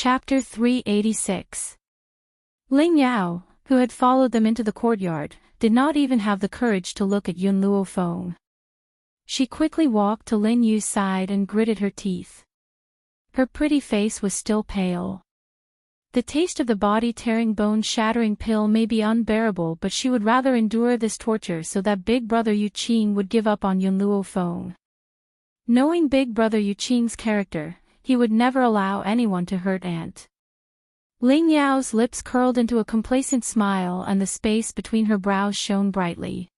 Chapter 386. Ling Yao, who had followed them into the courtyard, did not even have the courage to look at Yun Luo Feng. She quickly walked to Lin Yu's side and gritted her teeth. Her pretty face was still pale. The taste of the body-tearing bone-shattering pill may be unbearable, but she would rather endure this torture so that Big Brother Yu Qing would give up on Yun Luo Feng. Knowing Big Brother Yu Qing's character, he would never allow anyone to hurt Aunt. Ling Yao's lips curled into a complacent smile and the space between her brows shone brightly.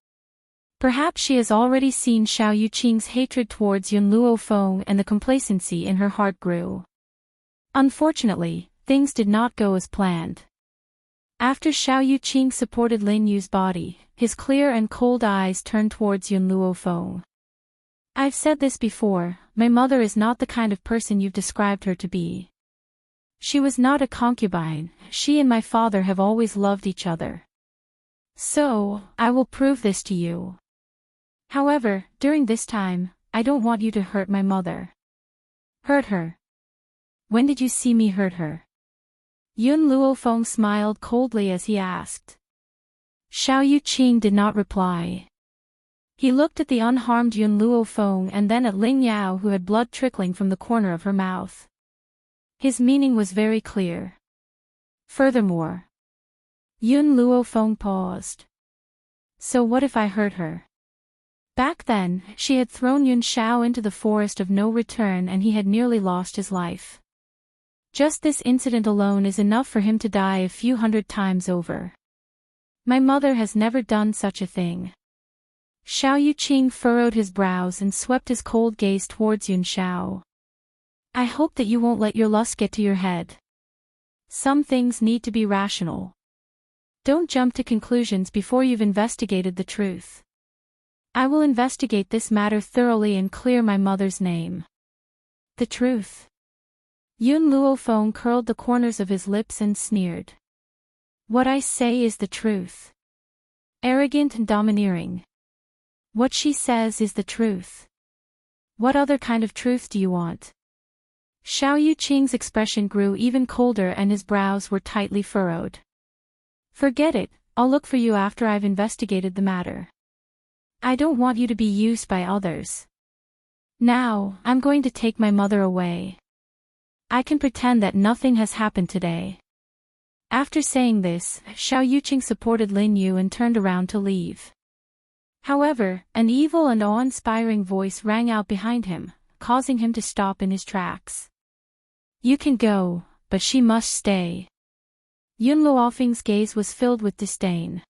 Perhaps she has already seen Xiao Yuqing's hatred towards Yun Luo Feng, and the complacency in her heart grew. Unfortunately, things did not go as planned. After Xiao Yuqing supported Lin Yu's body, his clear and cold eyes turned towards Yun Luo Feng. I've said this before, my mother is not the kind of person you've described her to be. She was not a concubine, she and my father have always loved each other. So, I will prove this to you. However, during this time, I don't want you to hurt my mother. Hurt her? When did you see me hurt her? Yun Luo Feng smiled coldly as he asked. Xiao Yuqing did not reply. He looked at the unharmed Yun Luo Feng and then at Ling Yao, who had blood trickling from the corner of her mouth. His meaning was very clear. Furthermore, Yun Luo Feng paused. So what if I hurt her? Back then, she had thrown Yun Xiao into the forest of no return and he had nearly lost his life. Just this incident alone is enough for him to die a few hundred times over. My mother has never done such a thing. Xiao Yuqing furrowed his brows and swept his cold gaze towards Yun Xiao. I hope that you won't let your lust get to your head. Some things need to be rational. Don't jump to conclusions before you've investigated the truth. I will investigate this matter thoroughly and clear my mother's name. The truth. Yun Luo Feng curled the corners of his lips and sneered. What I say is the truth. Arrogant and domineering. What she says is the truth. What other kind of truth do you want? Xiao Yuqing's expression grew even colder and his brows were tightly furrowed. Forget it, I'll look for you after I've investigated the matter. I don't want you to be used by others. Now, I'm going to take my mother away. I can pretend that nothing has happened today. After saying this, Xiao Yuqing supported Lin Yu and turned around to leave. However, an evil and awe-inspiring voice rang out behind him, causing him to stop in his tracks. You can go, but she must stay. Yun Luo Feng's gaze was filled with disdain.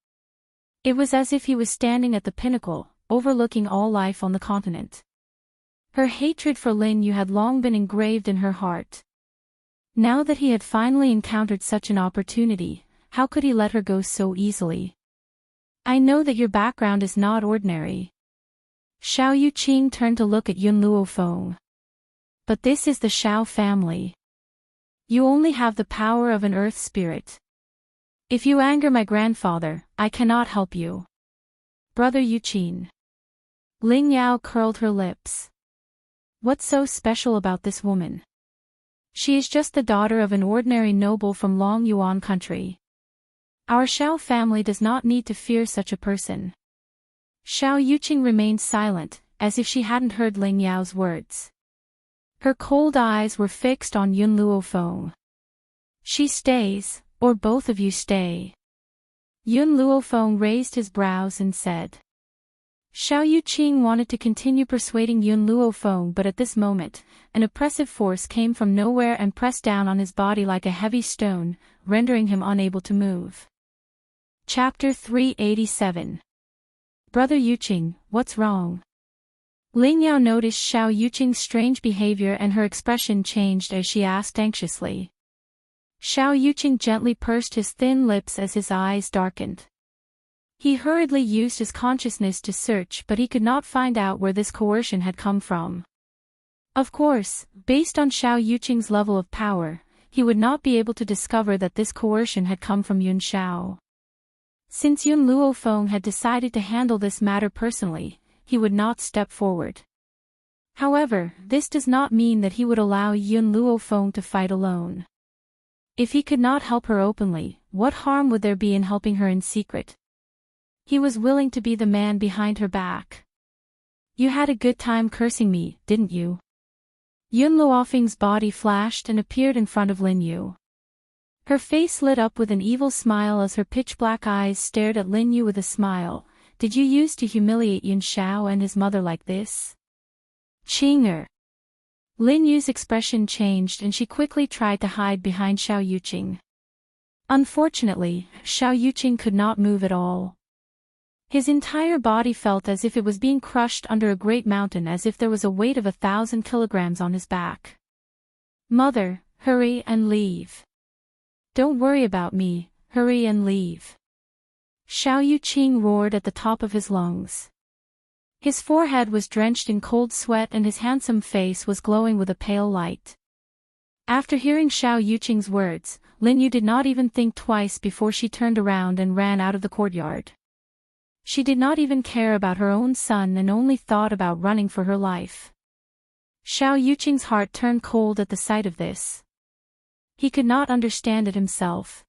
It was as if he was standing at the pinnacle, overlooking all life on the continent. Her hatred for Lin Yu had long been engraved in her heart. Now that he had finally encountered such an opportunity, how could he let her go so easily? I know that your background is not ordinary. Xiao Yuqing turned to look at Yun Luo Feng. But this is the Xiao family. You only have the power of an earth spirit. If you anger my grandfather, I cannot help you. Brother Yuqing. Ling Yao curled her lips. What's so special about this woman? She is just the daughter of an ordinary noble from Long Yuan country. Our Xiao family does not need to fear such a person. Xiao Yuqing remained silent, as if she hadn't heard Ling Yao's words. Her cold eyes were fixed on Yun Luo Feng. She stays, or both of you stay. Yun Luo Feng raised his brows and said. Xiao Yuqing wanted to continue persuading Yun Luo Feng, but at this moment, an oppressive force came from nowhere and pressed down on his body like a heavy stone, rendering him unable to move. Chapter 387. Brother Yuqing, what's wrong? Ling Yao noticed Xiao Yuqing's strange behavior and her expression changed as she asked anxiously. Xiao Yuqing gently pursed his thin lips as his eyes darkened. He hurriedly used his consciousness to search, but he could not find out where this coercion had come from. Of course, based on Xiao Yuqing's level of power, he would not be able to discover that this coercion had come from Yun Xiao. Since Yun Luo Feng had decided to handle this matter personally, he would not step forward. However, this does not mean that he would allow Yun Luo Feng to fight alone. If he could not help her openly, what harm would there be in helping her in secret? He was willing to be the man behind her back. You had a good time cursing me, didn't you? Yun Luofeng's body flashed and appeared in front of Lin Yu. Her face lit up with an evil smile as her pitch-black eyes stared at Lin Yu with a smile. Did you use to humiliate Yun Xiao and his mother like this? Chinger. Lin Yu's expression changed and she quickly tried to hide behind Xiao Yuqing. Unfortunately, Xiao Yuqing could not move at all. His entire body felt as if it was being crushed under a great mountain, as if there was a weight of 1,000 kilograms on his back. Mother, hurry and leave. Don't worry about me, hurry and leave. Xiao Yuqing roared at the top of his lungs. His forehead was drenched in cold sweat and his handsome face was glowing with a pale light. After hearing Xiao Yuqing's words, Lin Yu did not even think twice before she turned around and ran out of the courtyard. She did not even care about her own son and only thought about running for her life. Xiao Yuqing's heart turned cold at the sight of this. He could not understand it himself.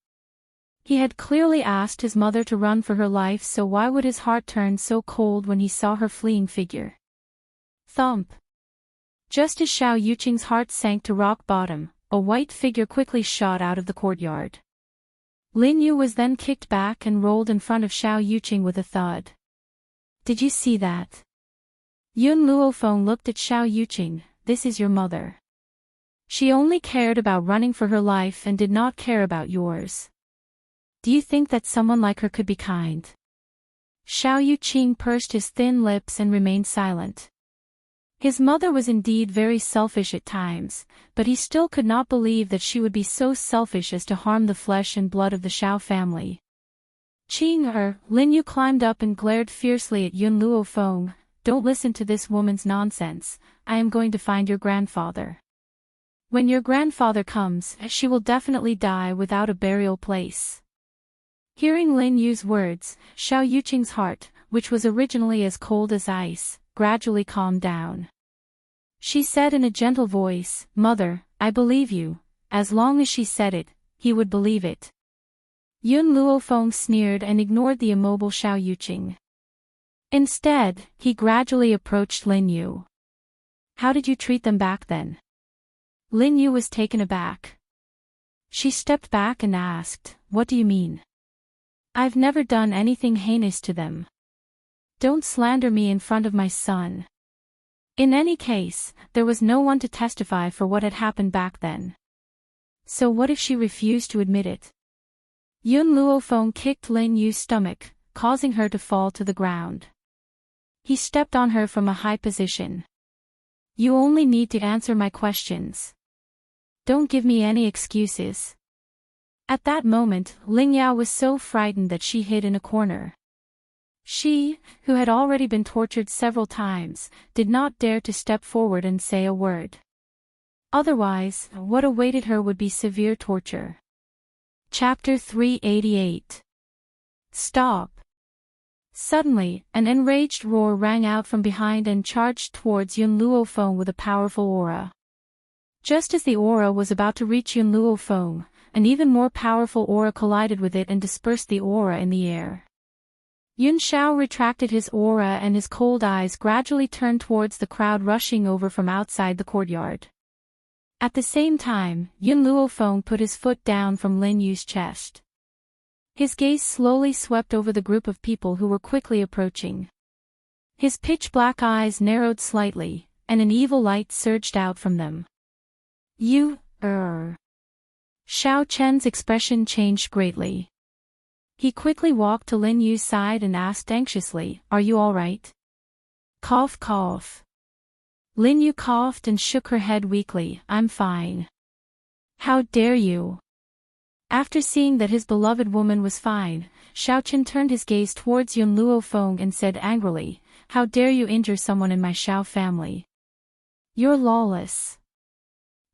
He had clearly asked his mother to run for her life, so why would his heart turn so cold when he saw her fleeing figure? Thump. Just as Xiao Yuqing's heart sank to rock bottom, a white figure quickly shot out of the courtyard. Lin Yu was then kicked back and rolled in front of Xiao Yuqing with a thud. Did you see that? Yun Luofeng looked at Xiao Yuqing. This is your mother. She only cared about running for her life and did not care about yours. Do you think that someone like her could be kind? Xiao Yuqing pursed his thin lips and remained silent. His mother was indeed very selfish at times, but he still could not believe that she would be so selfish as to harm the flesh and blood of the Xiao family. Qing Lin Yu climbed up and glared fiercely at Yun Luofeng. Don't listen to this woman's nonsense. I am going to find your grandfather. When your grandfather comes, she will definitely die without a burial place. Hearing Lin Yu's words, Xiao Yuqing's heart, which was originally as cold as ice, gradually calmed down. She said in a gentle voice, Mother, I believe you. As long as she said it, he would believe it. Yun Luofeng sneered and ignored the immobile Xiao Yuqing. Instead, he gradually approached Lin Yu. How did you treat them back then? Lin Yu was taken aback. She stepped back and asked, What do you mean? I've never done anything heinous to them. Don't slander me in front of my son. In any case, there was no one to testify for what had happened back then. So what if she refused to admit it? Yun Luofeng kicked Lin Yu's stomach, causing her to fall to the ground. He stepped on her from a high position. You only need to answer my questions. Don't give me any excuses. At that moment, Ling Yao was so frightened that she hid in a corner. She, who had already been tortured several times, did not dare to step forward and say a word. Otherwise, what awaited her would be severe torture. Chapter 388. Stop. Suddenly, an enraged roar rang out from behind and charged towards Yun Luofeng with a powerful aura. Just as the aura was about to reach Yun Luofeng, an even more powerful aura collided with it and dispersed the aura in the air. Yun Xiao retracted his aura and his cold eyes gradually turned towards the crowd rushing over from outside the courtyard. At the same time, Yun Luofeng put his foot down from Lin Yu's chest. His gaze slowly swept over the group of people who were quickly approaching. His pitch-black eyes narrowed slightly, and an evil light surged out from them. Xiao Chen's expression changed greatly. He quickly walked to Lin Yu's side and asked anxiously, Are you all right? Cough cough. Lin Yu coughed and shook her head weakly. I'm fine. How dare you? After seeing that his beloved woman was fine, Xiao Chen turned his gaze towards Yun Luofeng and said angrily, How dare you injure someone in my Xiao family? You're lawless.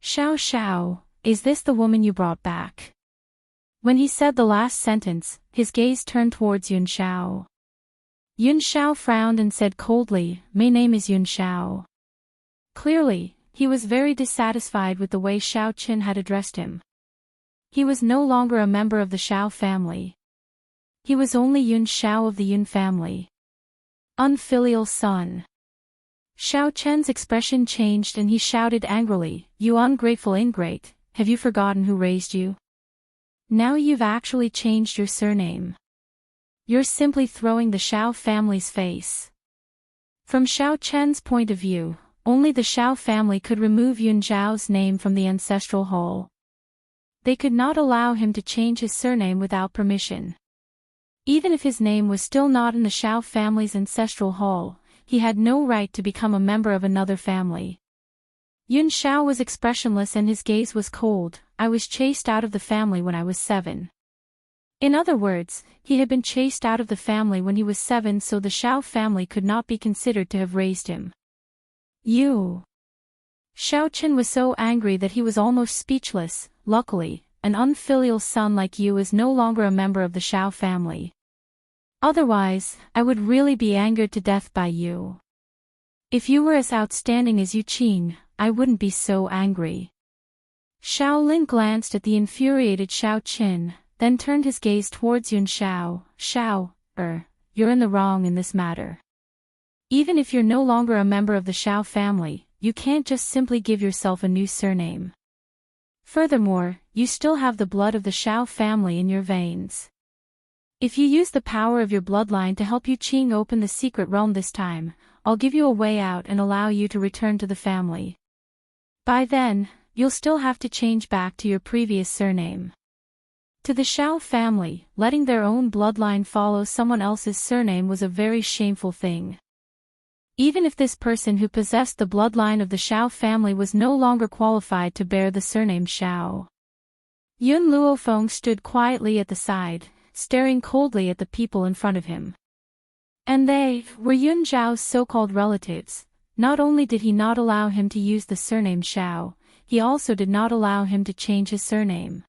Xiao, is this the woman you brought back? When he said the last sentence, his gaze turned towards Yun Xiao. Yun Xiao frowned and said coldly, My name is Yun Xiao. Clearly, he was very dissatisfied with the way Xiao Chen had addressed him. He was no longer a member of the Xiao family. He was only Yun Xiao of the Yun family. Unfilial son. Xiao Chen's expression changed and he shouted angrily, "You ungrateful ingrate, have you forgotten who raised you? Now you've actually changed your surname. You're simply throwing the Xiao family's face." From Xiao Chen's point of view, only the Xiao family could remove Yun Zhao's name from the ancestral hall. They could not allow him to change his surname without permission. Even if his name was still not in the Xiao family's ancestral hall, he had no right to become a member of another family. Yun Xiao was expressionless and his gaze was cold. "I was chased out of the family when I was 7. In other words, he had been chased out of the family when he was 7, so the Xiao family could not be considered to have raised him. You. Xiao Chen was so angry that he was almost speechless. Luckily, an unfilial son like you is no longer a member of the Xiao family. Otherwise, I would really be angered to death by you. If you were as outstanding as Yu Qing, I wouldn't be so angry." Xiao Lin glanced at the infuriated Xiao Qin, then turned his gaze towards Yun Xiao. "Xiao, you're in the wrong in this matter. Even if you're no longer a member of the Xiao family, you can't just simply give yourself a new surname. Furthermore, you still have the blood of the Xiao family in your veins. If you use the power of your bloodline to help Yu Qing open the secret realm this time, I'll give you a way out and allow you to return to the family. By then, you'll still have to change back to your previous surname." To the Xiao family, letting their own bloodline follow someone else's surname was a very shameful thing. Even if this person who possessed the bloodline of the Xiao family was no longer qualified to bear the surname Xiao. Yun Luofeng stood quietly at the side, staring coldly at the people in front of him. And they were Yun Zhao's so-called relatives. Not only did he not allow him to use the surname Xiao, he also did not allow him to change his surname.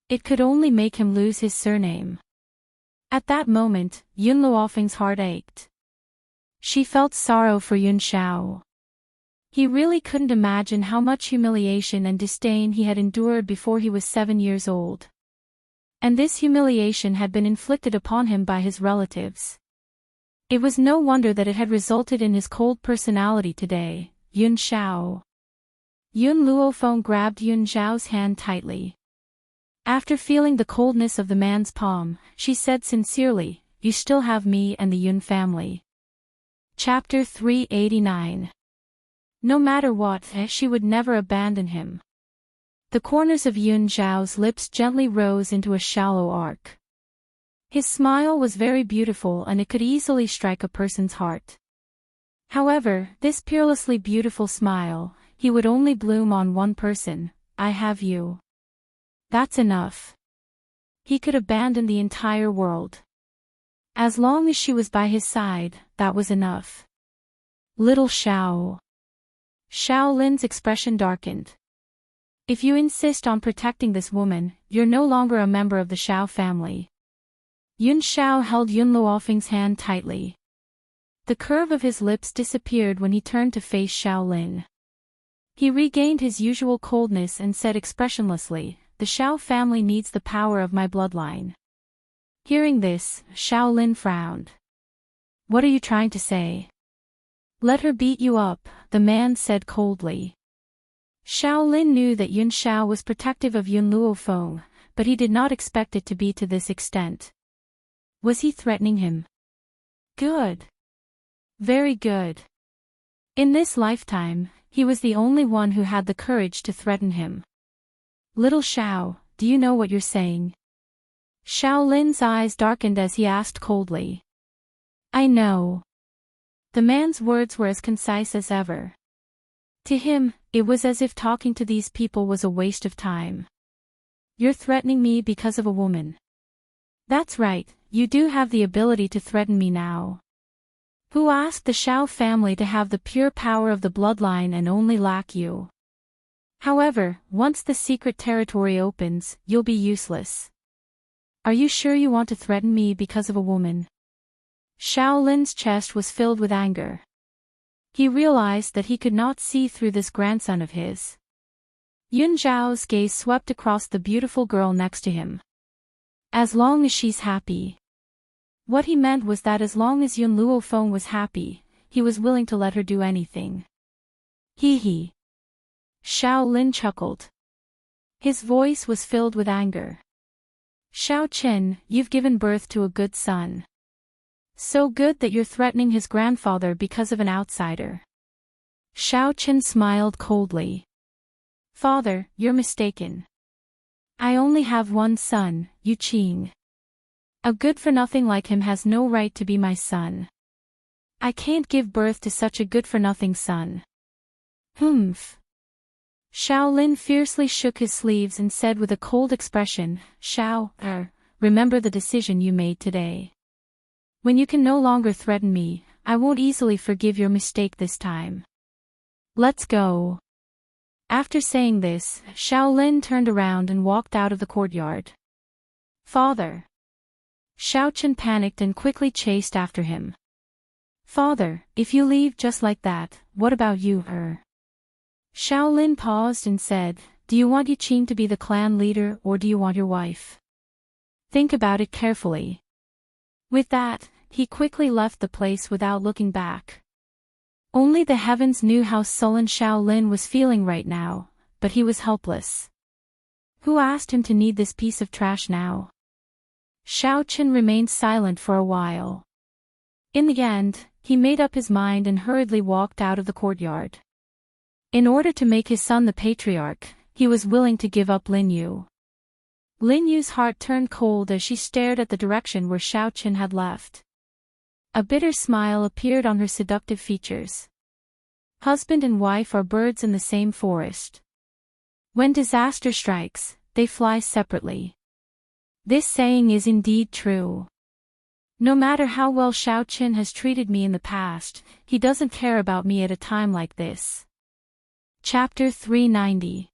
It could only make him lose his surname. At that moment, Yun Luofeng's heart ached. She felt sorrow for Yun Xiao. He really couldn't imagine how much humiliation and disdain he had endured before he was 7 years old. And this humiliation had been inflicted upon him by his relatives. It was no wonder that it had resulted in his cold personality today. "Yun Xiao." Yun Luofeng grabbed Yun Zhao's hand tightly. After feeling the coldness of the man's palm, she said sincerely, "You still have me and the Yun family." Chapter 389. No matter what, she would never abandon him. The corners of Yun Zhao's lips gently rose into a shallow arc. His smile was very beautiful and it could easily strike a person's heart. However, this peerlessly beautiful smile, he would only bloom on one person. "I have you. That's enough." He could abandon the entire world. As long as she was by his side, that was enough. "Little Xiao." Xiao Lin's expression darkened. "If you insist on protecting this woman, you're no longer a member of the Xiao family." Yun Xiao held Yun Luofeng's hand tightly. The curve of his lips disappeared when he turned to face Xiao Lin. He regained his usual coldness and said expressionlessly, "The Xiao family needs the power of my bloodline." Hearing this, Xiao Lin frowned. "What are you trying to say?" "Let her beat you up," the man said coldly. Xiao Lin knew that Yun Xiao was protective of Yun Luofeng, but he did not expect it to be to this extent. Was he threatening him? Good. Very good. In this lifetime, he was the only one who had the courage to threaten him. "Little Xiao, do you know what you're saying?" Xiao Lin's eyes darkened as he asked coldly. "I know." The man's words were as concise as ever. To him, it was as if talking to these people was a waste of time. "You're threatening me because of a woman." "That's right, you do have the ability to threaten me now." Who asked the Xiao family to have the pure power of the bloodline and only lack you? However, once the secret territory opens, you'll be useless. Are you sure you want to threaten me because of a woman? Xiao Lin's chest was filled with anger. He realized that he could not see through this grandson of his. Yun Zhao's gaze swept across the beautiful girl next to him. As long as she's happy. What he meant was that as long as Yun Luofeng was happy, he was willing to let her do anything. Hee hee. Xiao Lin chuckled. His voice was filled with anger. Xiao Qin, you've given birth to a good son. So good that you're threatening his grandfather because of an outsider. Xiao Qin smiled coldly. Father, you're mistaken. I only have one son, Yu Qing. A good-for-nothing like him has no right to be my son. I can't give birth to such a good-for-nothing son. Humph. Xiao Lin fiercely shook his sleeves and said with a cold expression, Xiao, remember the decision you made today. When you can no longer threaten me, I won't easily forgive your mistake this time. Let's go. After saying this, Xiao Lin turned around and walked out of the courtyard. Father. Xiao Qin panicked and quickly chased after him. Father, if you leave just like that, what about you, Xiao Lin paused and said, do you want Yu Qing to be the clan leader or do you want your wife? Think about it carefully. With that, he quickly left the place without looking back. Only the heavens knew how sullen Xiao Lin was feeling right now, but he was helpless. Who asked him to need this piece of trash now? Xiao Qin remained silent for a while. In the end, he made up his mind and hurriedly walked out of the courtyard. In order to make his son the patriarch, he was willing to give up Lin Yu. Lin Yu's heart turned cold as she stared at the direction where Xiao Qin had left. A bitter smile appeared on her seductive features. Husband and wife are birds in the same forest. When disaster strikes, they fly separately. This saying is indeed true. No matter how well Xiao Qin has treated me in the past, he doesn't care about me at a time like this. Chapter 390.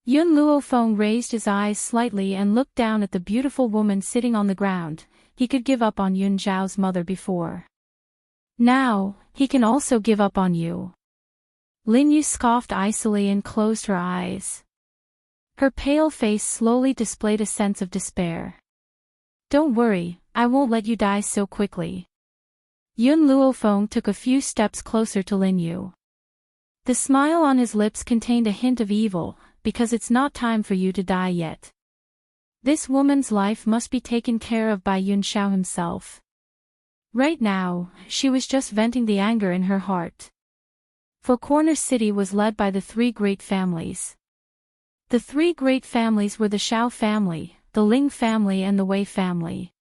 Yun Luofeng raised his eyes slightly and looked down at the beautiful woman sitting on the ground. He could give up on Yun Zhao's mother before. Now, he can also give up on you. Lin Yu scoffed icily and closed her eyes. Her pale face slowly displayed a sense of despair. Don't worry, I won't let you die so quickly. Yun Luofeng took a few steps closer to Lin Yu. The smile on his lips contained a hint of evil, because it's not time for you to die yet. This woman's life must be taken care of by Yun Xiao himself. Right now, she was just venting the anger in her heart. For Corner City was led by the three great families. The three great families were the Xiao family, the Ling family and the Wei family.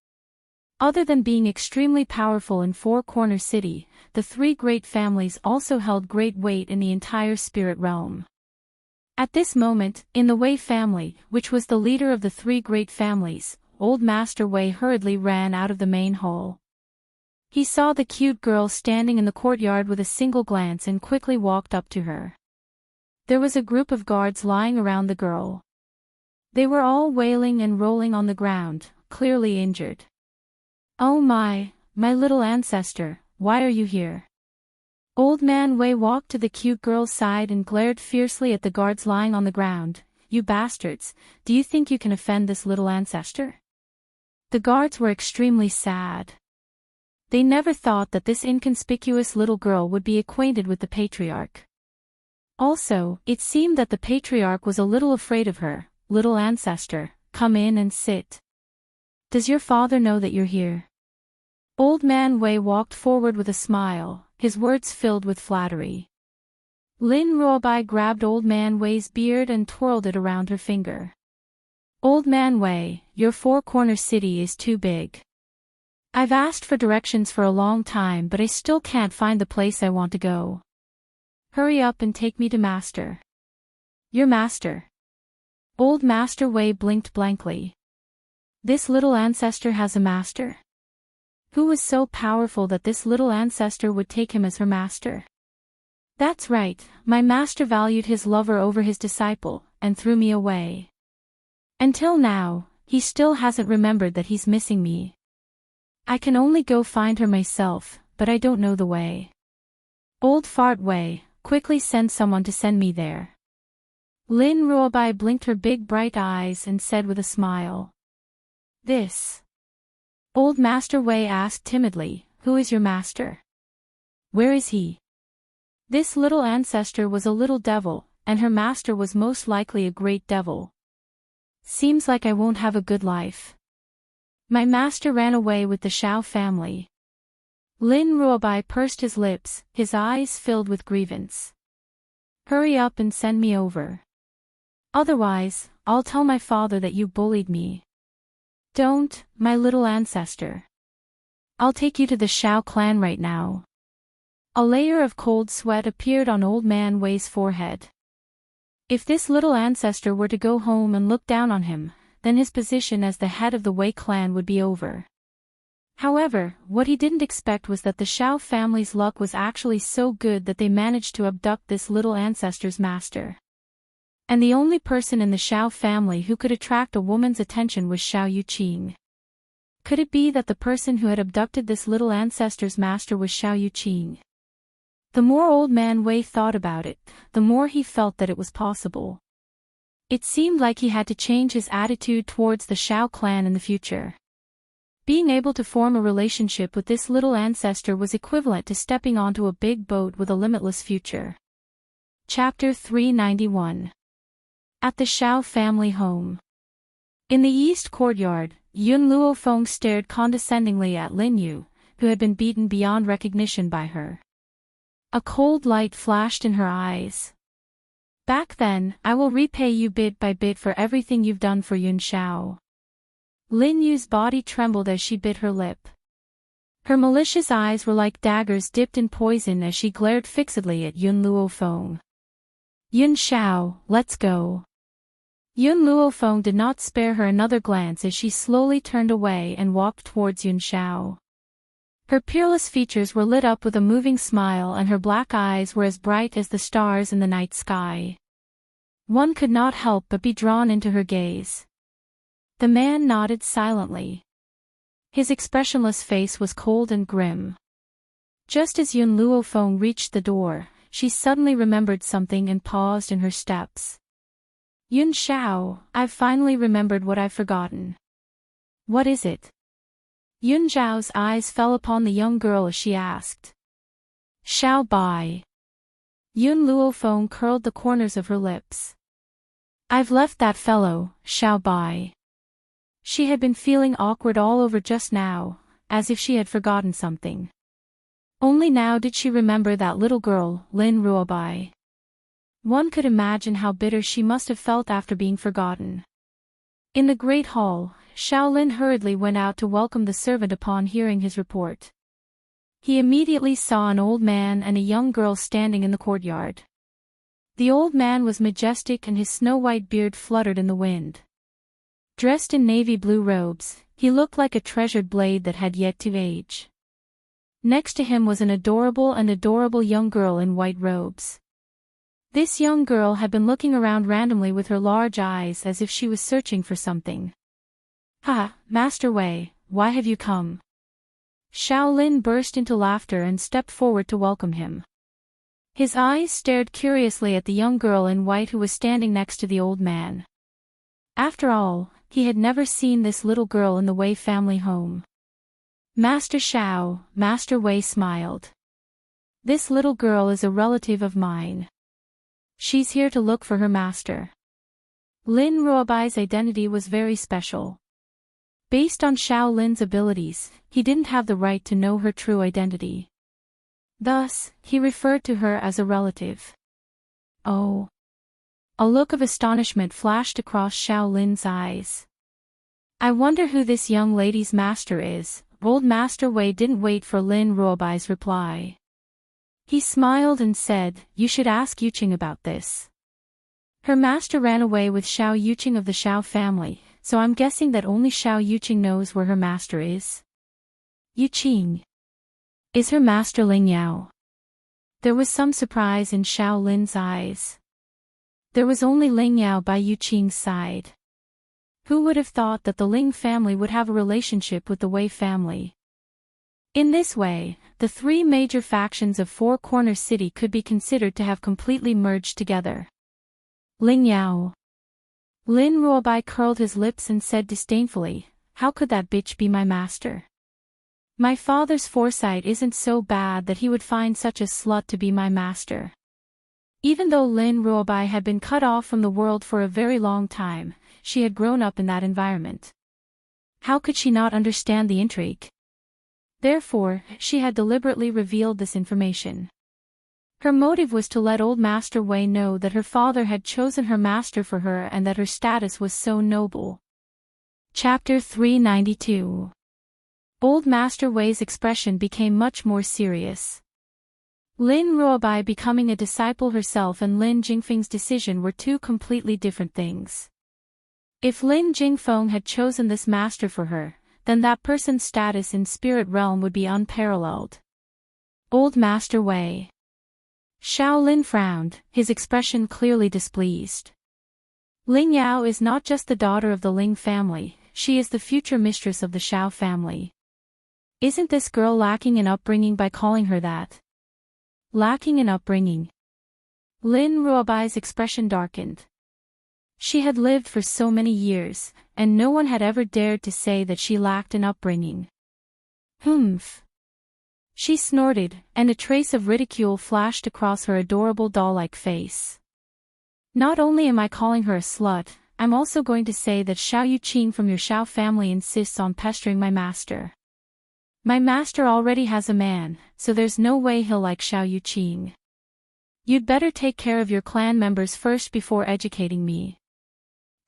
Other than being extremely powerful in Four Corner City, the three great families also held great weight in the entire spirit realm. At this moment, in the Wei family, which was the leader of the three great families, old Master Wei hurriedly ran out of the main hall. He saw the cute girl standing in the courtyard with a single glance and quickly walked up to her. There was a group of guards lying around the girl. They were all wailing and rolling on the ground, clearly injured. Oh my little ancestor, why are you here? Old Man Wei walked to the cute girl's side and glared fiercely at the guards lying on the ground. You bastards, do you think you can offend this little ancestor? The guards were extremely sad. They never thought that this inconspicuous little girl would be acquainted with the patriarch. Also, it seemed that the patriarch was a little afraid of her. Little ancestor, come in and sit. Does your father know that you're here? Old Man Wei walked forward with a smile, his words filled with flattery. Lin Ruobai grabbed Old Man Wei's beard and twirled it around her finger. Old Man Wei, your Four Corner City is too big. I've asked for directions for a long time but I still can't find the place I want to go. Hurry up and take me to Master. Your master. Old Master Wei blinked blankly. This little ancestor has a master? Who was so powerful that this little ancestor would take him as her master? That's right, my master valued his lover over his disciple, and threw me away. Until now, he still hasn't remembered that he's missing me. I can only go find her myself, but I don't know the way. Old Fart Wei, quickly send someone to send me there. Lin Ruobai blinked her big bright eyes and said with a smile. This. Old Master Wei asked timidly, who is your master? Where is he? This little ancestor was a little devil, and her master was most likely a great devil. Seems like I won't have a good life. My master ran away with the Shao family. Lin Ruobai pursed his lips, his eyes filled with grievance. Hurry up and send me over. Otherwise, I'll tell my father that you bullied me. Don't, my little ancestor. I'll take you to the Shao clan right now. A layer of cold sweat appeared on Old Man Wei's forehead. If this little ancestor were to go home and look down on him, then his position as the head of the Wei clan would be over. However, what he didn't expect was that the Shao family's luck was actually so good that they managed to abduct this little ancestor's master. And the only person in the Shao family who could attract a woman's attention was Xiao Yuqing. Could it be that the person who had abducted this little ancestor's master was Xiao Yuqing? The more Old Man Wei thought about it, the more he felt that it was possible. It seemed like he had to change his attitude towards the Shao clan in the future. Being able to form a relationship with this little ancestor was equivalent to stepping onto a big boat with a limitless future. Chapter 391. At the Shao family home. In the east courtyard, Yun Luofeng stared condescendingly at Lin Yu, who had been beaten beyond recognition by her. A cold light flashed in her eyes. Back then, I will repay you bit by bit for everything you've done for Yun Shao. Lin Yu's body trembled as she bit her lip. Her malicious eyes were like daggers dipped in poison as she glared fixedly at Yun Luofeng. Yun Shao, let's go. Yun Luofeng did not spare her another glance as she slowly turned away and walked towards Yun Shao. Her peerless features were lit up with a moving smile and her black eyes were as bright as the stars in the night sky. One could not help but be drawn into her gaze. The man nodded silently. His expressionless face was cold and grim. Just as Yun Luofeng reached the door, she suddenly remembered something and paused in her steps. Yun Shao, I've finally remembered what I've forgotten. What is it? Yun Zhao's eyes fell upon the young girl as she asked. Shao Bai. Yun Luofeng curled the corners of her lips. I've left that fellow, Shao Bai. She had been feeling awkward all over just now, as if she had forgotten something. Only now did she remember that little girl, Lin Ruobai. One could imagine how bitter she must have felt after being forgotten. In the great hall, Shaolin hurriedly went out to welcome the servant upon hearing his report. He immediately saw an old man and a young girl standing in the courtyard. The old man was majestic and his snow-white beard fluttered in the wind. Dressed in navy blue robes, he looked like a treasured blade that had yet to age. Next to him was an adorable young girl in white robes. This young girl had been looking around randomly with her large eyes as if she was searching for something. Ha, Master Wei, why have you come? Shaolin burst into laughter and stepped forward to welcome him. His eyes stared curiously at the young girl in white who was standing next to the old man. After all, he had never seen this little girl in the Wei family home. Master Shao, Master Wei smiled. This little girl is a relative of mine. She's here to look for her master. Lin Ruobai's identity was very special. Based on Shaolin's abilities, he didn't have the right to know her true identity. Thus, he referred to her as a relative. Oh. A look of astonishment flashed across Shaolin's eyes. I wonder who this young lady's master is. Old Master Wei didn't wait for Lin Ruobai's reply. He smiled and said, you should ask Yuqing about this. Her master ran away with Xiao Yuqing of the Xiao family, so I'm guessing that only Xiao Yuqing knows where her master is. Yuqing. Is her master Ling Yao? There was some surprise in Xiao Lin's eyes. There was only Ling Yao by Yuqing's side. Who would have thought that the Ling family would have a relationship with the Wei family? In this way, the three major factions of Four Corners City could be considered to have completely merged together. Ling Yao. Lin Ruobai curled his lips and said disdainfully, "How could that bitch be my master? My father's foresight isn't so bad that he would find such a slut to be my master." Even though Lin Ruobai had been cut off from the world for a very long time, she had grown up in that environment. How could she not understand the intrigue? Therefore, she had deliberately revealed this information. Her motive was to let old Master Wei know that her father had chosen her master for her and that her status was so noble. Chapter 392. Old Master Wei's expression became much more serious. Lin Ruobai becoming a disciple herself and Lin Jingfeng's decision were two completely different things. If Lin Jingfeng had chosen this master for her, then that person's status in spirit realm would be unparalleled. Old Master Wei. Xiao Lin frowned, his expression clearly displeased. Ling Yao is not just the daughter of the Ling family, she is the future mistress of the Xiao family. Isn't this girl lacking in upbringing by calling her that? Lacking in upbringing. Lin Ruobai's expression darkened. She had lived for so many years, and no one had ever dared to say that she lacked in upbringing. Humph. She snorted, and a trace of ridicule flashed across her adorable doll-like face. Not only am I calling her a slut, I'm also going to say that Xiao Yuqing from your Xiao family insists on pestering my master. My master already has a man, so there's no way he'll like Xiao Yuqing. You'd better take care of your clan members first before educating me.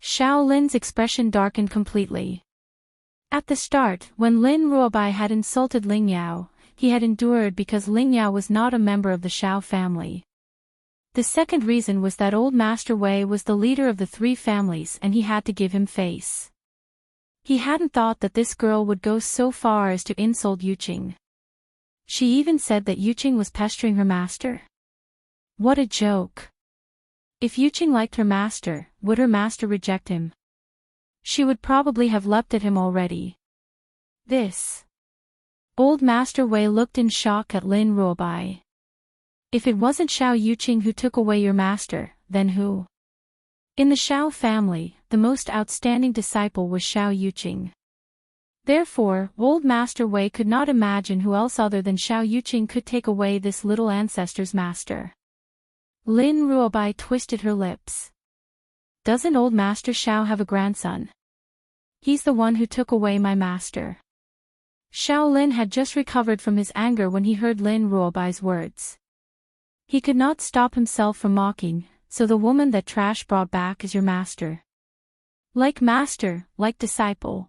Xiao Lin's expression darkened completely. At the start, when Lin Ruobai had insulted Ling Yao, he had endured because Ling Yao was not a member of the Xiao family. The second reason was that old Master Wei was the leader of the three families and he had to give him face. He hadn't thought that this girl would go so far as to insult Yuqing. She even said that Yuqing was pestering her master. What a joke. If Yuqing liked her master, would her master reject him? She would probably have leapt at him already. This. Old Master Wei looked in shock at Lin Ruobai. If it wasn't Xiao Yuqing who took away your master, then who? In the Xiao family, the most outstanding disciple was Xiao Yuqing. Therefore, old Master Wei could not imagine who else other than Xiao Yuqing could take away this little ancestor's master. Lin Ruobai twisted her lips. Doesn't old Master Xiao have a grandson? He's the one who took away my master. Xiao Lin had just recovered from his anger when he heard Lin Ruobai's words. He could not stop himself from mocking, so the woman that trash brought back is your master. Like master, like disciple.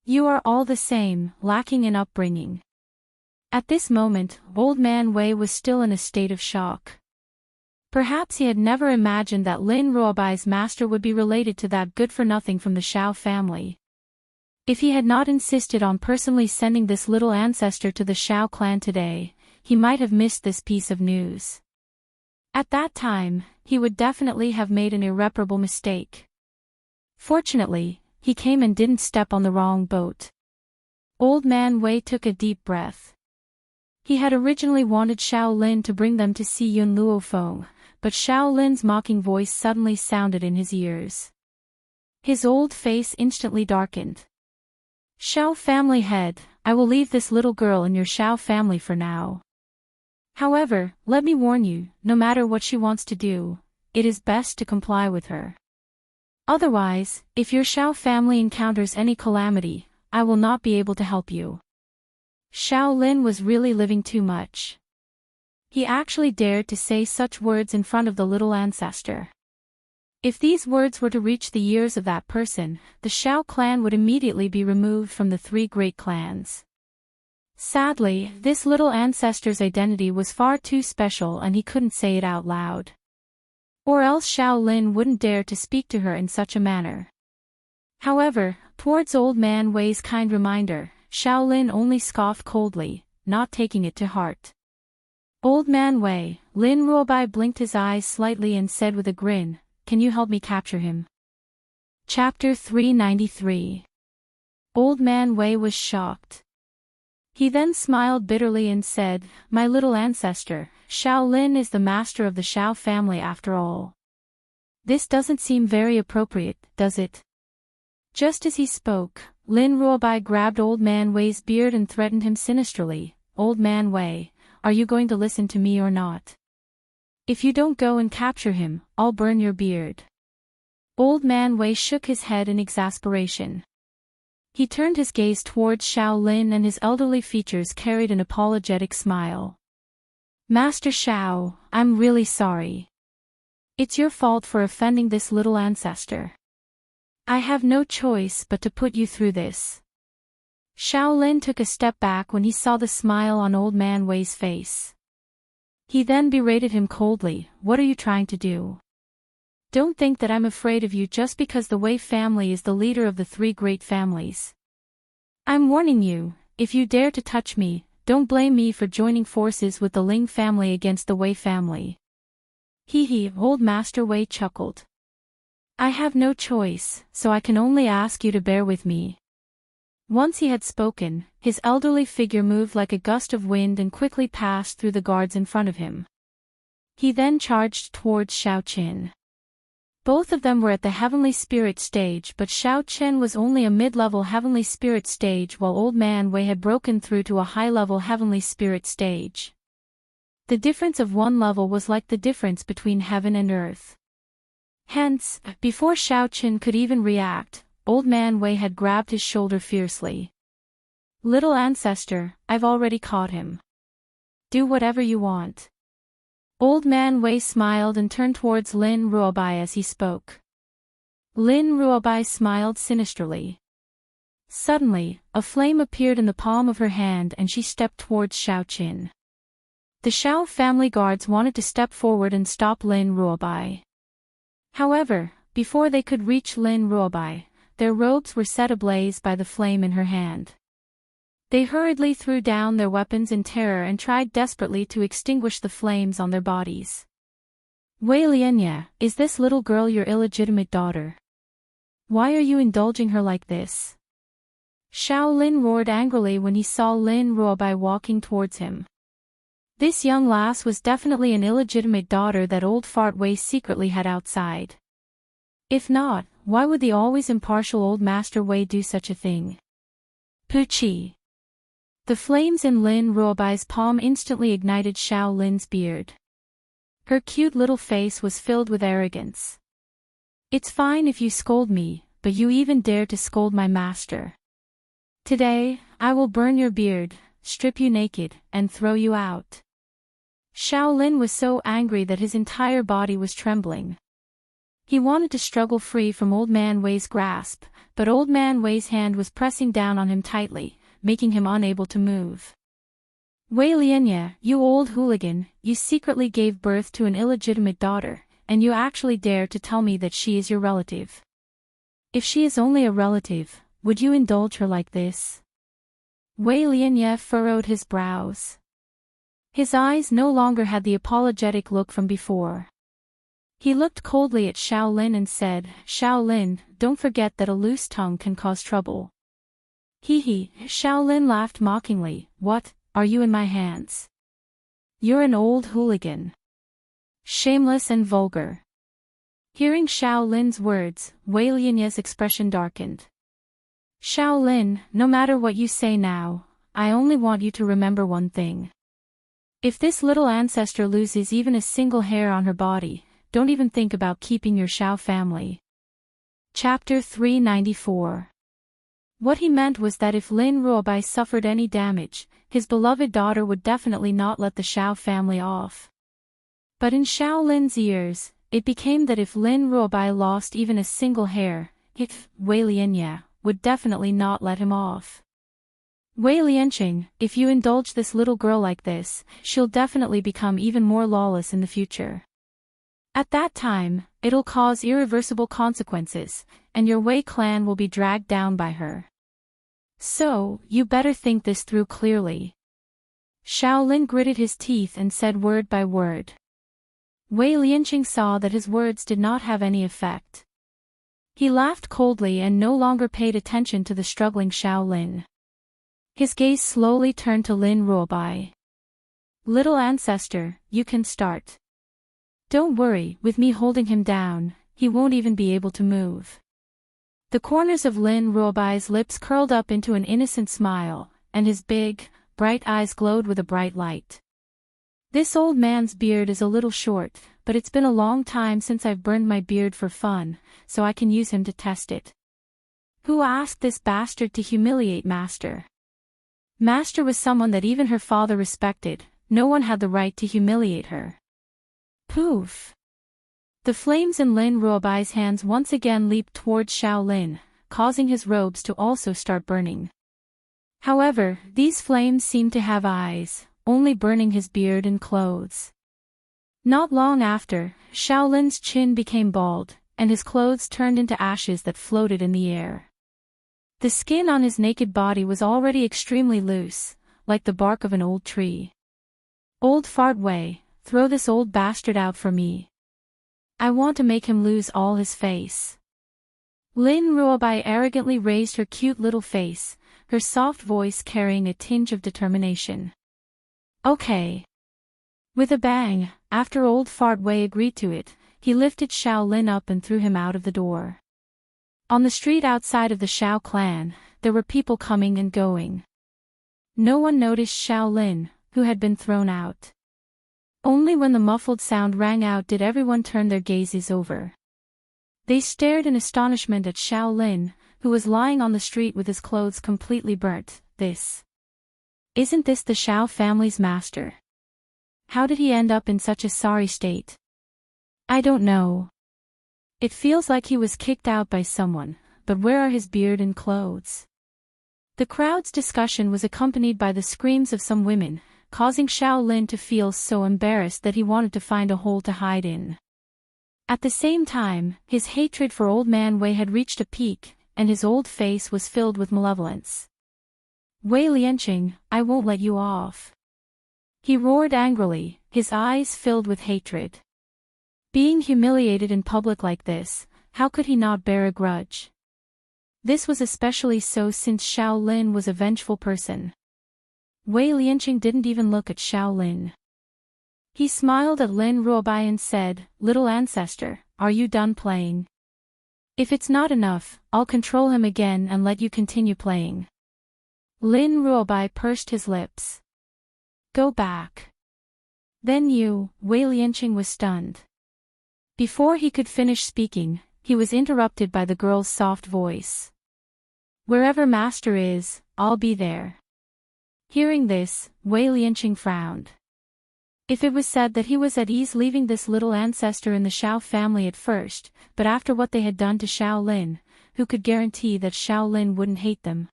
You are all the same, lacking in upbringing. At this moment, old man Wei was still in a state of shock. Perhaps he had never imagined that Lin Ruobai's master would be related to that good-for-nothing from the Xiao family. If he had not insisted on personally sending this little ancestor to the Xiao clan today, he might have missed this piece of news. At that time, he would definitely have made an irreparable mistake. Fortunately, he came and didn't step on the wrong boat. Old man Wei took a deep breath. He had originally wanted Xiao Lin to bring them to see Yun Luofeng, but Xiao Lin's mocking voice suddenly sounded in his ears. His old face instantly darkened. Xiao family head, I will leave this little girl in your Xiao family for now. However, let me warn you, no matter what she wants to do, it is best to comply with her. Otherwise, if your Xiao family encounters any calamity, I will not be able to help you. Xiao Lin was really living too much. He actually dared to say such words in front of the little ancestor. If these words were to reach the ears of that person, the Xiao clan would immediately be removed from the three great clans. Sadly, this little ancestor's identity was far too special and he couldn't say it out loud. Or else Xiao Lin wouldn't dare to speak to her in such a manner. However, towards old man Wei's kind reminder, Xiao Lin only scoffed coldly, not taking it to heart. Old man Wei, Lin Ruobai blinked his eyes slightly and said with a grin, "Can you help me capture him?" Chapter 393. Old man Wei was shocked. He then smiled bitterly and said, "My little ancestor, Xiao Lin is the master of the Xiao family after all. This doesn't seem very appropriate, does it? Just as he spoke, Lin Ruobai grabbed Old Man Wei's beard and threatened him sinisterly. Old Man Wei, are you going to listen to me or not? If you don't go and capture him, I'll burn your beard. Old Man Wei shook his head in exasperation. He turned his gaze towards Xiao Lin and his elderly features carried an apologetic smile. Master Xiao, I'm really sorry. It's your fault for offending this little ancestor. I have no choice but to put you through this. Xiao Lin took a step back when he saw the smile on Old Man Wei's face. He then berated him coldly. What are you trying to do? Don't think that I'm afraid of you just because the Wei family is the leader of the three great families. I'm warning you, if you dare to touch me, don't blame me for joining forces with the Ling family against the Wei family. Hee, Old Master Wei chuckled. I have no choice, so I can only ask you to bear with me. Once he had spoken, his elderly figure moved like a gust of wind and quickly passed through the guards in front of him. He then charged towards Xiao Qin. Both of them were at the Heavenly Spirit stage, but Xiao Qin was only a mid-level Heavenly Spirit stage while Old Man Wei had broken through to a high-level Heavenly Spirit stage. The difference of one level was like the difference between heaven and earth. Hence, before Xiao Qin could even react, Old Man Wei had grabbed his shoulder fiercely. Little ancestor, I've already caught him. Do whatever you want. Old Man Wei smiled and turned towards Lin Ruobai as he spoke. Lin Ruobai smiled sinisterly. Suddenly, a flame appeared in the palm of her hand and she stepped towards Xiao Qin. The Xiao family guards wanted to step forward and stop Lin Ruobai. However, before they could reach Lin Ruobai, their robes were set ablaze by the flame in her hand. They hurriedly threw down their weapons in terror and tried desperately to extinguish the flames on their bodies. Wei Lianya, is this little girl your illegitimate daughter? Why are you indulging her like this? Xiao Lin roared angrily when he saw Lin Ruobai walking towards him. This young lass was definitely an illegitimate daughter that old fart Wei secretly had outside. If not, why would the always impartial old Master Wei do such a thing? Puchi. The flames in Lin Ruobai's palm instantly ignited Xiao Lin's beard. Her cute little face was filled with arrogance. It's fine if you scold me, but you even dare to scold my master. Today, I will burn your beard, strip you naked, and throw you out. Xiao Lin was so angry that his entire body was trembling. He wanted to struggle free from Old Man Wei's grasp, but Old Man Wei's hand was pressing down on him tightly, making him unable to move. Wei Lianya, you old hooligan, you secretly gave birth to an illegitimate daughter, and you actually dare to tell me that she is your relative. If she is only a relative, would you indulge her like this? Wei Lianya furrowed his brows. His eyes no longer had the apologetic look from before. He looked coldly at Xiao Lin and said, Xiao Lin, don't forget that a loose tongue can cause trouble. Hee, Xiao Lin laughed mockingly. What, are you in my hands? You're an old hooligan. Shameless and vulgar. Hearing Xiao Lin's words, Wei Lianya's expression darkened. Xiao Lin, no matter what you say now, I only want you to remember one thing. If this little ancestor loses even a single hair on her body, don't even think about keeping your Xiao family. Chapter 394. What he meant was that if Lin Ruobai suffered any damage, his beloved daughter would definitely not let the Xiao family off. But in Xiao Lin's ears, it became that if Lin Ruobai lost even a single hair, Wei Lianya would definitely not let him off. Wei Lianqing, if you indulge this little girl like this, she'll definitely become even more lawless in the future. At that time, it'll cause irreversible consequences, and your Wei clan will be dragged down by her. So, you better think this through clearly. Xiao Lin gritted his teeth and said word by word. Wei Lianqing saw that his words did not have any effect. He laughed coldly and no longer paid attention to the struggling Xiao Lin. His gaze slowly turned to Lin Ruobai. Little ancestor, you can start. Don't worry, with me holding him down, he won't even be able to move. The corners of Lin Ruobai's lips curled up into an innocent smile, and his big, bright eyes glowed with a bright light. This old man's beard is a little short, but it's been a long time since I've burned my beard for fun, so I can use him to test it. Who asked this bastard to humiliate Master? Master was someone that even her father respected, no one had the right to humiliate her. Poof! The flames in Lin Ruobai's hands once again leaped towards Shaolin, causing his robes to also start burning. However, these flames seemed to have eyes, only burning his beard and clothes. Not long after, Shaolin's chin became bald, and his clothes turned into ashes that floated in the air. The skin on his naked body was already extremely loose, like the bark of an old tree. Old Fart Wei, throw this old bastard out for me. I want to make him lose all his face. Lin Ruobai arrogantly raised her cute little face, her soft voice carrying a tinge of determination. Okay. With a bang, after old Fart Wei agreed to it, he lifted Shaolin up and threw him out of the door. On the street outside of the Shao clan, there were people coming and going. No one noticed Shaolin, who had been thrown out. Only when the muffled sound rang out did everyone turn their gazes over. They stared in astonishment at Shaolin, who was lying on the street with his clothes completely burnt. Isn't this the Shao family's master? How did he end up in such a sorry state? I don't know. It feels like he was kicked out by someone, but where are his beard and clothes? The crowd's discussion was accompanied by the screams of some women, causing Shaolin to feel so embarrassed that he wanted to find a hole to hide in. At the same time, his hatred for Old Man Wei had reached a peak, and his old face was filled with malevolence. Wei Lianqing, I won't let you off. He roared angrily, his eyes filled with hatred. Being humiliated in public like this, how could he not bear a grudge? This was especially so since Shaolin was a vengeful person. Wei Lianqing didn't even look at Shaolin. He smiled at Lin Ruobai and said, "Little ancestor, are you done playing? If it's not enough, I'll control him again and let you continue playing." Lin Ruobai pursed his lips. Go back. Then you, Wei Lianqing was stunned. Before he could finish speaking, he was interrupted by the girl's soft voice. Wherever Master is, I'll be there. Hearing this, Wei Lianqing frowned. If it was said that he was at ease leaving this little ancestor in the Shao family at first, but after what they had done to Shaolin, who could guarantee that Shaolin wouldn't hate them?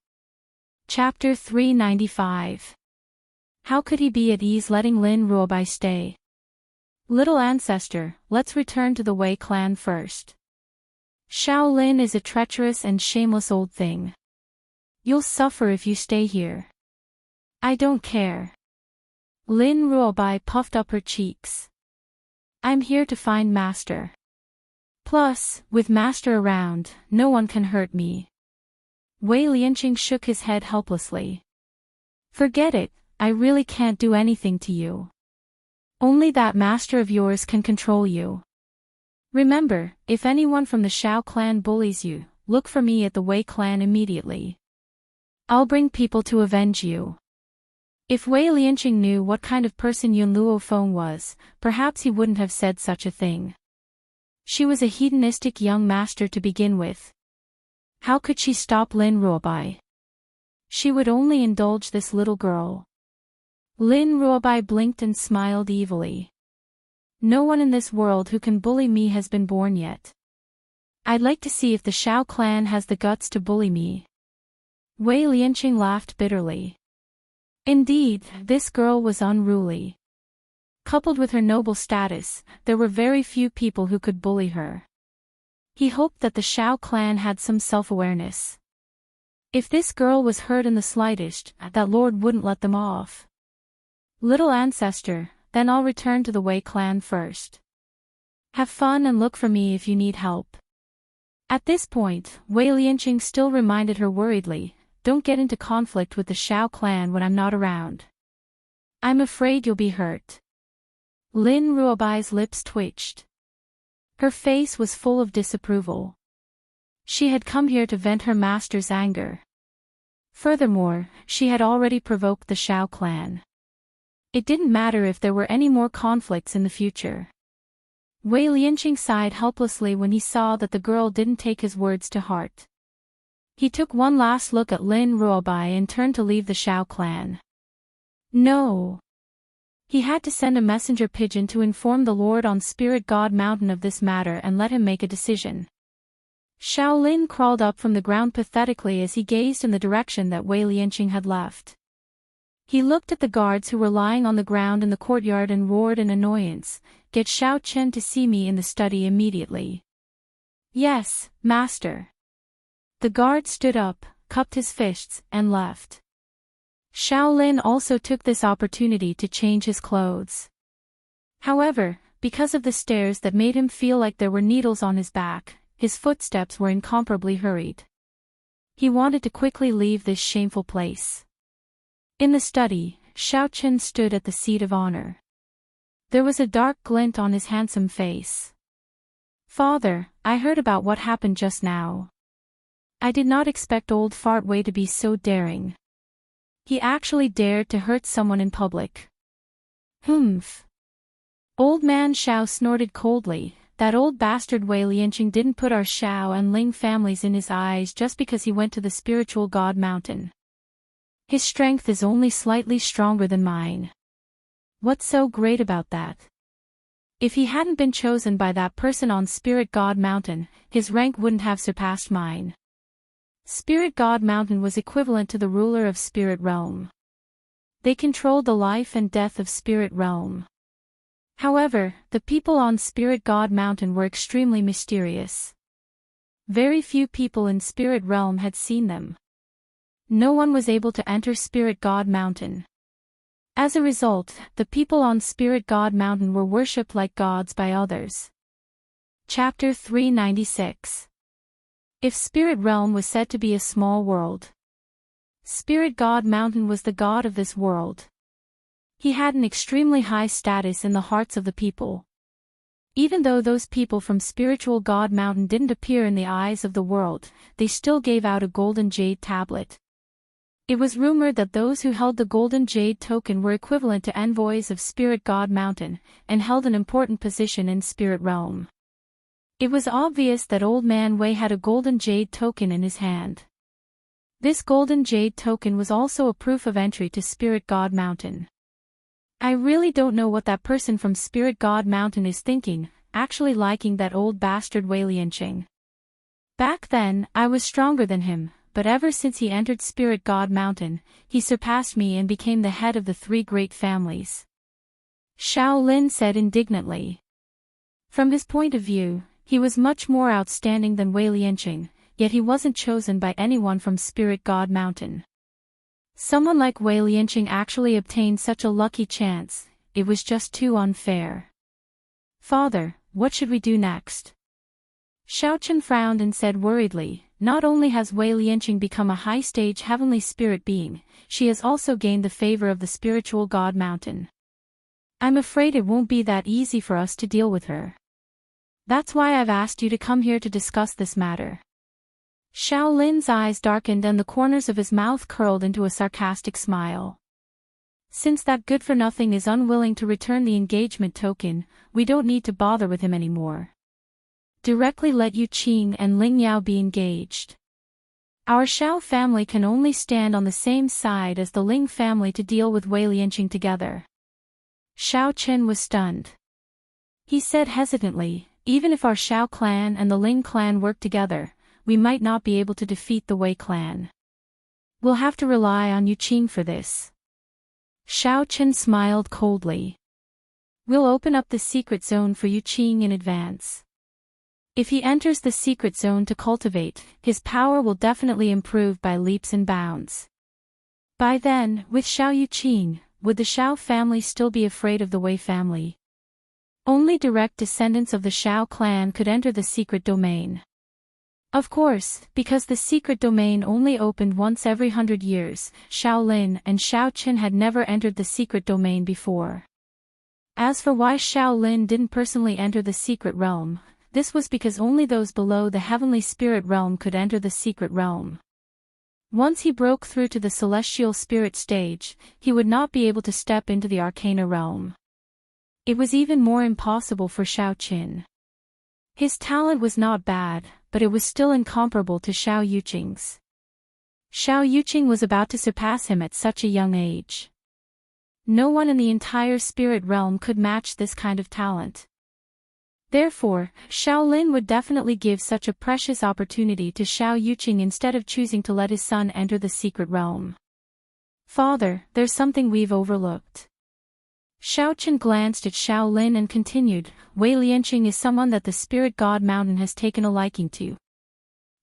Chapter 395. How could he be at ease letting Lin Ruobai stay? Little ancestor, let's return to the Wei clan first. Shaolin is a treacherous and shameless old thing. You'll suffer if you stay here. I don't care. Lin Ruobai puffed up her cheeks. I'm here to find Master. Plus, with Master around, no one can hurt me. Wei Lianqing shook his head helplessly. Forget it, I really can't do anything to you. Only that Master of yours can control you. Remember, if anyone from the Shao clan bullies you, look for me at the Wei clan immediately. I'll bring people to avenge you. If Wei Lianqing knew what kind of person Yun Luofeng was, perhaps he wouldn't have said such a thing. She was a hedonistic young master to begin with. How could she stop Lin Ruobai? She would only indulge this little girl. Lin Ruobai blinked and smiled evilly. No one in this world who can bully me has been born yet. I'd like to see if the Shao clan has the guts to bully me. Wei Lianqing laughed bitterly. Indeed, this girl was unruly. Coupled with her noble status, there were very few people who could bully her. He hoped that the Shao clan had some self-awareness. If this girl was hurt in the slightest, that lord wouldn't let them off. Little ancestor, then I'll return to the Wei clan first. Have fun and look for me if you need help. At this point, Wei Lianqing still reminded her worriedly, don't get into conflict with the Shao clan when I'm not around. I'm afraid you'll be hurt. Lin Ruobai's lips twitched. Her face was full of disapproval. She had come here to vent her master's anger. Furthermore, she had already provoked the Shao clan. It didn't matter if there were any more conflicts in the future. Wei Lianqing sighed helplessly when he saw that the girl didn't take his words to heart. He took one last look at Lin Ruobai and turned to leave the Shao clan. No. He had to send a messenger pigeon to inform the Lord on Spirit God Mountain of this matter and let him make a decision. Shaolin crawled up from the ground pathetically as he gazed in the direction that Wei Lianqing had left. He looked at the guards who were lying on the ground in the courtyard and roared in annoyance, "Get Xiao Chen to see me in the study immediately." "Yes, master." The guard stood up, cupped his fists, and left. Shaolin also took this opportunity to change his clothes. However, because of the stares that made him feel like there were needles on his back, his footsteps were incomparably hurried. He wanted to quickly leave this shameful place. In the study, Xiao Chen stood at the seat of honor. There was a dark glint on his handsome face. "Father, I heard about what happened just now. I did not expect old Fart Wei to be so daring. He actually dared to hurt someone in public." "Humph." Old man Xiao snorted coldly. "That old bastard Wei Lianqing didn't put our Xiao and Ling families in his eyes just because he went to the spiritual God Mountain. His strength is only slightly stronger than mine. What's so great about that? If he hadn't been chosen by that person on Spirit God Mountain, his rank wouldn't have surpassed mine." Spirit God Mountain was equivalent to the ruler of Spirit Realm. They controlled the life and death of Spirit Realm. However, the people on Spirit God Mountain were extremely mysterious. Very few people in Spirit Realm had seen them. No one was able to enter Spirit God Mountain. As a result, the people on Spirit God Mountain were worshipped like gods by others. Chapter 396. If Spirit Realm was said to be a small world, Spirit God Mountain was the god of this world. He had an extremely high status in the hearts of the people. Even though those people from Spiritual God Mountain didn't appear in the eyes of the world, they still gave out a golden jade tablet. It was rumored that those who held the golden jade token were equivalent to envoys of Spirit God Mountain, and held an important position in Spirit Realm. It was obvious that Old Man Wei had a golden jade token in his hand. This golden jade token was also a proof of entry to Spirit God Mountain. I really don't know what that person from Spirit God Mountain is thinking, actually liking that old bastard Wei Lianqing. Back then, I was stronger than him, but ever since he entered Spirit God Mountain, he surpassed me and became the head of the three great families. Xiao Lin said indignantly. From his point of view, he was much more outstanding than Wei Lianqing, yet he wasn't chosen by anyone from Spirit God Mountain. Someone like Wei Lianqing actually obtained such a lucky chance, it was just too unfair. "Father, what should we do next?" Xiao Chen frowned and said worriedly, "Not only has Wei Lianqing become a high-stage heavenly spirit being, she has also gained the favor of the Spiritual God Mountain. I'm afraid it won't be that easy for us to deal with her. That's why I've asked you to come here to discuss this matter." Xiao Lin's eyes darkened and the corners of his mouth curled into a sarcastic smile. "Since that good-for-nothing is unwilling to return the engagement token, we don't need to bother with him anymore. Directly let Yu Qing and Ling Yao be engaged. Our Xiao family can only stand on the same side as the Ling family to deal with Wei Lianqing together." Xiao Chen was stunned. He said hesitantly, "Even if our Xiao clan and the Ling clan work together, we might not be able to defeat the Wei clan. We'll have to rely on Yu Qing for this." Xiao Chen smiled coldly. "We'll open up the secret zone for Yu Qing in advance. If he enters the secret zone to cultivate, his power will definitely improve by leaps and bounds. By then, with Xiao Yu Qing, would the Xiao family still be afraid of the Wei family? Only direct descendants of the Xiao clan could enter the secret domain. Of course, because the secret domain only opened once every 100 years, Xiao Lin and Xiao Chen had never entered the secret domain before. As for why Xiao Lin didn't personally enter the secret realm, this was because only those below the heavenly spirit realm could enter the secret realm. Once he broke through to the celestial spirit stage, he would not be able to step into the arcana realm. It was even more impossible for Xiao Qin. His talent was not bad, but it was still incomparable to Xiao Yuqing's. Xiao Yuqing was about to surpass him at such a young age. No one in the entire spirit realm could match this kind of talent. Therefore, Shaolin would definitely give such a precious opportunity to Xiao Yuqing instead of choosing to let his son enter the secret realm. Father, there's something we've overlooked. Xiao Qin glanced at Shaolin and continued, Wei Lianqing is someone that the spirit god mountain has taken a liking to.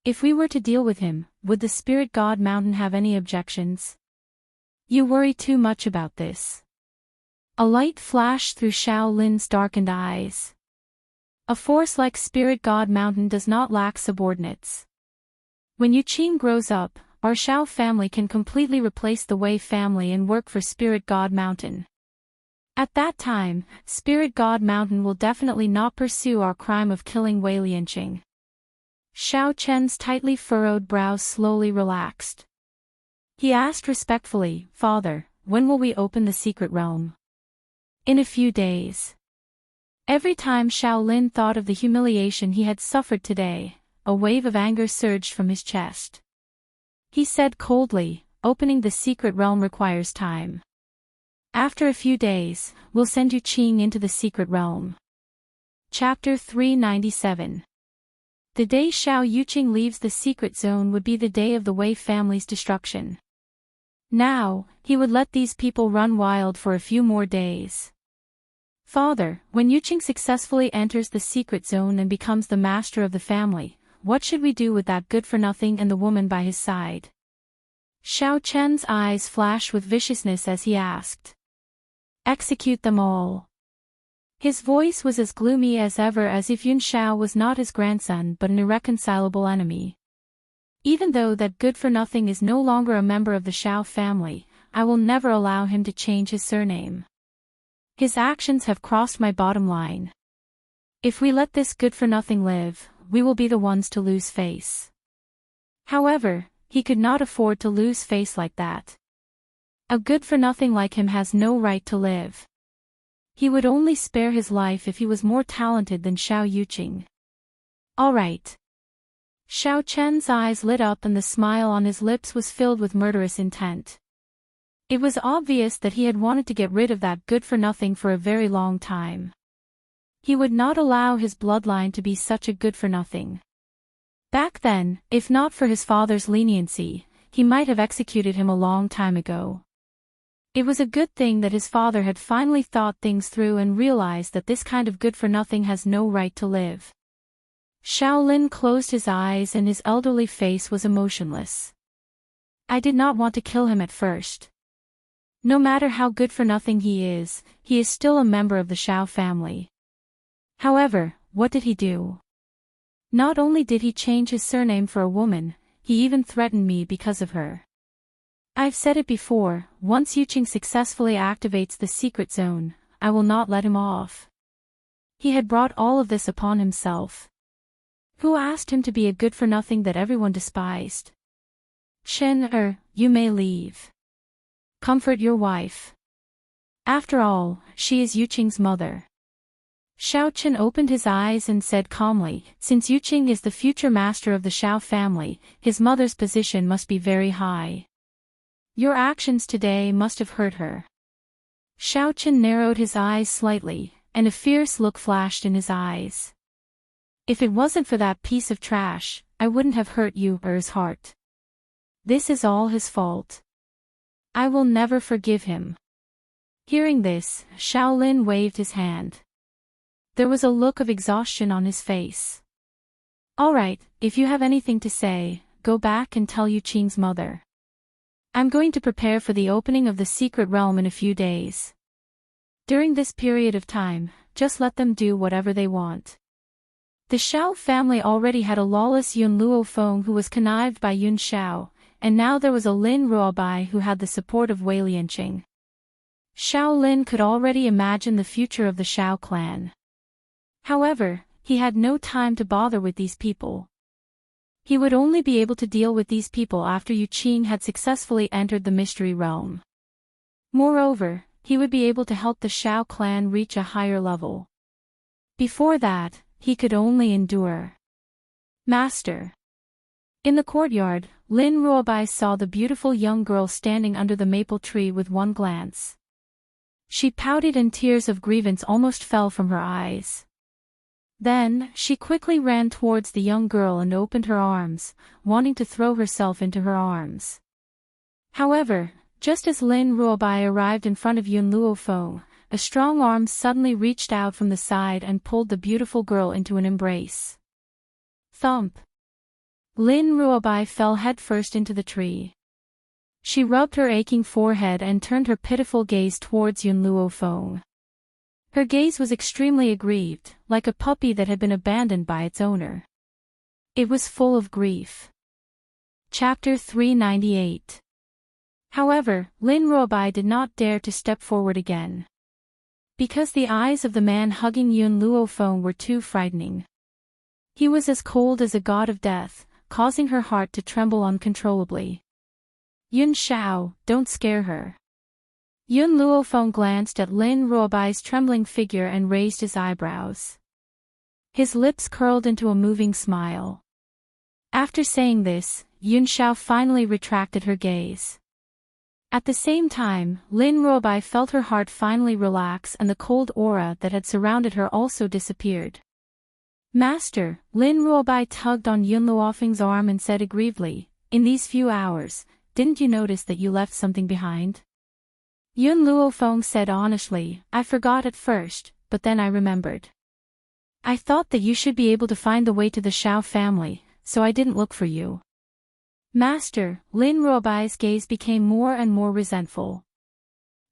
If we were to deal with him, would the spirit god mountain have any objections? You worry too much about this. A light flashed through Shaolin's darkened eyes. A force like Spirit God Mountain does not lack subordinates. When Yuqing grows up, our Xiao family can completely replace the Wei family and work for Spirit God Mountain. At that time, Spirit God Mountain will definitely not pursue our crime of killing Wei Lianqing. Xiao Chen's tightly furrowed brows slowly relaxed. He asked respectfully, Father, when will we open the secret realm? In a few days. Every time Shaolin thought of the humiliation he had suffered today, a wave of anger surged from his chest. He said coldly, opening the secret realm requires time. After a few days, we'll send Yuqing into the secret realm. Chapter 397. The day Xiao Yuqing leaves the secret zone would be the day of the Wei family's destruction. Now, he would let these people run wild for a few more days. Father, when Yuqing successfully enters the secret zone and becomes the master of the family, what should we do with that good-for-nothing and the woman by his side? Xiao Chen's eyes flashed with viciousness as he asked. Execute them all. His voice was as gloomy as ever, as if Yun Xiao was not his grandson but an irreconcilable enemy. Even though that good-for-nothing is no longer a member of the Xiao family, I will never allow him to change his surname. His actions have crossed my bottom line. If we let this good-for-nothing live, we will be the ones to lose face. However, he could not afford to lose face like that. A good-for-nothing like him has no right to live. He would only spare his life if he was more talented than Xiao Yuqing. All right. Xiao Chen's eyes lit up and the smile on his lips was filled with murderous intent. It was obvious that he had wanted to get rid of that good-for-nothing for a very long time. He would not allow his bloodline to be such a good-for-nothing. Back then, if not for his father's leniency, he might have executed him a long time ago. It was a good thing that his father had finally thought things through and realized that this kind of good-for-nothing has no right to live. Shaolin closed his eyes and his elderly face was emotionless. I did not want to kill him at first. No matter how good-for-nothing he is still a member of the Xiao family. However, what did he do? Not only did he change his surname for a woman, he even threatened me because of her. I've said it before, once Yuqing successfully activates the secret zone, I will not let him off. He had brought all of this upon himself. Who asked him to be a good-for-nothing that everyone despised? Chen, you may leave. Comfort your wife. After all, she is Yuqing's mother. Xiao Chen opened his eyes and said calmly, since Yuqing is the future master of the Xiao family, his mother's position must be very high. Your actions today must have hurt her. Xiao Chen narrowed his eyes slightly, and a fierce look flashed in his eyes. If it wasn't for that piece of trash, I wouldn't have hurt Yu's heart. This is all his fault. I will never forgive him. Hearing this, Shaolin waved his hand. There was a look of exhaustion on his face. All right, if you have anything to say, go back and tell Yuqing's mother. I'm going to prepare for the opening of the secret realm in a few days. During this period of time, just let them do whatever they want. The Xiao family already had a lawless Yun Luofeng who was connived by Yun Xiao, and now there was a Lin Ruobai who had the support of Wei Lianqing. Xiao Lin could already imagine the future of the Xiao clan. However, he had no time to bother with these people. He would only be able to deal with these people after Yu Qing had successfully entered the mystery realm. Moreover, he would be able to help the Shao clan reach a higher level. Before that, he could only endure. Master. In the courtyard, Lin Ruobai saw the beautiful young girl standing under the maple tree with one glance. She pouted and tears of grievance almost fell from her eyes. Then, she quickly ran towards the young girl and opened her arms, wanting to throw herself into her arms. However, just as Lin Ruobai arrived in front of Yun Luofeng, a strong arm suddenly reached out from the side and pulled the beautiful girl into an embrace. Thump! Lin Ruobai fell headfirst into the tree. She rubbed her aching forehead and turned her pitiful gaze towards Yun Luofeng. Her gaze was extremely aggrieved, like a puppy that had been abandoned by its owner. It was full of grief. Chapter 398. However, Lin Ruobai did not dare to step forward again. Because the eyes of the man hugging Yun Luofeng were too frightening. He was as cold as a god of death, causing her heart to tremble uncontrollably. Yun Shao, don't scare her. Yun Luofeng glanced at Lin Ruobai's trembling figure and raised his eyebrows. His lips curled into a moving smile. After saying this, Yun Shao finally retracted her gaze. At the same time, Lin Ruobai felt her heart finally relax and the cold aura that had surrounded her also disappeared. Master, Lin Ruobai tugged on Yun Luofeng's arm and said aggrievedly, in these few hours, didn't you notice that you left something behind? Yun Luofeng said honestly, I forgot at first, but then I remembered. I thought that you should be able to find the way to the Shao family, so I didn't look for you. Master, Lin Ruobai's gaze became more and more resentful.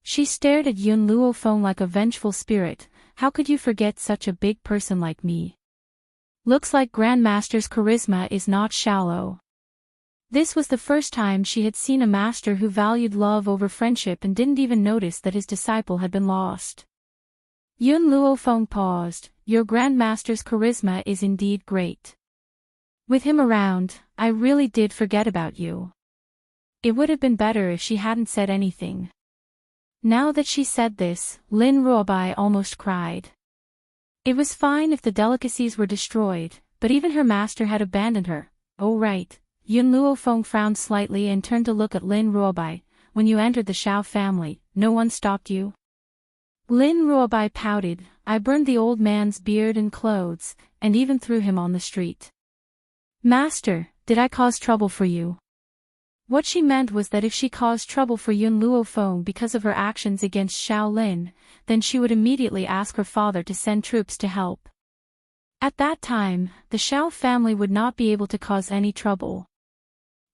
She stared at Yun Luofeng like a vengeful spirit, how could you forget such a big person like me? Looks like Grandmaster's charisma is not shallow. This was the first time she had seen a master who valued love over friendship and didn't even notice that his disciple had been lost. Yun Luofeng paused, your Grandmaster's charisma is indeed great. With him around, I really did forget about you. It would have been better if she hadn't said anything. Now that she said this, Lin Ruobai almost cried. It was fine if the delicacies were destroyed, but even her master had abandoned her. Oh right. Yun Luofeng frowned slightly and turned to look at Lin Ruobai. When you entered the Shao family, no one stopped you? Lin Ruobai pouted, I burned the old man's beard and clothes, and even threw him on the street. Master, did I cause trouble for you? What she meant was that if she caused trouble for Yun Luofeng because of her actions against Shao Lin, then she would immediately ask her father to send troops to help. At that time, the Shao family would not be able to cause any trouble.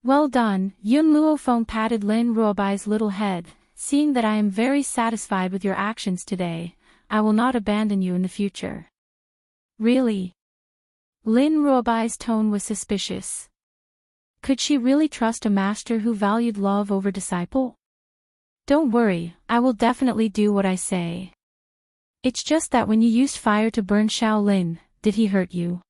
Well done, Yun Luofeng patted Lin Ruobai's little head, seeing that I am very satisfied with your actions today, I will not abandon you in the future. Really? Lin Ruobai's tone was suspicious. Could she really trust a master who valued love over disciple? Don't worry, I will definitely do what I say. It's just that when you used fire to burn Shao Lin, did he hurt you?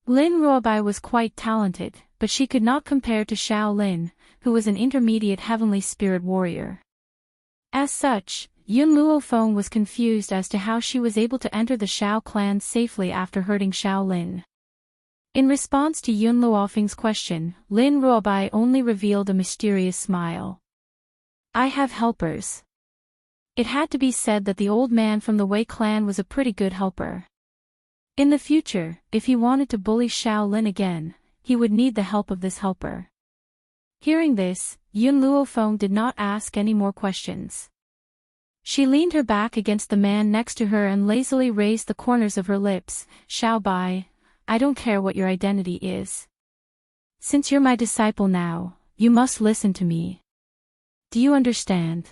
Lin Ruobai was quite talented, but she could not compare to Shao Lin, who was an intermediate heavenly spirit warrior. As such, Yun Luofeng was confused as to how she was able to enter the Shao clan safely after hurting Shao Lin. In response to Yun Luofeng's question, Lin Ruobai only revealed a mysterious smile. I have helpers. It had to be said that the old man from the Wei clan was a pretty good helper. In the future, if he wanted to bully Shao Lin again, he would need the help of this helper. Hearing this, Yun Luofeng did not ask any more questions. She leaned her back against the man next to her and lazily raised the corners of her lips. Shao Bai, I don't care what your identity is. Since you're my disciple now, you must listen to me. Do you understand?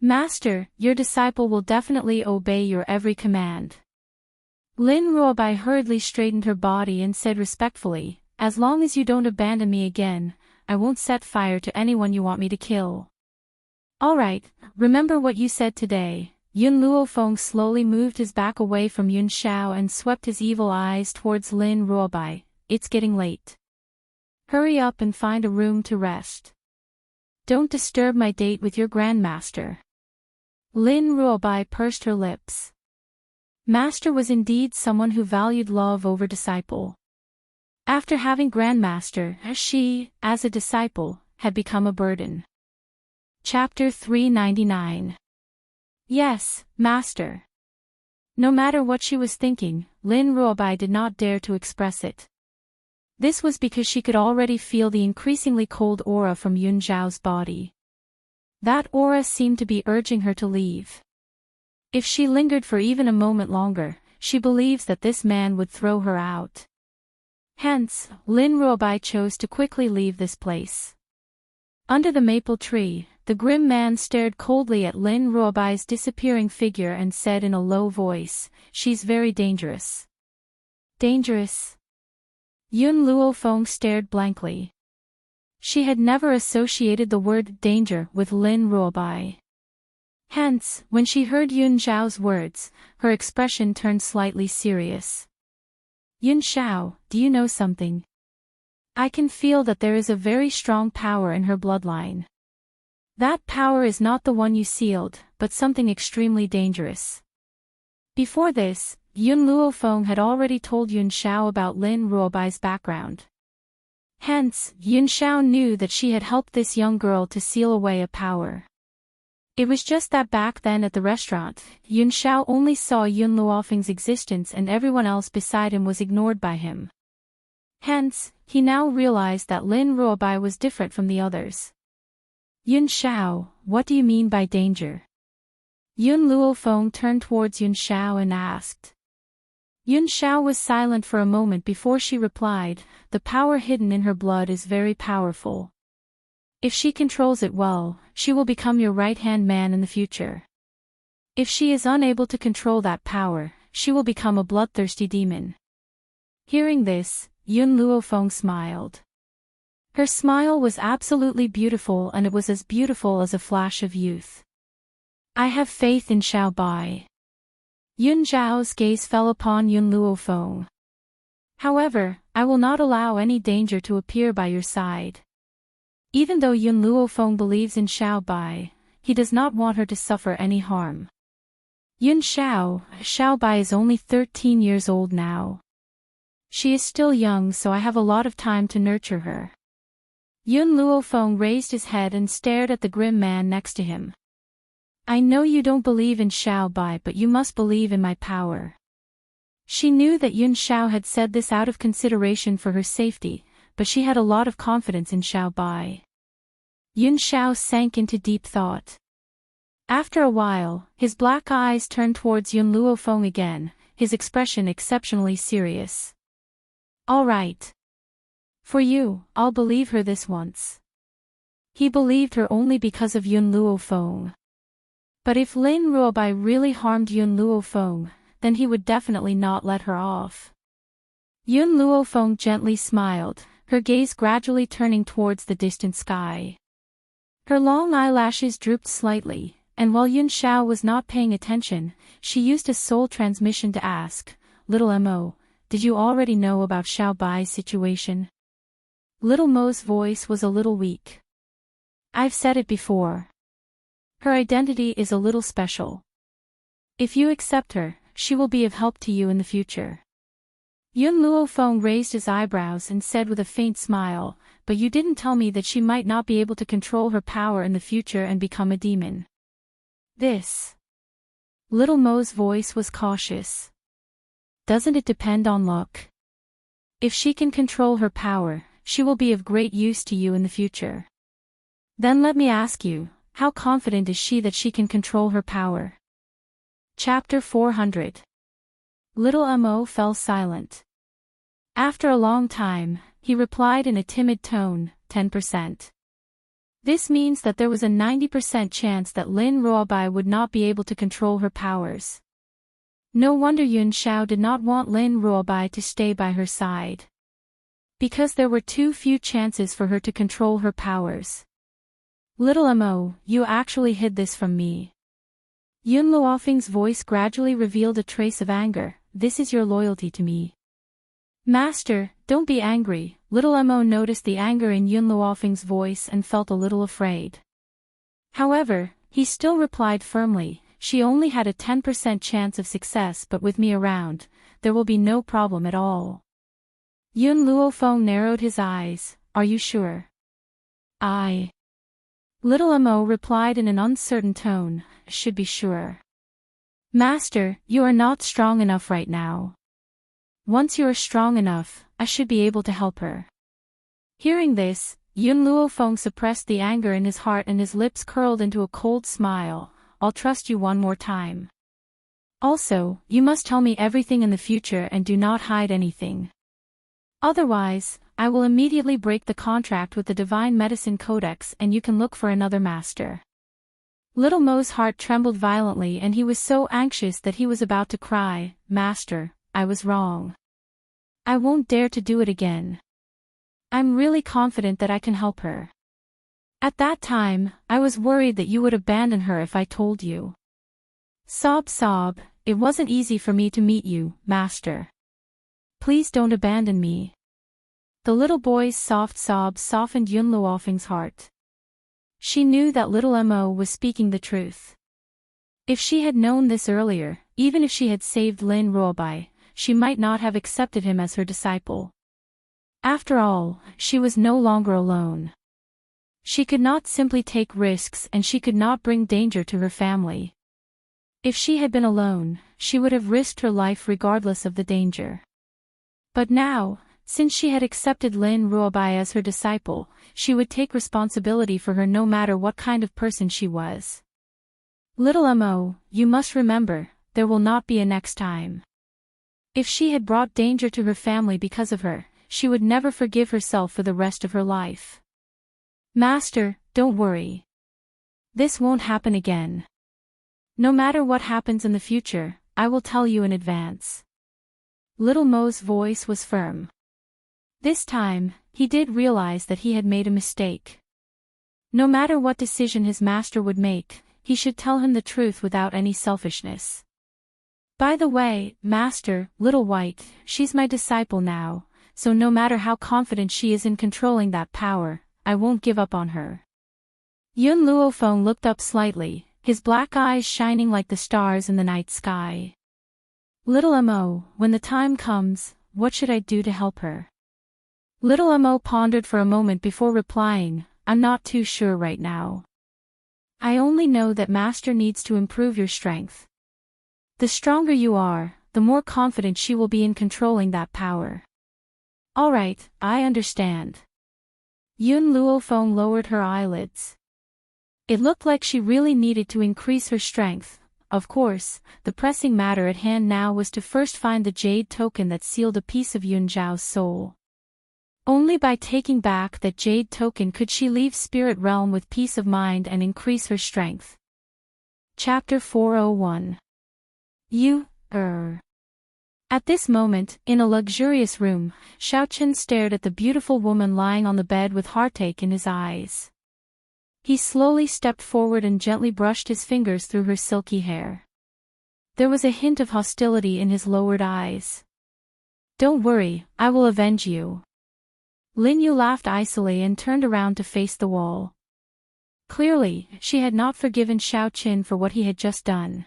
Master, your disciple will definitely obey your every command. Lin Ruobai hurriedly straightened her body and said respectfully, as long as you don't abandon me again, I won't set fire to anyone you want me to kill. Alright, remember what you said today, Yun Luofeng slowly moved his back away from Yun Xiao and swept his evil eyes towards Lin Ruobai. It's getting late. Hurry up and find a room to rest. Don't disturb my date with your grandmaster. Lin Ruobai pursed her lips. Master was indeed someone who valued love over disciple. After having grandmaster, she, as a disciple, had become a burden. Chapter 399. Yes, master. No matter what she was thinking, Lin Ruobai did not dare to express it. This was because she could already feel the increasingly cold aura from Yun Zhao's body. That aura seemed to be urging her to leave. If she lingered for even a moment longer, she believes that this man would throw her out. Hence, Lin Ruobai chose to quickly leave this place. Under the maple tree, the grim man stared coldly at Lin Ruobai's disappearing figure and said in a low voice, "She's very dangerous." Dangerous? Yun Luofeng stared blankly. She had never associated the word danger with Lin Ruobai. Hence, when she heard Yun Zhao's words, her expression turned slightly serious. Yun Xiao, do you know something? I can feel that there is a very strong power in her bloodline. That power is not the one you sealed, but something extremely dangerous. Before this, Yun Luofeng had already told Yun Xiao about Lin Ruobai's background. Hence, Yun Xiao knew that she had helped this young girl to seal away a power. It was just that back then at the restaurant, Yun Xiao only saw Yun Luofeng's existence and everyone else beside him was ignored by him. Hence, he now realized that Lin Ruobai was different from the others. Yun Xiao, what do you mean by danger? Yun Luofeng turned towards Yun Xiao and asked. Yun Xiao was silent for a moment before she replied, the power hidden in her blood is very powerful. If she controls it well, she will become your right-hand man in the future. If she is unable to control that power, she will become a bloodthirsty demon. Hearing this, Yun Luofeng smiled. Her smile was absolutely beautiful and it was as beautiful as a flash of youth. I have faith in Xiao Bai. Yun Zhao's gaze fell upon Yun Luofeng. However, I will not allow any danger to appear by your side. Even though Yun Luofeng believes in Xiao Bai, he does not want her to suffer any harm. Yun Xiao, Xiao Bai is only 13 years old now. She is still young, so I have a lot of time to nurture her. Yun Luofeng raised his head and stared at the grim man next to him. I know you don't believe in Xiao Bai, but you must believe in my power. She knew that Yun Xiao had said this out of consideration for her safety, but she had a lot of confidence in Xiao Bai. Yun Xiao sank into deep thought. After a while, his black eyes turned towards Yun Luofeng again, his expression exceptionally serious. All right. For you, I'll believe her this once. He believed her only because of Yun Luofeng. But if Lin Ruobai really harmed Yun Luofeng, then he would definitely not let her off. Yun Luofeng gently smiled, her gaze gradually turning towards the distant sky. Her long eyelashes drooped slightly, and while Yun Xiao was not paying attention, she used a soul transmission to ask, Little Mo, did you already know about Xiao Bai's situation? Little Mo's voice was a little weak. I've said it before. Her identity is a little special. If you accept her, she will be of help to you in the future. Yun Luofeng raised his eyebrows and said with a faint smile, but you didn't tell me that she might not be able to control her power in the future and become a demon. This. Little Mo's voice was cautious. Doesn't it depend on luck? If she can control her power, she will be of great use to you in the future. Then let me ask you, how confident is she that she can control her power? Chapter 400. Little Mo fell silent. After a long time, he replied in a timid tone, 10%. This means that there was a 90% chance that Lin Ruobai would not be able to control her powers. No wonder Yun Xiao did not want Lin Ruobai to stay by her side. Because there were too few chances for her to control her powers. Little Mo, you actually hid this from me. Yun Luofeng's voice gradually revealed a trace of anger. This is your loyalty to me. Master, don't be angry. Little Mo noticed the anger in Yun Luofeng's voice and felt a little afraid. However, he still replied firmly, she only had a 10% chance of success, but with me around, there will be no problem at all. Yun Luofeng narrowed his eyes. Are you sure? Little Mo replied in an uncertain tone, should be sure. Master, you are not strong enough right now. Once you are strong enough, I should be able to help her. Hearing this, Yun Luofeng suppressed the anger in his heart and his lips curled into a cold smile. I'll trust you one more time. Also, you must tell me everything in the future and do not hide anything. Otherwise, I will immediately break the contract with the Divine Medicine Codex and you can look for another master. Little Mo's heart trembled violently and he was so anxious that he was about to cry, Master, I was wrong. I won't dare to do it again. I'm really confident that I can help her. At that time, I was worried that you would abandon her if I told you. Sob, it wasn't easy for me to meet you, Master. Please don't abandon me. The little boy's soft sobs softened Yun Luofeng's heart. She knew that little Mo was speaking the truth. If she had known this earlier, even if she had saved Lin Ruobai, she might not have accepted him as her disciple. After all, she was no longer alone. She could not simply take risks and she could not bring danger to her family. If she had been alone, she would have risked her life regardless of the danger. But now, since she had accepted Lin Ruobai as her disciple, she would take responsibility for her no matter what kind of person she was. Little Mo, you must remember, there will not be a next time. If she had brought danger to her family because of her, she would never forgive herself for the rest of her life. Master, don't worry. This won't happen again. No matter what happens in the future, I will tell you in advance. Little Mo's voice was firm. This time, he did realize that he had made a mistake. No matter what decision his master would make, he should tell him the truth without any selfishness. By the way, Master, Little White, she's my disciple now, so no matter how confident she is in controlling that power, I won't give up on her. Yun Luofeng looked up slightly, his black eyes shining like the stars in the night sky. Little Mo, when the time comes, what should I do to help her? Little Mo pondered for a moment before replying, I'm not too sure right now. I only know that Master needs to improve your strength. The stronger you are, the more confident she will be in controlling that power. Alright, I understand. Yun Luofeng lowered her eyelids. It looked like she really needed to increase her strength. Of course, the pressing matter at hand now was to first find the jade token that sealed a piece of Yun Zhao's soul. Only by taking back that jade token could she leave Spirit Realm with peace of mind and increase her strength. Chapter 401. At this moment, in a luxurious room, Xiaochen stared at the beautiful woman lying on the bed with heartache in his eyes. He slowly stepped forward and gently brushed his fingers through her silky hair. There was a hint of hostility in his lowered eyes. Don't worry, I will avenge you. Lin Yu laughed icily and turned around to face the wall. Clearly, she had not forgiven Xiaochen for what he had just done.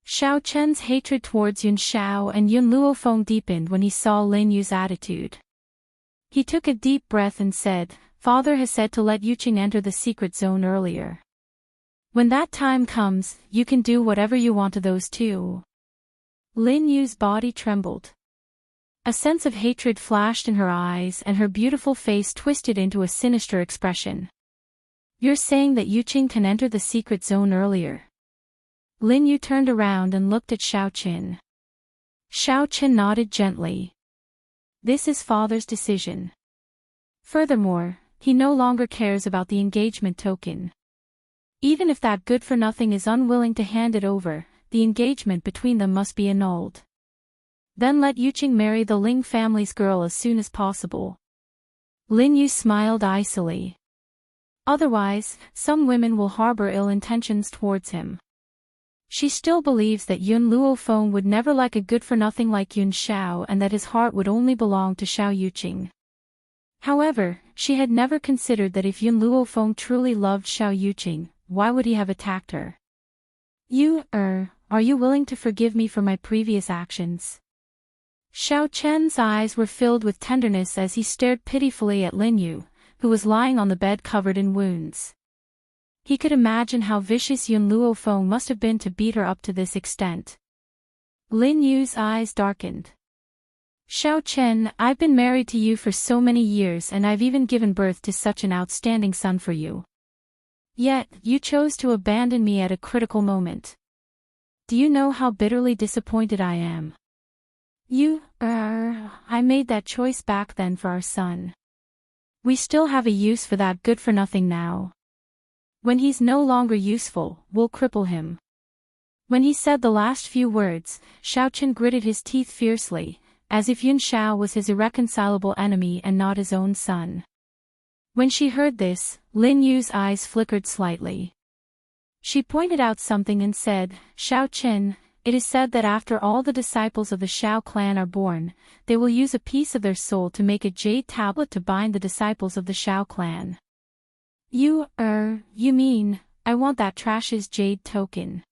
Xiao Chen's hatred towards Yun Xiao and Yun Luofeng deepened when he saw Lin Yu's attitude. He took a deep breath and said, Father has said to let Yuqing enter the secret zone earlier. When that time comes, you can do whatever you want to those two. Lin Yu's body trembled. A sense of hatred flashed in her eyes and her beautiful face twisted into a sinister expression. You're saying that Yuqing can enter the secret zone earlier? Lin Yu turned around and looked at Xiaochen. Xiaochen nodded gently. This is Father's decision. Furthermore, he no longer cares about the engagement token. Even if that good-for-nothing is unwilling to hand it over, the engagement between them must be annulled. Then let Yuqing marry the Ling family's girl as soon as possible. Lin Yu smiled icily. Otherwise, some women will harbor ill intentions towards him. She still believes that Yun Luofeng would never like a good-for-nothing like Yun Xiao and that his heart would only belong to Xiao Yuqing. However, she had never considered that if Yun Luofeng truly loved Xiao Yuqing, why would he have attacked her? Are you willing to forgive me for my previous actions? Xiao Chen's eyes were filled with tenderness as he stared pitifully at Lin Yu, who was lying on the bed covered in wounds. He could imagine how vicious Yun Luofeng must have been to beat her up to this extent. Lin Yu's eyes darkened. Xiao Chen, I've been married to you for so many years and I've even given birth to such an outstanding son for you. Yet, you chose to abandon me at a critical moment. Do you know how bitterly disappointed I am? I made that choice back then for our son. We still have a use for that good-for-nothing now. When he's no longer useful, we'll cripple him. When he said the last few words, Xiao Chen gritted his teeth fiercely, as if Yun Xiao was his irreconcilable enemy and not his own son. When she heard this, Lin Yu's eyes flickered slightly. She pointed out something and said, Xiao Chen, it is said that after all the disciples of the Xiao clan are born, they will use a piece of their soul to make a jade tablet to bind the disciples of the Xiao clan. You mean, I want that trash's jade token.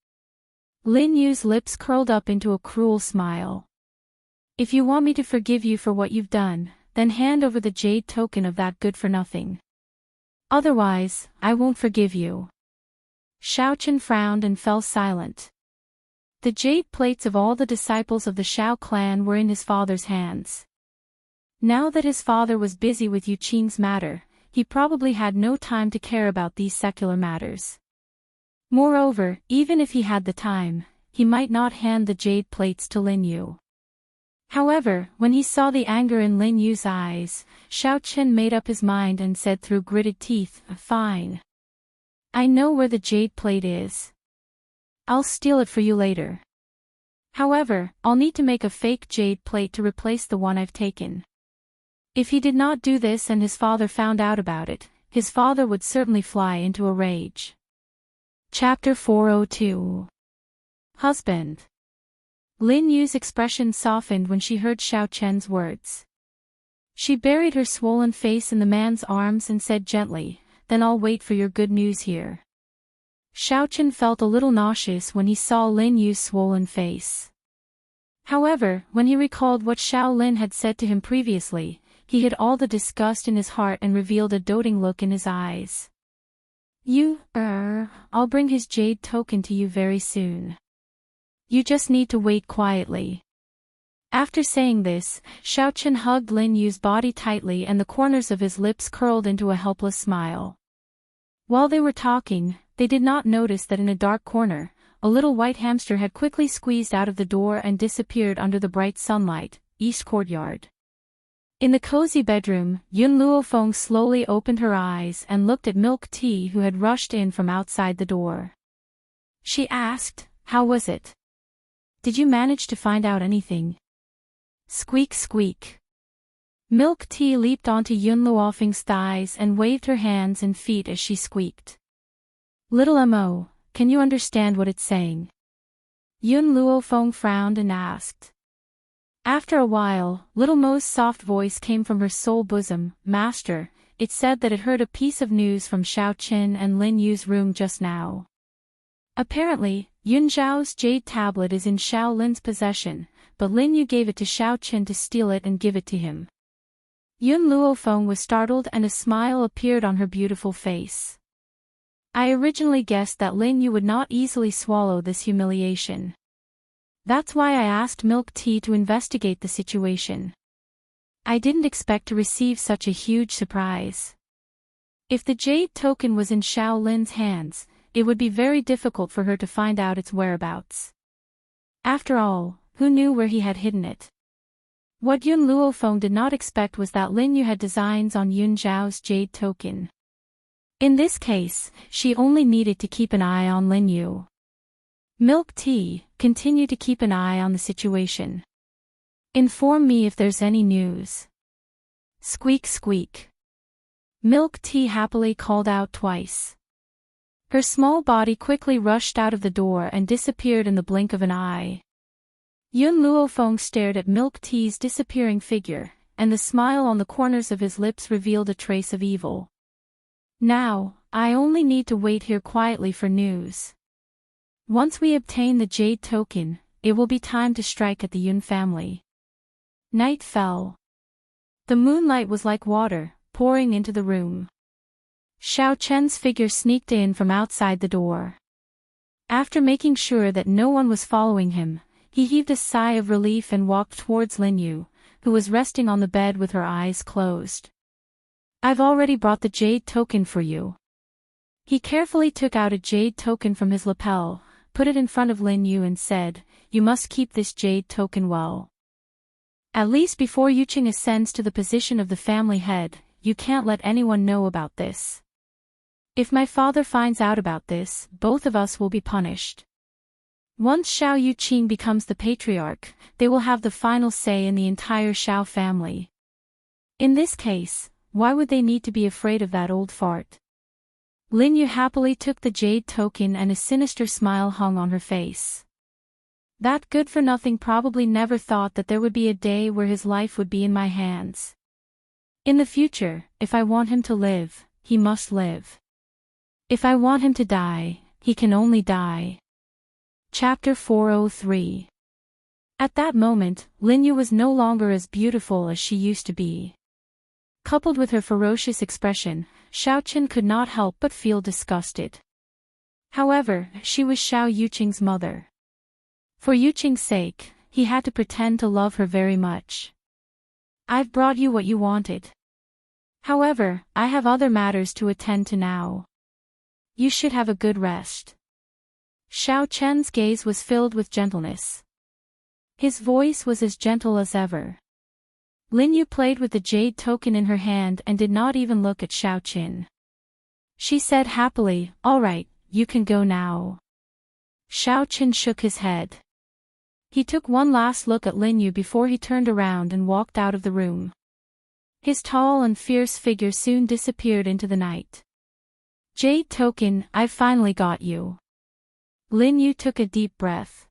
Lin Yu's lips curled up into a cruel smile. If you want me to forgive you for what you've done, then hand over the jade token of that good-for-nothing. Otherwise, I won't forgive you. Xiao Chen frowned and fell silent. The jade plates of all the disciples of the Xiao clan were in his father's hands. Now that his father was busy with Yu Qing's matter, he probably had no time to care about these secular matters. Moreover, even if he had the time, he might not hand the jade plates to Lin Yu. However, when he saw the anger in Lin Yu's eyes, Xiao Chen made up his mind and said through gritted teeth, Fine. I know where the jade plate is. I'll steal it for you later. However, I'll need to make a fake jade plate to replace the one I've taken. If he did not do this and his father found out about it, his father would certainly fly into a rage. Chapter 402. Husband. Lin Yu's expression softened when she heard Xiao Chen's words. She buried her swollen face in the man's arms and said gently, Then I'll wait for your good news here. Xiao Chen felt a little nauseous when he saw Lin Yu's swollen face. However, when he recalled what Xiao Lin had said to him previously, he hid all the disgust in his heart and revealed a doting look in his eyes. I'll bring his jade token to you very soon. You just need to wait quietly. After saying this, Xiao Chen hugged Lin Yu's body tightly and the corners of his lips curled into a helpless smile. While they were talking, they did not notice that in a dark corner, a little white hamster had quickly squeezed out of the door and disappeared under the bright sunlight, east courtyard. In the cozy bedroom, Yun Luofeng slowly opened her eyes and looked at Milk Tea who had rushed in from outside the door. She asked, How was it? Did you manage to find out anything? Squeak squeak. Milk Tea leaped onto Yun Luofeng's thighs and waved her hands and feet as she squeaked. Little Mo, can you understand what it's saying? Yun Luofeng frowned and asked. After a while, Little Mo's soft voice came from her soul bosom, Master, it said that it heard a piece of news from Xiao Chen and Lin Yu's room just now. Apparently, Yun Zhao's jade tablet is in Xiao Lin's possession, but Lin Yu gave it to Xiao Chen to steal it and give it to him. Yun Luofeng was startled and a smile appeared on her beautiful face. I originally guessed that Lin Yu would not easily swallow this humiliation. That's why I asked Milk Tea to investigate the situation. I didn't expect to receive such a huge surprise. If the jade token was in Xiao Lin's hands, it would be very difficult for her to find out its whereabouts. After all, who knew where he had hidden it? What Yun Luofeng did not expect was that Lin Yu had designs on Yun Zhao's jade token. In this case, she only needed to keep an eye on Lin Yu. Milk Tea, continue to keep an eye on the situation. Inform me if there's any news. Squeak squeak. Milk Tea happily called out twice. Her small body quickly rushed out of the door and disappeared in the blink of an eye. Yun Luofeng stared at Milk Tea's disappearing figure, and the smile on the corners of his lips revealed a trace of evil. Now, I only need to wait here quietly for news. Once we obtain the jade token, it will be time to strike at the Yun family. Night fell. The moonlight was like water, pouring into the room. Xiao Chen's figure sneaked in from outside the door. After making sure that no one was following him, he heaved a sigh of relief and walked towards Lin Yu, who was resting on the bed with her eyes closed. I've already brought the jade token for you. He carefully took out a jade token from his lapel, put it in front of Lin Yu and said, "You must keep this jade token well. At least before Yuqing ascends to the position of the family head, you can't let anyone know about this. If my father finds out about this, both of us will be punished." Once Xiao Yuqing becomes the patriarch, they will have the final say in the entire Xiao family. In this case, why would they need to be afraid of that old fart? Lin Yu happily took the jade token and a sinister smile hung on her face. That good-for-nothing probably never thought that there would be a day where his life would be in my hands. In the future, if I want him to live, he must live. If I want him to die, he can only die. Chapter 403. At that moment, Lin Yu was no longer as beautiful as she used to be. Coupled with her ferocious expression, Xiao Chen could not help but feel disgusted. However, she was Xiao Yuqing's mother. For Yuqing's sake, he had to pretend to love her very much. I've brought you what you wanted. However, I have other matters to attend to now. You should have a good rest. Xiao Chen's gaze was filled with gentleness. His voice was as gentle as ever. Lin Yu played with the jade token in her hand and did not even look at Xiao Chen. She said happily, "All right, you can go now." Xiao Chen shook his head. He took one last look at Lin Yu before he turned around and walked out of the room. His tall and fierce figure soon disappeared into the night. Jade token, I've finally got you. Lin Yu took a deep breath.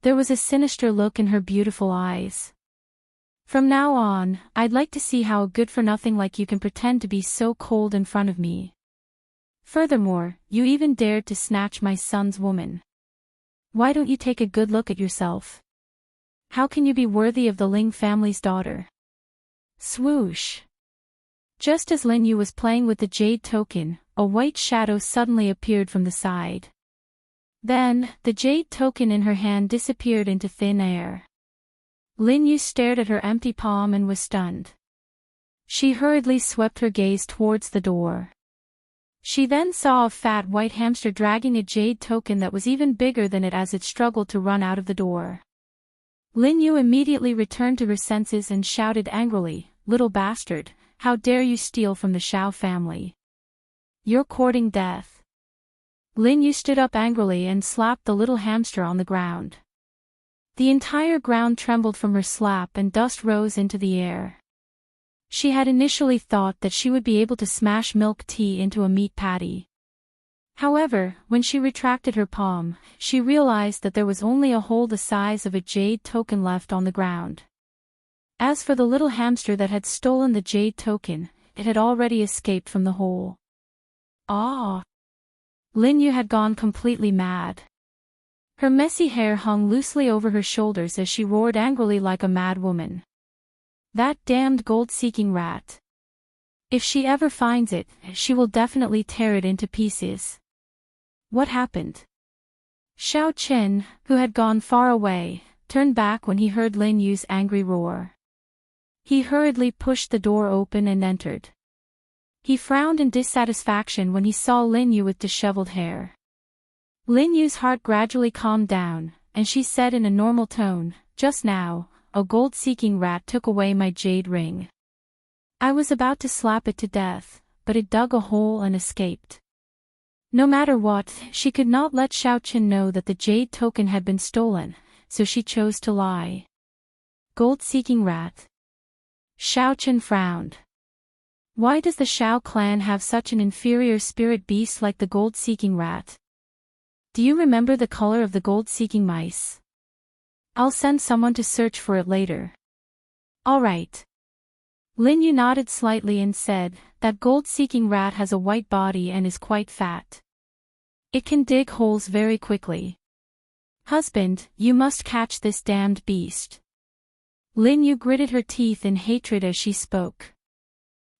There was a sinister look in her beautiful eyes. From now on, I'd like to see how a good-for-nothing like you can pretend to be so cold in front of me. Furthermore, you even dared to snatch my son's woman. Why don't you take a good look at yourself? How can you be worthy of the Ling family's daughter? Swoosh! Just as Lin Yu was playing with the jade token, a white shadow suddenly appeared from the side. Then, the jade token in her hand disappeared into thin air. Lin Yu stared at her empty palm and was stunned. She hurriedly swept her gaze towards the door. She then saw a fat white hamster dragging a jade token that was even bigger than it as it struggled to run out of the door. Lin Yu immediately returned to her senses and shouted angrily, "Little bastard, how dare you steal from the Xiao family? You're courting death." Lin Yu stood up angrily and slapped the little hamster on the ground. The entire ground trembled from her slap and dust rose into the air. She had initially thought that she would be able to smash Milk Tea into a meat patty. However, when she retracted her palm, she realized that there was only a hole the size of a jade token left on the ground. As for the little hamster that had stolen the jade token, it had already escaped from the hole. Ah! Lin Yu had gone completely mad. Her messy hair hung loosely over her shoulders as she roared angrily like a mad woman. That damned gold-seeking rat. If she ever finds it, she will definitely tear it into pieces. What happened? Xiao Chen, who had gone far away, turned back when he heard Lin Yu's angry roar. He hurriedly pushed the door open and entered. He frowned in dissatisfaction when he saw Lin Yu with disheveled hair. Lin Yu's heart gradually calmed down, and she said in a normal tone, "Just now, a gold-seeking rat took away my jade ring. I was about to slap it to death, but it dug a hole and escaped." No matter what, she could not let Xiao Chen know that the jade token had been stolen, so she chose to lie. Gold-seeking rat. Xiao Chen frowned. Why does the Shao clan have such an inferior spirit beast like the gold-seeking rat? Do you remember the color of the gold-seeking mice? I'll send someone to search for it later. All right. Lin Yu nodded slightly and said, that gold-seeking rat has a white body and is quite fat. It can dig holes very quickly. Husband, you must catch this damned beast. Lin Yu gritted her teeth in hatred as she spoke.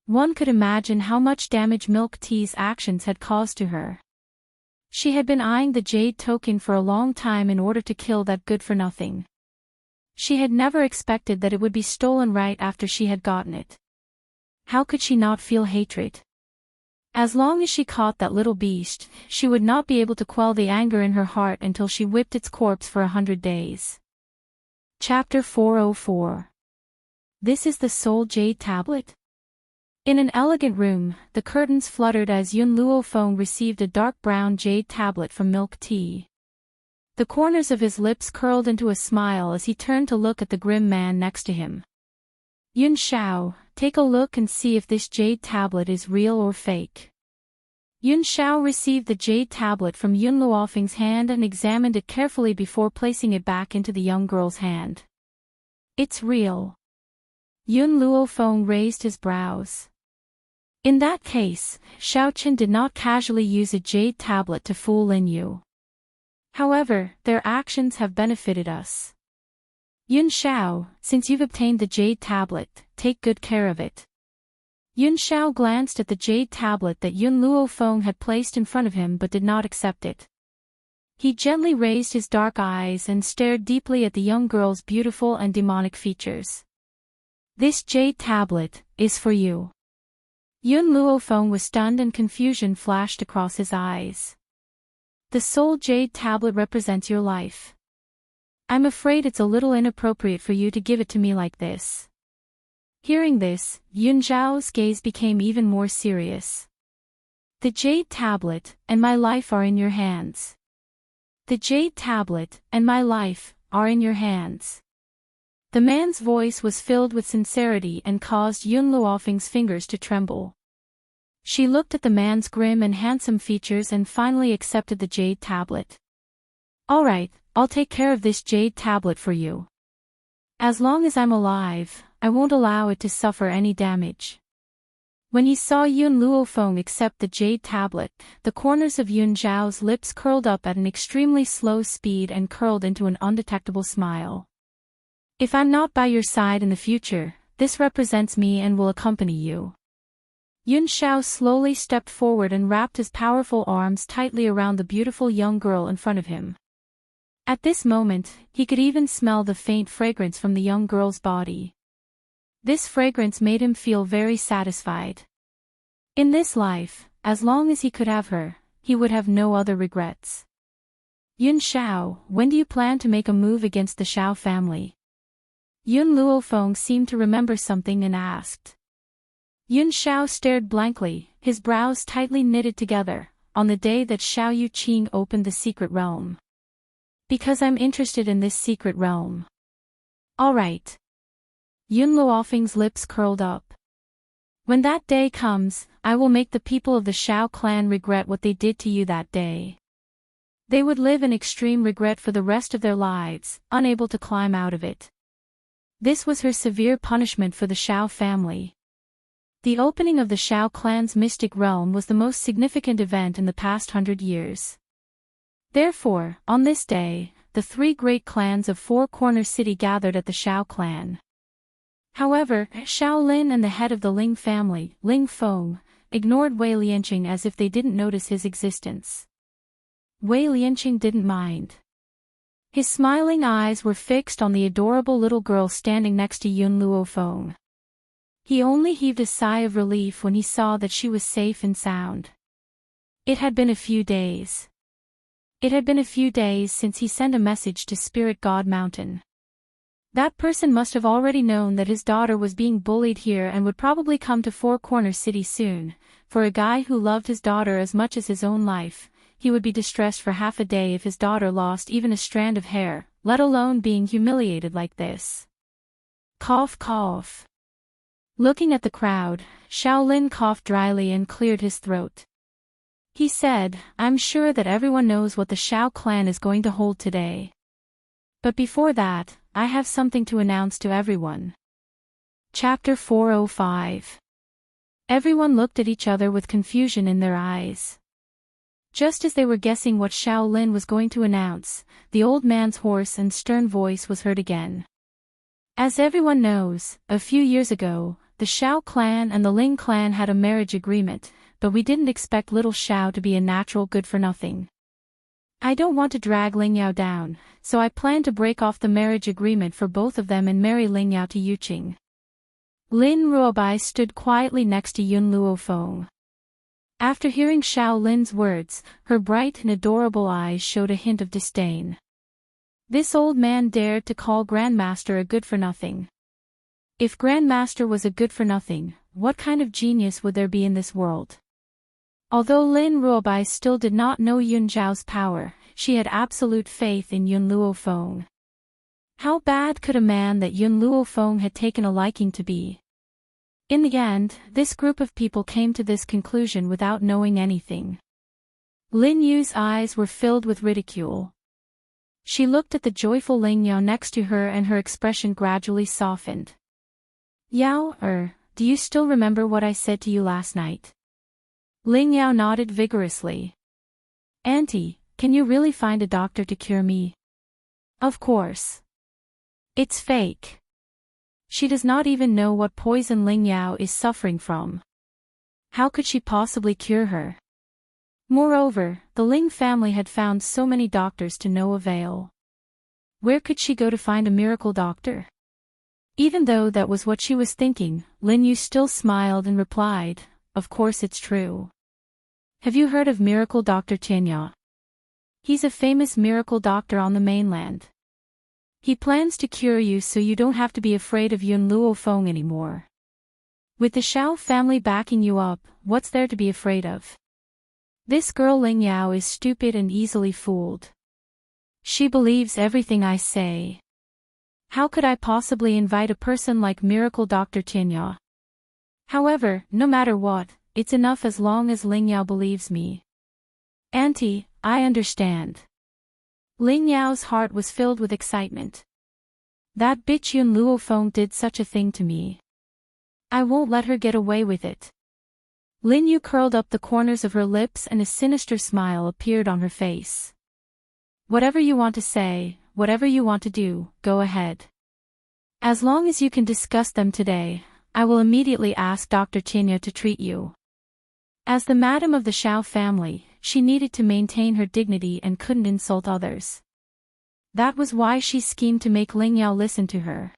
One could imagine how much damage Milk Tea's actions had caused to her. She had been eyeing the jade token for a long time in order to kill that good-for-nothing. She had never expected that it would be stolen right after she had gotten it. How could she not feel hatred? As long as she caught that little beast, she would not be able to quell the anger in her heart until she whipped its corpse for 100 days. Chapter 404. This is the Soul Jade Tablet? In an elegant room, the curtains fluttered as Yun Luofeng received a dark brown jade tablet from Milk Tea. The corners of his lips curled into a smile as he turned to look at the grim man next to him. Yun Shao, take a look and see if this jade tablet is real or fake. Yun Shao received the jade tablet from Yun Luofeng's hand and examined it carefully before placing it back into the young girl's hand. It's real. Yun Luofeng raised his brows. In that case, Shaoqin did not casually use a jade tablet to fool Lin Yu. However, their actions have benefited us. Yun Shao, since you've obtained the jade tablet, take good care of it. Yun Shao glanced at the jade tablet that Yun Luofeng had placed in front of him but did not accept it. He gently raised his dark eyes and stared deeply at the young girl's beautiful and demonic features. This jade tablet is for you. Yun Luofeng was stunned and confusion flashed across his eyes. The soul jade tablet represents your life. I'm afraid it's a little inappropriate for you to give it to me like this. Hearing this, Yun Zhao's gaze became even more serious. The jade tablet and my life are in your hands. The jade tablet and my life are in your hands. The man's voice was filled with sincerity and caused Yun Luofeng's fingers to tremble. She looked at the man's grim and handsome features and finally accepted the jade tablet. All right, I'll take care of this jade tablet for you. As long as I'm alive, I won't allow it to suffer any damage. When he saw Yun Luofeng accept the jade tablet, the corners of Yun Zhao's lips curled up at an extremely slow speed and curled into an undetectable smile. If I'm not by your side in the future, this represents me and will accompany you. Yun Shao slowly stepped forward and wrapped his powerful arms tightly around the beautiful young girl in front of him. At this moment, he could even smell the faint fragrance from the young girl's body. This fragrance made him feel very satisfied. In this life, as long as he could have her, he would have no other regrets. Yun Shao, when do you plan to make a move against the Shao family? Yun Luofeng seemed to remember something and asked. Yun Shao stared blankly, his brows tightly knitted together, on the day that Xiao Yuqing opened the secret realm. Because I'm interested in this secret realm. All right. Yun Luofeng's lips curled up. When that day comes, I will make the people of the Shao clan regret what they did to you that day. They would live in extreme regret for the rest of their lives, unable to climb out of it. This was her severe punishment for the Shao family. The opening of the Shao clan's mystic realm was the most significant event in the past 100 years. Therefore, on this day, the three great clans of Four Corner City gathered at the Shao clan. However, Shaolin and the head of the Ling family, Ling Feng, ignored Wei Lianqing as if they didn't notice his existence. Wei Lianqing didn't mind. His smiling eyes were fixed on the adorable little girl standing next to Yun Luofeng. He only heaved a sigh of relief when he saw that she was safe and sound. It had been a few days. It had been a few days since he sent a message to Spirit God Mountain. That person must have already known that his daughter was being bullied here and would probably come to Four Corner City soon. For a guy who loved his daughter as much as his own life, he would be distressed for half a day if his daughter lost even a strand of hair, let alone being humiliated like this. Cough cough. Looking at the crowd, Shaolin coughed dryly and cleared his throat. He said, I'm sure that everyone knows what the Shao clan is going to hold today. But before that, I have something to announce to everyone. Chapter 405. Everyone looked at each other with confusion in their eyes. Just as they were guessing what Shaolin was going to announce, the old man's hoarse and stern voice was heard again. As everyone knows, a few years ago, the Shao clan and the Ling clan had a marriage agreement, but we didn't expect little Shao to be a natural good-for-nothing. I don't want to drag Ling Yao down, so I plan to break off the marriage agreement for both of them and marry Ling Yao to Yuqing. Lin Ruobai stood quietly next to Yun Luofeng. After hearing Shaolin's words, her bright and adorable eyes showed a hint of disdain. This old man dared to call Grandmaster a good-for-nothing. If Grandmaster was a good-for-nothing, what kind of genius would there be in this world? Although Lin Ruobai still did not know Yun Zhao's power, she had absolute faith in Yun Luofeng. How bad could a man that Yun Luofeng had taken a liking to be? In the end, this group of people came to this conclusion without knowing anything. Lin Yu's eyes were filled with ridicule. She looked at the joyful Ling Yao next to her and her expression gradually softened. Yao, do you still remember what I said to you last night? Ling Yao nodded vigorously. Auntie, can you really find a doctor to cure me? Of course. It's fake. She does not even know what poison Ling Yao is suffering from. How could she possibly cure her? Moreover, the Ling family had found so many doctors to no avail. Where could she go to find a miracle doctor? Even though that was what she was thinking, Lin Yu still smiled and replied, of course it's true. Have you heard of Miracle Dr. Tianya? He's a famous miracle doctor on the mainland. He plans to cure you so you don't have to be afraid of Yun Luofeng anymore. With the Shao family backing you up, what's there to be afraid of? This girl Ling Yao is stupid and easily fooled. She believes everything I say. How could I possibly invite a person like Miracle Dr. Tianya? However, no matter what, it's enough as long as Ling Yao believes me. Auntie, I understand. Ling Yao's heart was filled with excitement. That bitch Yun Luofeng did such a thing to me. I won't let her get away with it. Lin Yu curled up the corners of her lips and a sinister smile appeared on her face. Whatever you want to say, whatever you want to do, go ahead. As long as you can discuss them today, I will immediately ask Dr. Tianya to treat you. As the madam of the Shao family, she needed to maintain her dignity and couldn't insult others. That was why she schemed to make Ling Yao listen to her.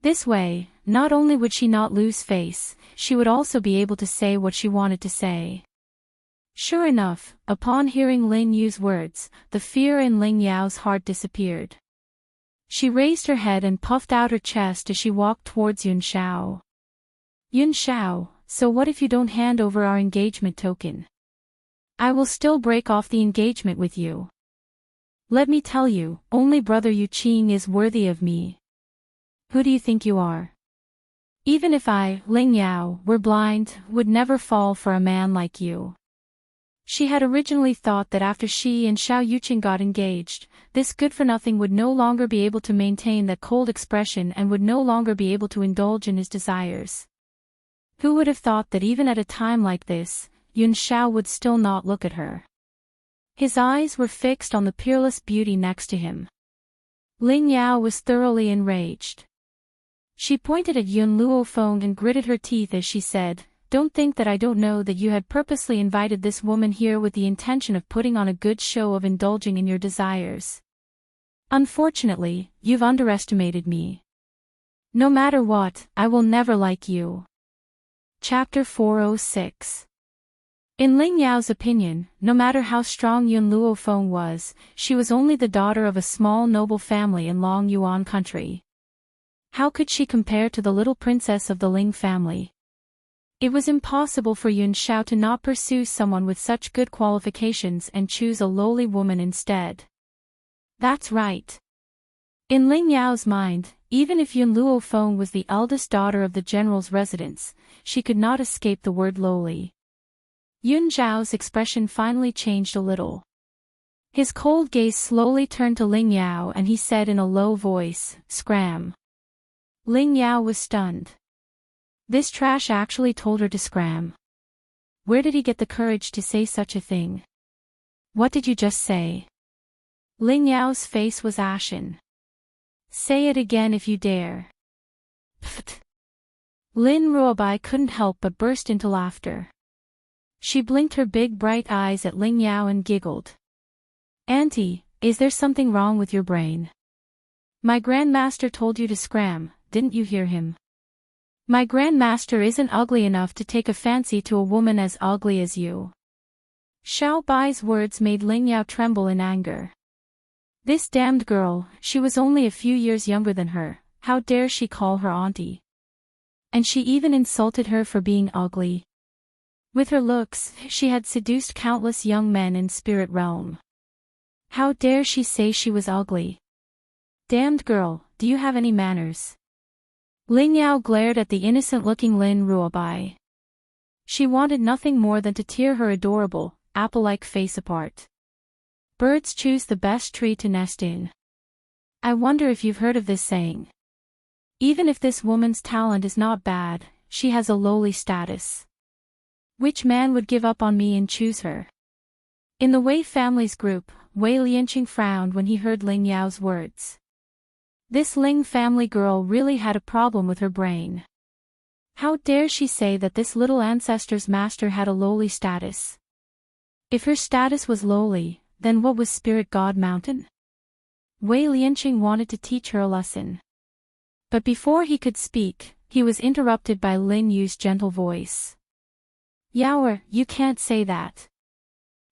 This way, not only would she not lose face, she would also be able to say what she wanted to say. Sure enough, upon hearing Lin Yu's words, the fear in Ling Yao's heart disappeared. She raised her head and puffed out her chest as she walked towards Yun Shao. Yun Shao, so what if you don't hand over our engagement token? I will still break off the engagement with you. Let me tell you, only brother Yuqing is worthy of me. Who do you think you are? Even if I, Ling Yao, were blind, would never fall for a man like you. She had originally thought that after she and Xiao Yuqing got engaged, this good-for-nothing would no longer be able to maintain that cold expression and would no longer be able to indulge in his desires. Who would have thought that even at a time like this, Yun Shao would still not look at her? His eyes were fixed on the peerless beauty next to him. Ling Yao was thoroughly enraged. She pointed at Yun Luofeng and gritted her teeth as she said, Don't think that I don't know that you had purposely invited this woman here with the intention of putting on a good show of indulging in your desires. Unfortunately, you've underestimated me. No matter what, I will never like you. Chapter 406. In Ling Yao's opinion, no matter how strong Yun Luofeng was, she was only the daughter of a small noble family in Long Yuan country. How could she compare to the little princess of the Ling family? It was impossible for Yun Shao to not pursue someone with such good qualifications and choose a lowly woman instead. That's right. In Ling Yao's mind, Even if Yun Luo Feng was the eldest daughter of the general's residence, she could not escape the word lowly. Yun Zhao's expression finally changed a little. His cold gaze slowly turned to Ling Yao and he said in a low voice, "Scram." Ling Yao was stunned. This trash actually told her to scram. Where did he get the courage to say such a thing? What did you just say? Ling Yao's face was ashen. Say it again if you dare. Pfft. Lin Ruobai couldn't help but burst into laughter. She blinked her big bright eyes at Ling Yao and giggled. Auntie, is there something wrong with your brain? My grandmaster told you to scram, didn't you hear him? My grandmaster isn't ugly enough to take a fancy to a woman as ugly as you. Xiao Bai's words made Ling Yao tremble in anger. This damned girl, she was only a few years younger than her, how dare she call her auntie? And she even insulted her for being ugly. With her looks, she had seduced countless young men in spirit realm. How dare she say she was ugly? Damned girl, do you have any manners? Ling Yao glared at the innocent-looking Lin Ruobai. She wanted nothing more than to tear her adorable, apple-like face apart. Birds choose the best tree to nest in. I wonder if you've heard of this saying. Even if this woman's talent is not bad, she has a lowly status. Which man would give up on me and choose her? In the Wei family's group, Wei Lianqing frowned when he heard Ling Yao's words. This Ling family girl really had a problem with her brain. How dare she say that this little ancestor's master had a lowly status? If her status was lowly, then what was Spirit God Mountain? Wei Lianqing wanted to teach her a lesson. But before he could speak, he was interrupted by Lin Yu's gentle voice. Yaoer, you can't say that.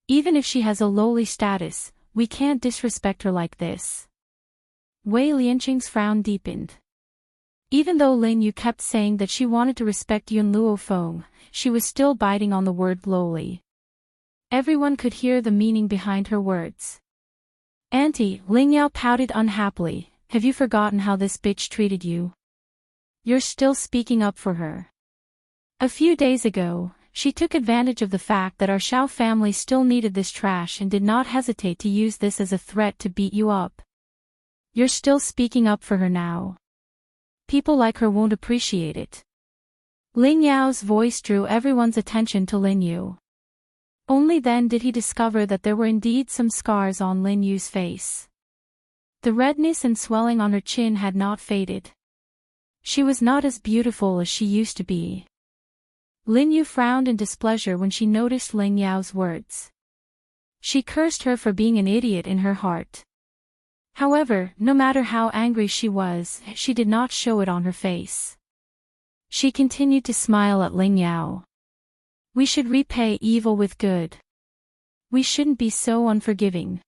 Even if she has a lowly status, we can't disrespect her like this. Wei Lianqing's frown deepened. Even though Lin Yu kept saying that she wanted to respect Yun Luo Feng, she was still biting on the word lowly. Everyone could hear the meaning behind her words. Auntie, Ling Yao pouted unhappily, have you forgotten how this bitch treated you? You're still speaking up for her. A few days ago, she took advantage of the fact that our Xiao family still needed this trash and did not hesitate to use this as a threat to beat you up. You're still speaking up for her now. People like her won't appreciate it. Ling Yao's voice drew everyone's attention to Lin Yu. Only then did he discover that there were indeed some scars on Lin Yu's face. The redness and swelling on her chin had not faded. She was not as beautiful as she used to be. Lin Yu frowned in displeasure when she noticed Ling Yao's words. She cursed her for being an idiot in her heart. However, no matter how angry she was, she did not show it on her face. She continued to smile at Ling Yao. We should repay evil with good. We shouldn't be so unforgiving.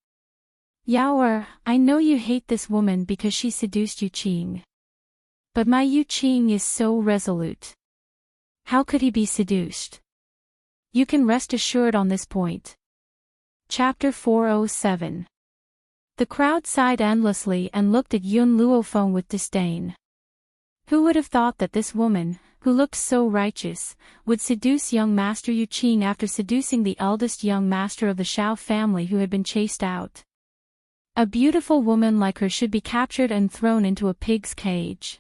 Yaoer, I know you hate this woman because she seduced Yu Qing. But my Yu Qing is so resolute. How could he be seduced? You can rest assured on this point. Chapter 407. The crowd sighed endlessly and looked at Yun Luo Feng with disdain. Who would have thought that this woman, who looked so righteous, would seduce young Master Yu Qing after seducing the eldest young master of the Xiao family who had been chased out? A beautiful woman like her should be captured and thrown into a pig's cage.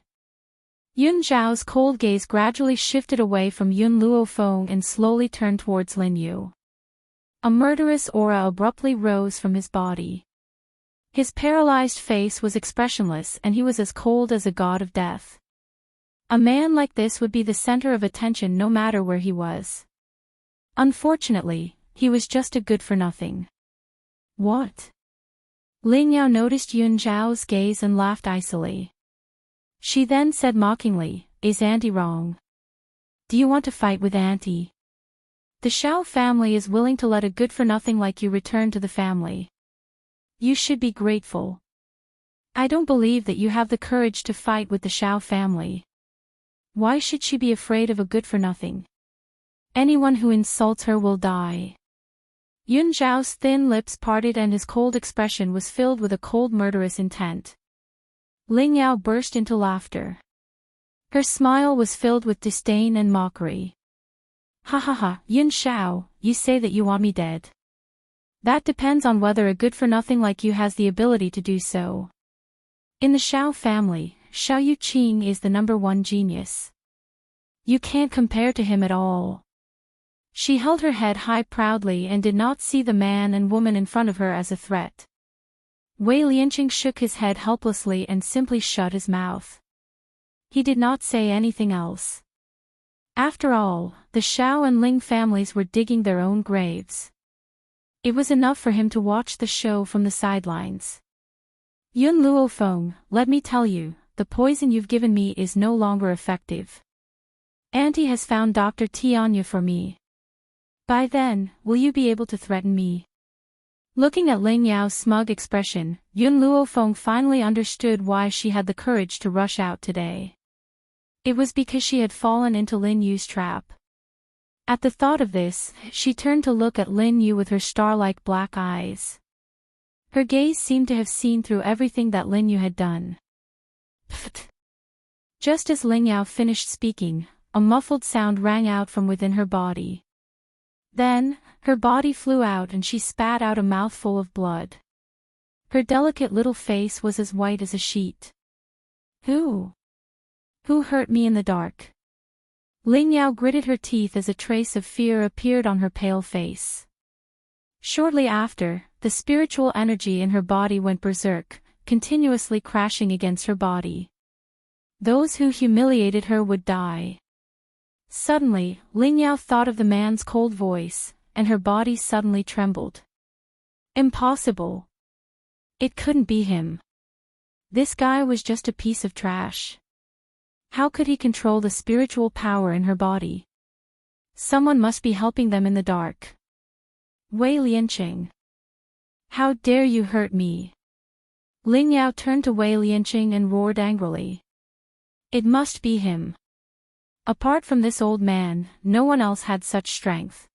Yun Zhao's cold gaze gradually shifted away from Yun Luo Feng and slowly turned towards Lin Yu. A murderous aura abruptly rose from his body. His paralyzed face was expressionless and he was as cold as a god of death. A man like this would be the center of attention no matter where he was. Unfortunately, he was just a good-for-nothing. What? Ling Yao noticed Yun Zhao's gaze and laughed icily. She then said mockingly, is Auntie wrong? Do you want to fight with Auntie? The Xiao family is willing to let a good-for-nothing like you return to the family. You should be grateful. I don't believe that you have the courage to fight with the Xiao family. Why should she be afraid of a good-for-nothing? Anyone who insults her will die. Yun Zhao's thin lips parted and his cold expression was filled with a cold murderous intent. Ling Yao burst into laughter. Her smile was filled with disdain and mockery. Ha ha ha, Yun Shao, you say that you want me dead. That depends on whether a good-for-nothing like you has the ability to do so. In the Shao family, Shao Yuqing is the #1 genius. You can't compare to him at all. She held her head high proudly and did not see the man and woman in front of her as a threat. Wei Lianqing shook his head helplessly and simply shut his mouth. He did not say anything else. After all, the Shao and Ling families were digging their own graves. It was enough for him to watch the show from the sidelines. Yun Luofeng, let me tell you, the poison you've given me is no longer effective. Auntie has found Dr. Tianya for me. By then, will you be able to threaten me? Looking at Ling Yao's smug expression, Yun Luofeng finally understood why she had the courage to rush out today. It was because she had fallen into Lin Yu's trap. At the thought of this, she turned to look at Lin Yu with her star-like black eyes. Her gaze seemed to have seen through everything that Lin Yu had done. Pfft. Just as Ling Yao finished speaking, a muffled sound rang out from within her body. Then, her body flew out and she spat out a mouthful of blood. Her delicate little face was as white as a sheet. Who hurt me in the dark? Ling Yao gritted her teeth as a trace of fear appeared on her pale face. Shortly after, the spiritual energy in her body went berserk, continuously crashing against her body. Those who humiliated her would die. Suddenly, Ling Yao thought of the man's cold voice, and her body suddenly trembled. Impossible. It couldn't be him. This guy was just a piece of trash. How could he control the spiritual power in her body? Someone must be helping them in the dark. Wei Lianqing. How dare you hurt me? Ling Yao turned to Wei Lianqing and roared angrily. It must be him. Apart from this old man, no one else had such strength.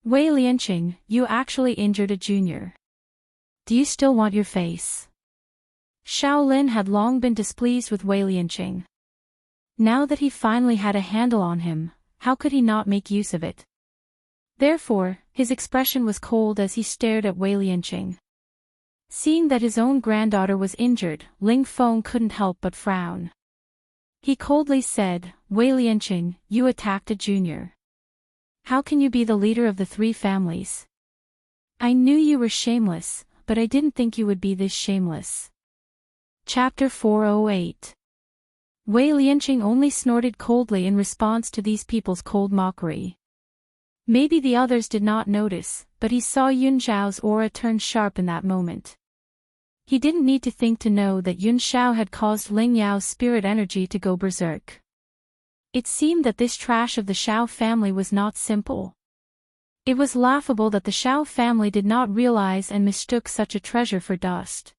Wei Lianqing, you actually injured a junior. Do you still want your face? Shaolin had long been displeased with Wei Lianqing. Now that he finally had a handle on him, how could he not make use of it? Therefore, his expression was cold as he stared at Wei Lianqing. Seeing that his own granddaughter was injured, Ling Feng couldn't help but frown. He coldly said, Wei Lianqing, you attacked a junior. How can you be the leader of the 3 families? I knew you were shameless, but I didn't think you would be this shameless. Chapter 408. Wei Lianqing only snorted coldly in response to these people's cold mockery. Maybe the others did not notice, but he saw Yun Zhao's aura turn sharp in that moment. He didn't need to think to know that Yun Shao had caused Ling Yao's spirit energy to go berserk. It seemed that this trash of the Shao family was not simple. It was laughable that the Shao family did not realize and mistook such a treasure for dust.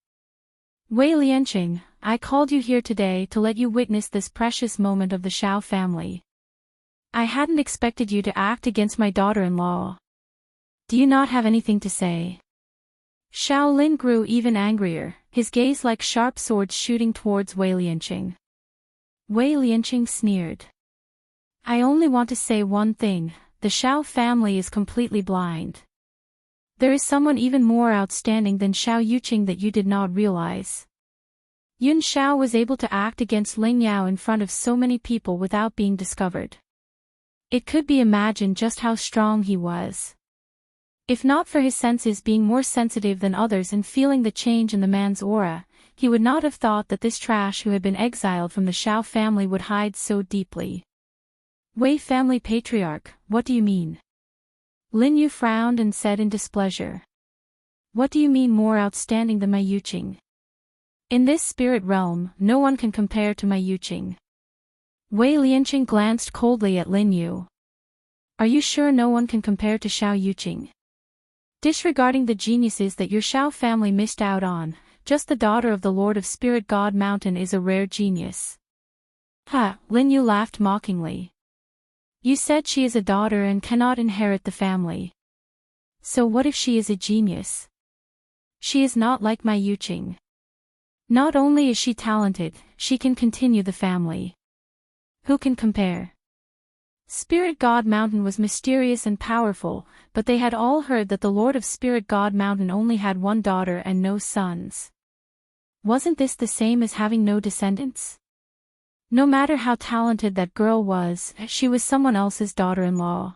Wei Lianqing, I called you here today to let you witness this precious moment of the Shao family. I hadn't expected you to act against my daughter-in-law. Do you not have anything to say? Shaolin grew even angrier, his gaze like sharp swords shooting towards Wei Lianqing. Wei Lianqing sneered. I only want to say one thing, the Shao family is completely blind. There is someone even more outstanding than Shao Yuqing that you did not realize. Yun Shao was able to act against Ling Yao in front of so many people without being discovered. It could be imagined just how strong he was. If not for his senses being more sensitive than others and feeling the change in the man's aura, he would not have thought that this trash who had been exiled from the Shao family would hide so deeply. Wei family patriarch, what do you mean? Lin Yu frowned and said in displeasure. What do you mean more outstanding than my Yuqing? In this spirit realm, no one can compare to my Yuqing. Wei Lianqing glanced coldly at Lin Yu. Are you sure no one can compare to Shao Yuqing? Disregarding the geniuses that your Shao family missed out on, just the daughter of the Lord of Spirit God Mountain is a rare genius. Ha, Lin Yu laughed mockingly. You said she is a daughter and cannot inherit the family. So what if she is a genius? She is not like my Yuqing. Not only is she talented, she can continue the family. Who can compare? Spirit God Mountain was mysterious and powerful, but they had all heard that the Lord of Spirit God Mountain only had one daughter and no sons. Wasn't this the same as having no descendants? No matter how talented that girl was, she was someone else's daughter-in-law.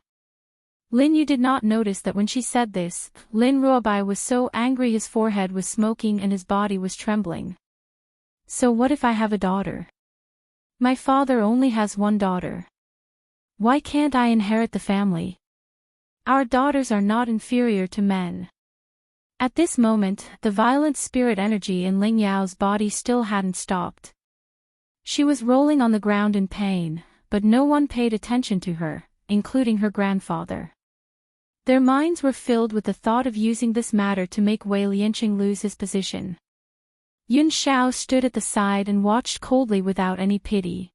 Lin Yu did not notice that when she said this, Lin Ruobai was so angry his forehead was smoking and his body was trembling. So what if I have a daughter? My father only has one daughter. Why can't I inherit the family? Our daughters are not inferior to men. At this moment, the violent spirit energy in Ling Yao's body still hadn't stopped. She was rolling on the ground in pain, but no one paid attention to her, including her grandfather. Their minds were filled with the thought of using this matter to make Wei Lianqing lose his position. Yun Xiao stood at the side and watched coldly without any pity.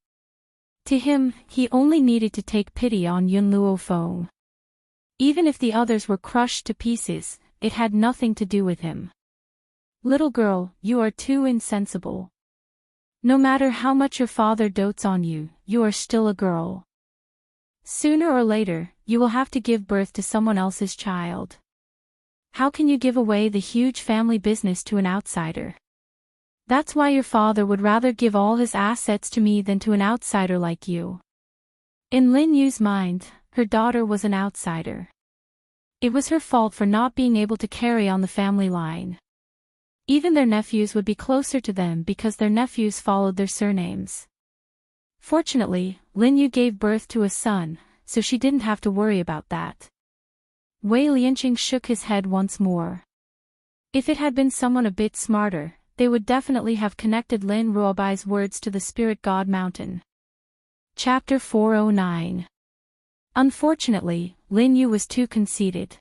To him, he only needed to take pity on Yun Luofeng. Even if the others were crushed to pieces, it had nothing to do with him. Little girl, you are too insensible. No matter how much your father dotes on you, you are still a girl. Sooner or later, you will have to give birth to someone else's child. How can you give away the huge family business to an outsider? That's why your father would rather give all his assets to me than to an outsider like you. In Lin Yu's mind, her daughter was an outsider. It was her fault for not being able to carry on the family line. Even their nephews would be closer to them because their nephews followed their surnames. Fortunately, Lin Yu gave birth to a son, so she didn't have to worry about that. Wei Lianqing shook his head once more. If it had been someone a bit smarter, they would definitely have connected Lin Ruobai's words to the Spirit God Mountain. Chapter 409. Unfortunately, Lin Yu was too conceited.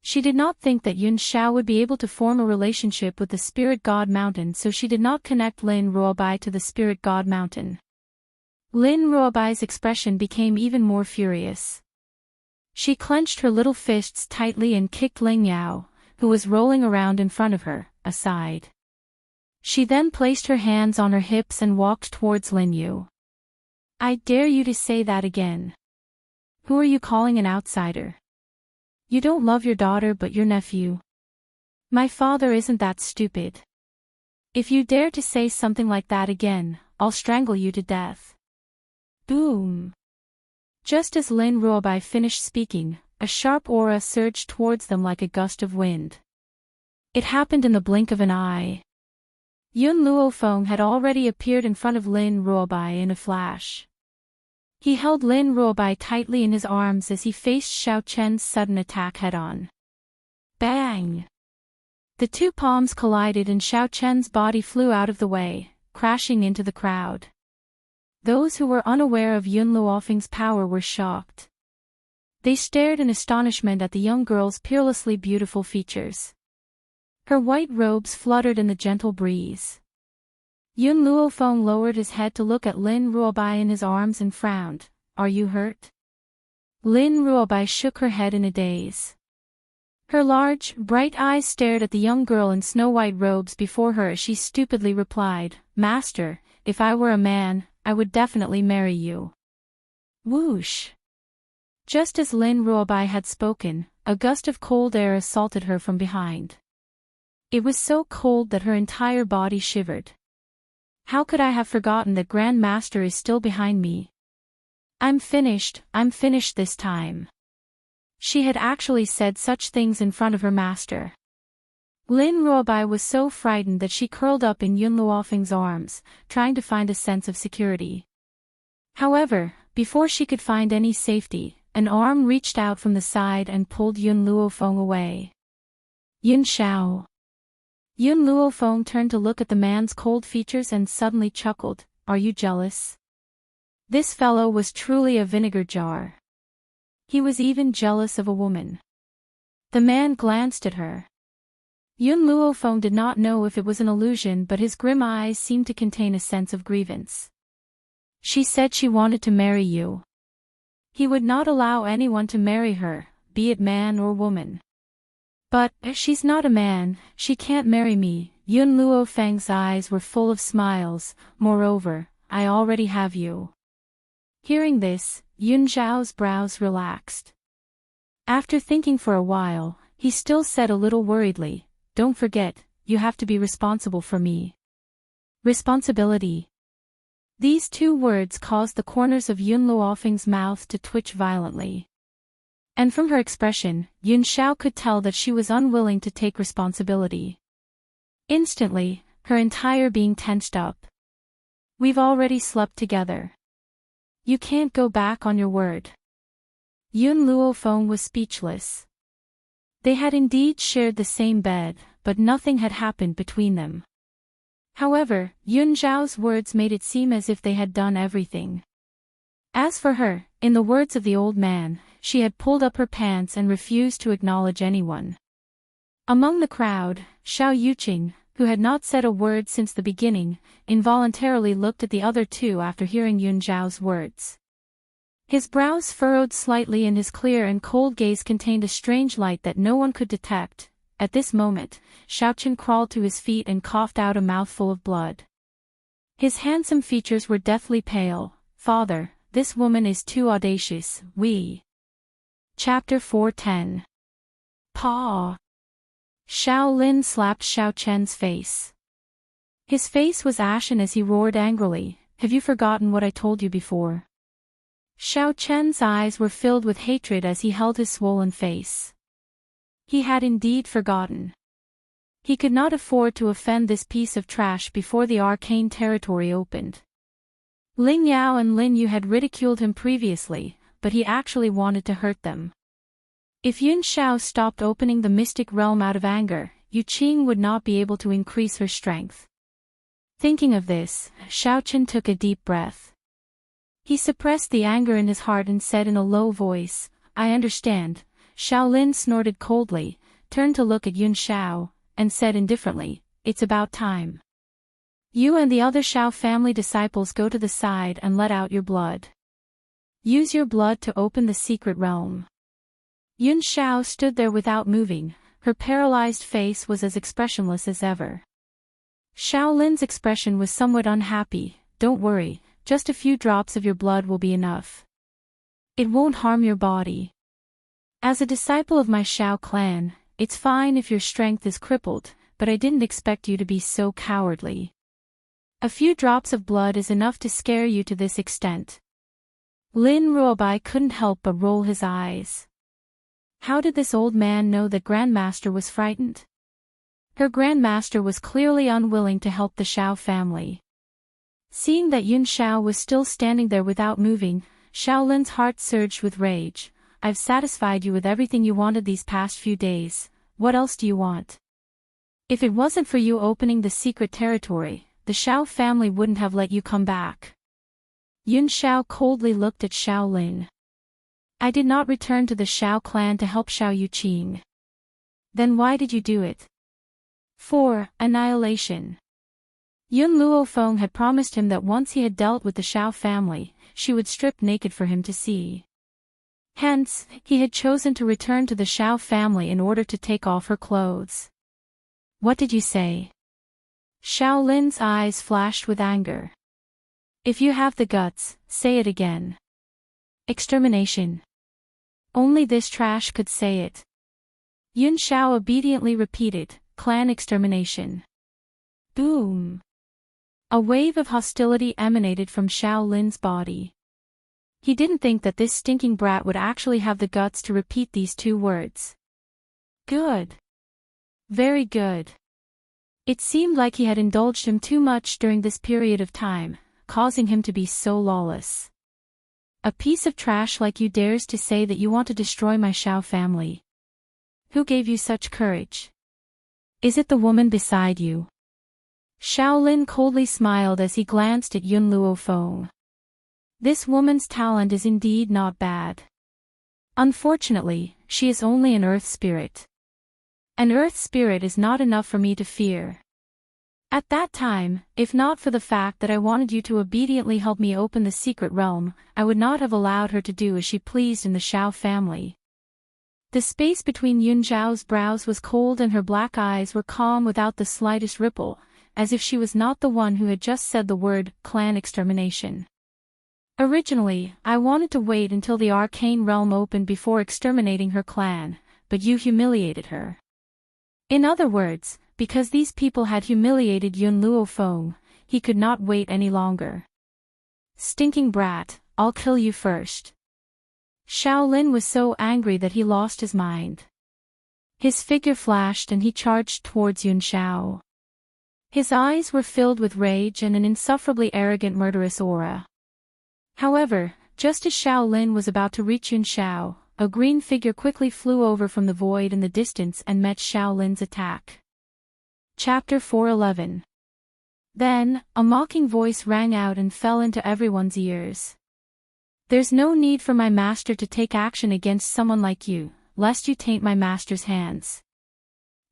She did not think that Yun Xiao would be able to form a relationship with the Spirit God Mountain, so she did not connect Lin Ruobai to the Spirit God Mountain. Lin Ruobai's expression became even more furious. She clenched her little fists tightly and kicked Ling Yao, who was rolling around in front of her, aside. She then placed her hands on her hips and walked towards Lin Yu. I dare you to say that again. Who are you calling an outsider? You don't love your daughter but your nephew. My father isn't that stupid. If you dare to say something like that again, I'll strangle you to death. Boom. Just as Lin Ruobai finished speaking, a sharp aura surged towards them like a gust of wind. It happened in the blink of an eye. Yun Luofeng had already appeared in front of Lin Ruobai in a flash. He held Lin Ruobai tightly in his arms as he faced Xiao Chen's sudden attack head-on. Bang! The two palms collided and Xiao Chen's body flew out of the way, crashing into the crowd. Those who were unaware of Yun Luofeng's power were shocked. They stared in astonishment at the young girl's peerlessly beautiful features. Her white robes fluttered in the gentle breeze. Yun Luofeng lowered his head to look at Lin Ruobai in his arms and frowned. Are you hurt? Lin Ruobai shook her head in a daze. Her large, bright eyes stared at the young girl in snow-white robes before her as she stupidly replied, Master, if I were a man, I would definitely marry you. Whoosh! Just as Lin Ruobai had spoken, a gust of cold air assaulted her from behind. It was so cold that her entire body shivered. How could I have forgotten that Grand Master is still behind me? I'm finished this time. She had actually said such things in front of her master. Lin Ruobai was so frightened that she curled up in Yun Luofeng's arms, trying to find a sense of security. However, before she could find any safety, an arm reached out from the side and pulled Yun Luofeng away. Yun Xiao. Yun Luofeng turned to look at the man's cold features and suddenly chuckled, Are you jealous? This fellow was truly a vinegar jar. He was even jealous of a woman. The man glanced at her. Yun Luofeng did not know if it was an illusion, but his grim eyes seemed to contain a sense of grievance. She said she wanted to marry you. He would not allow anyone to marry her, be it man or woman. But, she's not a man, she can't marry me, Yun Luo Feng's eyes were full of smiles. Moreover, I already have you. Hearing this, Yun Zhao's brows relaxed. After thinking for a while, he still said a little worriedly, "Don't forget, you have to be responsible for me." Responsibility. These two words caused the corners of Yun Luofeng's mouth to twitch violently. And from her expression, Yun Xiao could tell that she was unwilling to take responsibility. Instantly, her entire being tensed up. "We've already slept together. You can't go back on your word." Yun Luofeng was speechless. They had indeed shared the same bed, but nothing had happened between them. However, Yun Zhao's words made it seem as if they had done everything. As for her, in the words of the old man, she had pulled up her pants and refused to acknowledge anyone. Among the crowd, Xiao Yuqing, who had not said a word since the beginning, involuntarily looked at the other two after hearing Yun Zhao's words. His brows furrowed slightly and his clear and cold gaze contained a strange light that no one could detect. At this moment, Xiaoqin crawled to his feet and coughed out a mouthful of blood. His handsome features were deathly pale. "Father, this woman is too audacious, Chapter 410. Paw. Xiao Lin slapped Xiao Chen's face. His face was ashen as he roared angrily, "Have you forgotten what I told you before?" Xiao Chen's eyes were filled with hatred as he held his swollen face. He had indeed forgotten. He could not afford to offend this piece of trash before the arcane territory opened. Ling Yao and Lin Yu had ridiculed him previously, but he actually wanted to hurt them. If Yun Xiao stopped opening the mystic realm out of anger, Yu Qing would not be able to increase her strength. Thinking of this, Xiaoqin took a deep breath. He suppressed the anger in his heart and said in a low voice, "I understand." Xiao Lin snorted coldly, turned to look at Yun Xiao, and said indifferently, "It's about time. You and the other Xiao family disciples go to the side and let out your blood. Use your blood to open the secret realm." Yun Xiao stood there without moving, her paralyzed face was as expressionless as ever. Xiao Lin's expression was somewhat unhappy. "Don't worry, just a few drops of your blood will be enough. It won't harm your body. As a disciple of my Xiao clan, it's fine if your strength is crippled, but I didn't expect you to be so cowardly. A few drops of blood is enough to scare you to this extent." Lin Ruobai couldn't help but roll his eyes. How did this old man know that Grandmaster was frightened? Her Grandmaster was clearly unwilling to help the Xiao family. Seeing that Yun Xiao was still standing there without moving, Xiao Lin's heart surged with rage. "I've satisfied you with everything you wanted these past few days, what else do you want? If it wasn't for you opening the secret territory, the Xiao family wouldn't have let you come back." Yun Xiao coldly looked at Xiao Lin. "I did not return to the Xiao clan to help Xiao Yuqing. Then why did you do it?" "For annihilation." Yun Luofeng had promised him that once he had dealt with the Xiao family, she would strip naked for him to see. Hence, he had chosen to return to the Xiao family in order to take off her clothes. "What did you say?" Xiao Lin's eyes flashed with anger. "If you have the guts, say it again." "Extermination." Only this trash could say it. Yun Xiao obediently repeated, "Clan extermination." Boom! A wave of hostility emanated from Xiao Lin's body. He didn't think that this stinking brat would actually have the guts to repeat these two words. Good. Very good. It seemed like he had indulged him too much during this period of time, causing him to be so lawless. "A piece of trash like you dares to say that you want to destroy my Xiao family. Who gave you such courage? Is it the woman beside you?" Xiao Lin coldly smiled as he glanced at Yun Luofeng. This woman's talent is indeed not bad. Unfortunately, she is only an earth spirit. An earth spirit is not enough for me to fear. At that time, if not for the fact that I wanted you to obediently help me open the secret realm, I would not have allowed her to do as she pleased in the Xiao family. The space between Yun Zhao's brows was cold and her black eyes were calm without the slightest ripple, as if she was not the one who had just said the word clan extermination. Originally, I wanted to wait until the arcane realm opened before exterminating her clan, but you humiliated her. In other words, because these people had humiliated Yun Luofeng, he could not wait any longer. Stinking brat, I'll kill you first. Shaolin was so angry that he lost his mind. His figure flashed and he charged towards Yun Xiao. His eyes were filled with rage and an insufferably arrogant murderous aura. However, just as Shaolin was about to reach Yun Xiao, a green figure quickly flew over from the void in the distance and met Shaolin's attack. Chapter 411. Then, a mocking voice rang out and fell into everyone's ears. There's no need for my master to take action against someone like you, lest you taint my master's hands.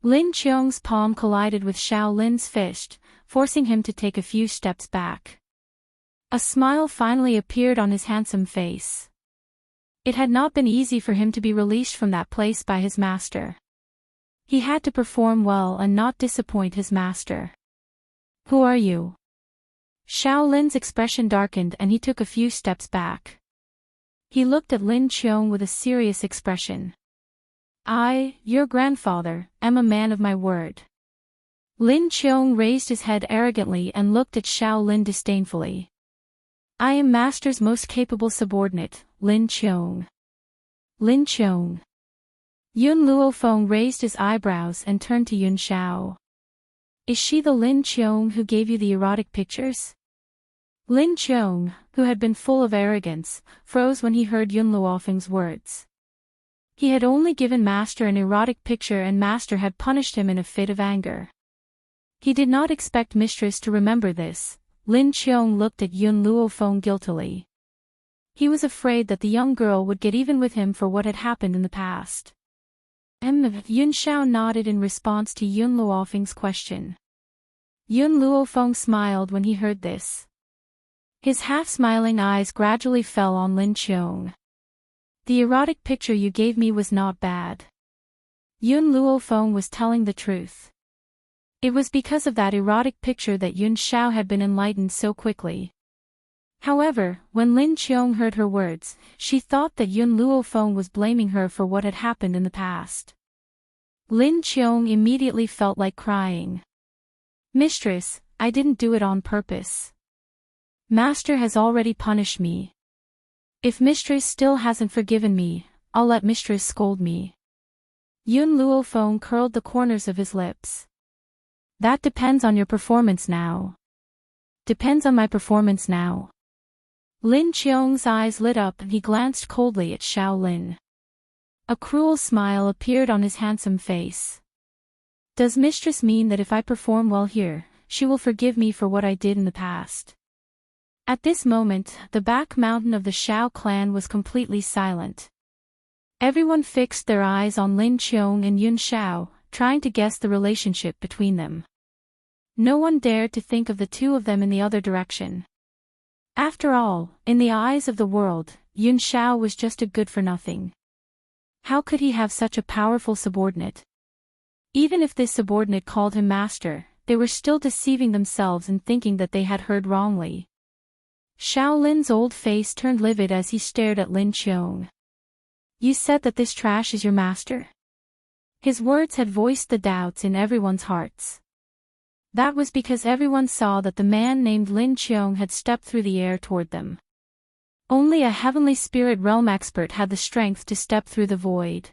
Lin Qiong's palm collided with Shaolin's fist, forcing him to take a few steps back. A smile finally appeared on his handsome face. It had not been easy for him to be released from that place by his master. He had to perform well and not disappoint his master. Who are you? Shaolin's expression darkened and he took a few steps back. He looked at Lin Qiong with a serious expression. I, your grandfather, am a man of my word. Lin Qiong raised his head arrogantly and looked at Shaolin disdainfully. I am master's most capable subordinate, Lin Qiong. Lin Qiong. Yun Luofeng raised his eyebrows and turned to Yun Xiao. Is she the Lin Qiong who gave you the erotic pictures? Lin Qiong, who had been full of arrogance, froze when he heard Yun Luofeng's words. He had only given Master an erotic picture and Master had punished him in a fit of anger. He did not expect Mistress to remember this. Lin Qiong looked at Yun Luofeng guiltily. He was afraid that the young girl would get even with him for what had happened in the past. Yun Xiao nodded in response to Yun Luofeng's question. Yun Luofeng smiled when he heard this. His half-smiling eyes gradually fell on Lin Qiong. The erotic picture you gave me was not bad. Yun Luofeng was telling the truth. It was because of that erotic picture that Yun Xiao had been enlightened so quickly. However, when Lin Qiong heard her words, she thought that Yun Luofeng was blaming her for what had happened in the past. Lin Qiong immediately felt like crying. Mistress, I didn't do it on purpose. Master has already punished me. If Mistress still hasn't forgiven me, I'll let Mistress scold me. Yun Luofeng curled the corners of his lips. That depends on your performance now. Depends on my performance now. Lin Qiong's eyes lit up and he glanced coldly at Shaolin. A cruel smile appeared on his handsome face. Does Mistress mean that if I perform well here, she will forgive me for what I did in the past? At this moment, the back mountain of the Shao clan was completely silent. Everyone fixed their eyes on Lin Qiong and Yun Xiao, trying to guess the relationship between them. No one dared to think of the two of them in the other direction. After all, in the eyes of the world, Yun Xiao was just a good-for-nothing. How could he have such a powerful subordinate? Even if this subordinate called him master, they were still deceiving themselves and thinking that they had heard wrongly. Shaolin's old face turned livid as he stared at Lin Qiong. You said that this trash is your master? His words had voiced the doubts in everyone's hearts. That was because everyone saw that the man named Lin Qiong had stepped through the air toward them. Only a heavenly spirit realm expert had the strength to step through the void.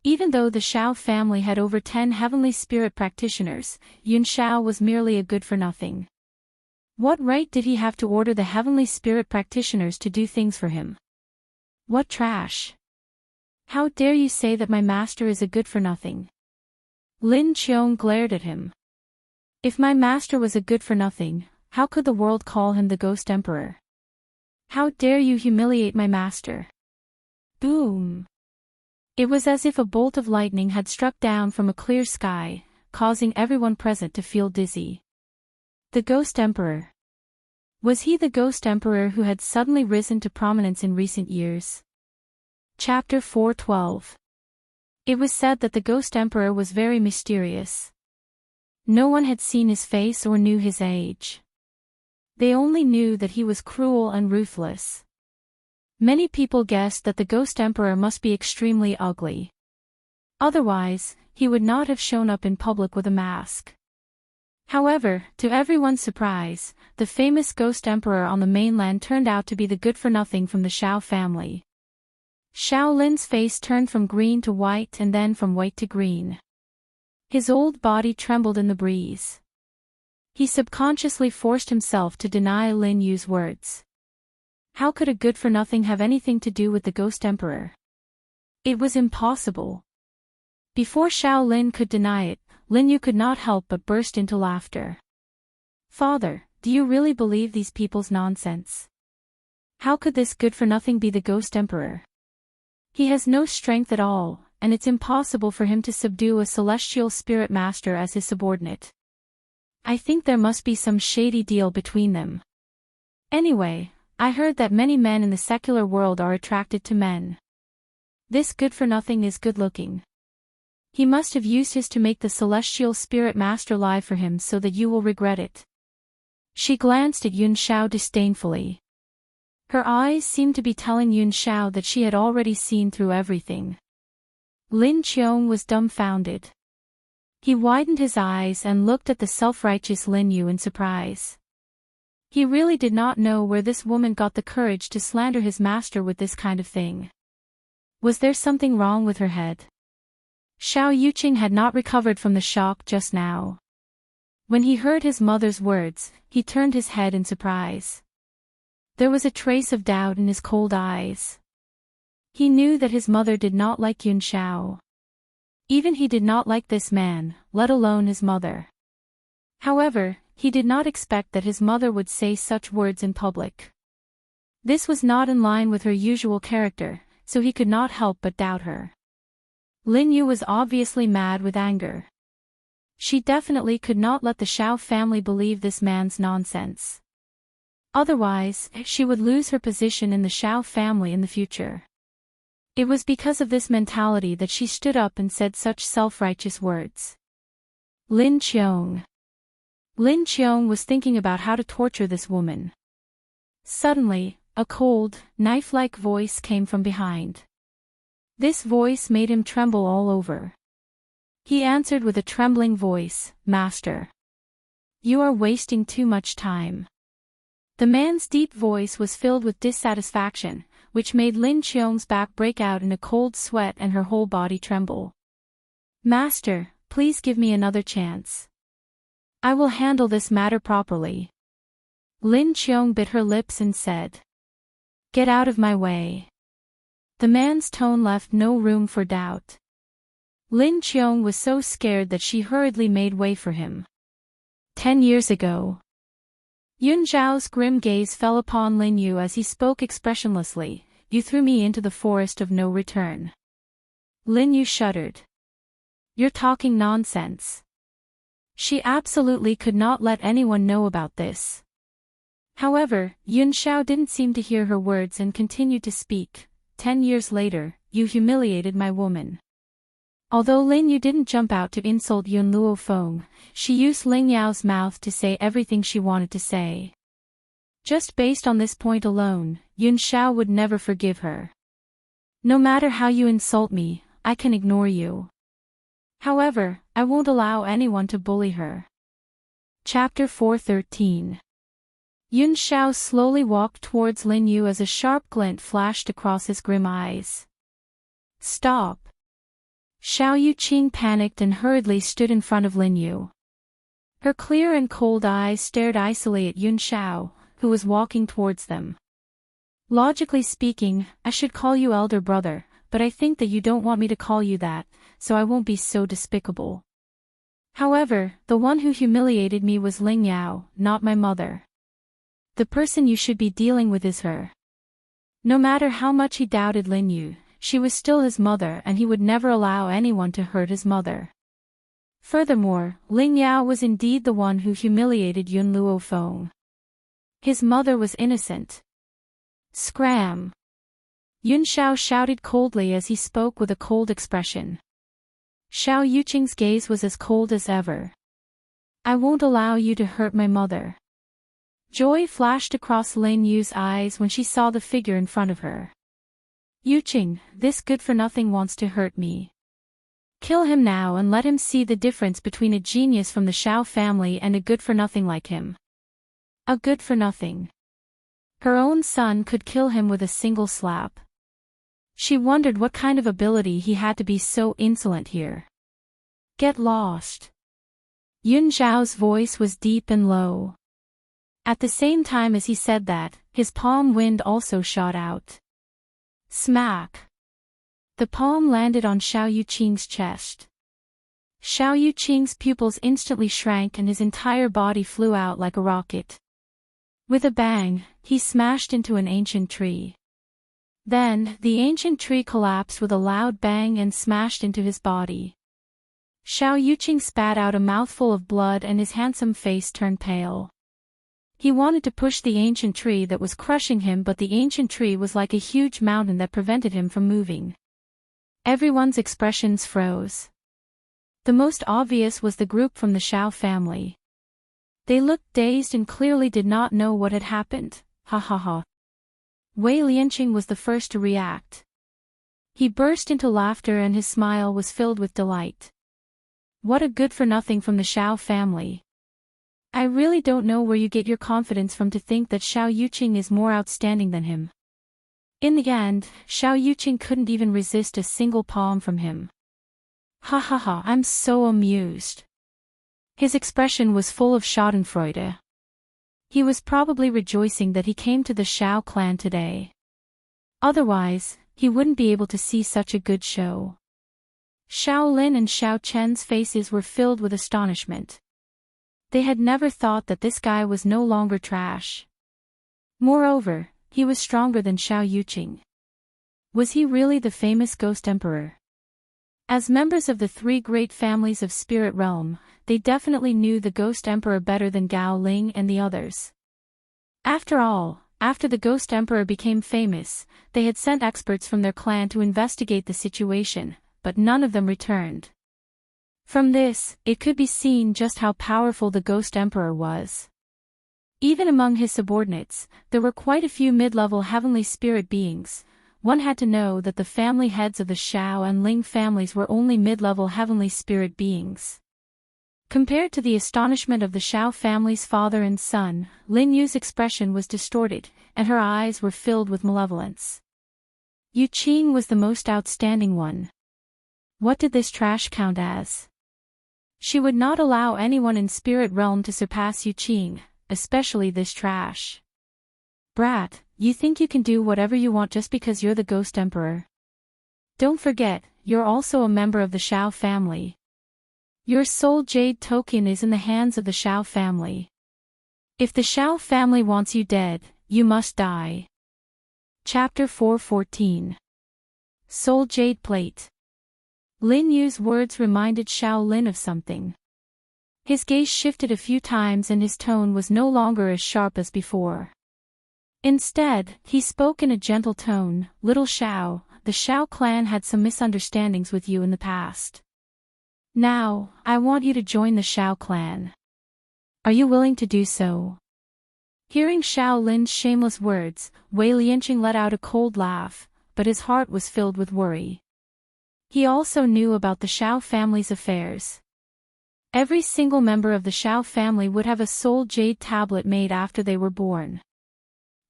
Even though the Shao family had over 10 heavenly spirit practitioners, Yun Xiao was merely a good-for-nothing. What right did he have to order the heavenly spirit practitioners to do things for him? What trash! How dare you say that my master is a good-for-nothing? Lin Qiong glared at him. If my master was a good-for-nothing, how could the world call him the Ghost Emperor? How dare you humiliate my master? Boom! It was as if a bolt of lightning had struck down from a clear sky, causing everyone present to feel dizzy. The Ghost Emperor. Was he the Ghost Emperor who had suddenly risen to prominence in recent years? Chapter 412. It was said that the Ghost Emperor was very mysterious. No one had seen his face or knew his age. They only knew that he was cruel and ruthless. Many people guessed that the Ghost Emperor must be extremely ugly. Otherwise, he would not have shown up in public with a mask. However, to everyone's surprise, the famous Ghost Emperor on the mainland turned out to be the good-for-nothing from the Xiao family. Xiao Lin's face turned from green to white and then from white to green. His old body trembled in the breeze. He subconsciously forced himself to deny Lin Yu's words. How could a good-for-nothing have anything to do with the Ghost Emperor? It was impossible. Before Xiao Lin could deny it, Lin Yu could not help but burst into laughter. Father, do you really believe these people's nonsense? How could this good-for-nothing be the Ghost Emperor? He has no strength at all, and it's impossible for him to subdue a celestial spirit master as his subordinate. I think there must be some shady deal between them. Anyway, I heard that many men in the secular world are attracted to men. This good-for-nothing is good-looking. He must have used his to make the celestial spirit master lie for him so that you will regret it. She glanced at Yun Xiao disdainfully. Her eyes seemed to be telling Yun Xiao that she had already seen through everything. Lin Qiong was dumbfounded. He widened his eyes and looked at the self-righteous Lin Yu in surprise. He really did not know where this woman got the courage to slander his master with this kind of thing. Was there something wrong with her head? Xiao Yuqing had not recovered from the shock just now. When he heard his mother's words, he turned his head in surprise. There was a trace of doubt in his cold eyes. He knew that his mother did not like Yun Xiao. Even he did not like this man, let alone his mother. However, he did not expect that his mother would say such words in public. This was not in line with her usual character, so he could not help but doubt her. Lin Yu was obviously mad with anger. She definitely could not let the Xiao family believe this man's nonsense. Otherwise, she would lose her position in the Xiao family in the future. It was because of this mentality that she stood up and said such self-righteous words. Lin Qiong. Lin Qiong was thinking about how to torture this woman. Suddenly, a cold, knife-like voice came from behind. This voice made him tremble all over. He answered with a trembling voice, "Master. You are wasting too much time." The man's deep voice was filled with dissatisfaction, which made Lin Qiong's back break out in a cold sweat and her whole body tremble. "Master, please give me another chance. I will handle this matter properly." Lin Qiong bit her lips and said, "Get out of my way." The man's tone left no room for doubt. Lin Qiong was so scared that she hurriedly made way for him. 10 years ago. Yun Zhao's grim gaze fell upon Lin Yu as he spoke expressionlessly, "You threw me into the forest of no return." Lin Yu shuddered. "You're talking nonsense." She absolutely could not let anyone know about this. However, Yun Xiao didn't seem to hear her words and continued to speak. 10 years later, you humiliated my woman." Although Lin Yu didn't jump out to insult Yun Luofeng, she used Ling Yao's mouth to say everything she wanted to say. Just based on this point alone, Yun Xiao would never forgive her. "No matter how you insult me, I can ignore you. However, I won't allow anyone to bully her." Chapter 413. Yun Xiao slowly walked towards Lin Yu as a sharp glint flashed across his grim eyes. "Stop." Xiao Yuqing panicked and hurriedly stood in front of Lin Yu. Her clear and cold eyes stared icily at Yun Xiao, who was walking towards them. "Logically speaking, I should call you elder brother, but I think that you don't want me to call you that, so I won't be so despicable. However, the one who humiliated me was Ling Yao, not my mother. The person you should be dealing with is her." No matter how much he doubted Lin Yu, she was still his mother and he would never allow anyone to hurt his mother. Furthermore, Ling Yao was indeed the one who humiliated Yun Luofeng. His mother was innocent. Scram! Yun Xiao shouted coldly as he spoke with a cold expression. Xiao Yuqing's gaze was as cold as ever. I won't allow you to hurt my mother. Joy flashed across Lin Yu's eyes when she saw the figure in front of her. Yuqing, this good-for-nothing wants to hurt me. Kill him now and let him see the difference between a genius from the Xiao family and a good-for-nothing like him. A good-for-nothing. Her own son could kill him with a single slap. She wondered what kind of ability he had to be so insolent here. Get lost. Yun Zhao's voice was deep and low. At the same time as he said that, his palm wind also shot out. Smack. The palm landed on Xiao Yuqing's chest. Xiao Yuqing's pupils instantly shrank and his entire body flew out like a rocket. With a bang, he smashed into an ancient tree. Then, the ancient tree collapsed with a loud bang and smashed into his body. Xiao Yuqing spat out a mouthful of blood and his handsome face turned pale. He wanted to push the ancient tree that was crushing him, but the ancient tree was like a huge mountain that prevented him from moving. Everyone's expressions froze. The most obvious was the group from the Xiao family. They looked dazed and clearly did not know what had happened. Ha ha ha. Wei Lianqing was the first to react. He burst into laughter and his smile was filled with delight. What a good-for-nothing from the Xiao family. I really don't know where you get your confidence from to think that Xiao Yuqing is more outstanding than him. In the end, Xiao Yuqing couldn't even resist a single palm from him. Ha ha ha, I'm so amused. His expression was full of schadenfreude. He was probably rejoicing that he came to the Xiao clan today. Otherwise, he wouldn't be able to see such a good show. Xiao Lin and Xiao Chen's faces were filled with astonishment. They had never thought that this guy was no longer trash. Moreover, he was stronger than Xiao Yuqing. Was he really the famous Ghost Emperor? As members of the three great families of Spirit Realm, they definitely knew the Ghost Emperor better than Gao Ling and the others. After all, after the Ghost Emperor became famous, they had sent experts from their clan to investigate the situation, but none of them returned. From this, it could be seen just how powerful the Ghost Emperor was. Even among his subordinates, there were quite a few mid-level heavenly spirit beings. One had to know that the family heads of the Xiao and Ling families were only mid-level heavenly spirit beings. Compared to the astonishment of the Xiao family's father and son, Lin Yu's expression was distorted, and her eyes were filled with malevolence. Yuqing was the most outstanding one. What did this trash count as? She would not allow anyone in Spirit Realm to surpass Yuqing, especially this trash. Brat, you think you can do whatever you want just because you're the Ghost Emperor? Don't forget, you're also a member of the Xiao family. Your soul jade token is in the hands of the Xiao family. If the Xiao family wants you dead, you must die. Chapter 414. Soul Jade Plate. Lin Yu's words reminded Xiao Lin of something. His gaze shifted a few times and his tone was no longer as sharp as before. Instead, he spoke in a gentle tone, "Little Xiao, the Xiao clan had some misunderstandings with you in the past. Now, I want you to join the Xiao clan. Are you willing to do so?" Hearing Xiao Lin's shameless words, Wei Lianqing let out a cold laugh, but his heart was filled with worry. He also knew about the Xiao family's affairs. Every single member of the Xiao family would have a soul jade tablet made after they were born.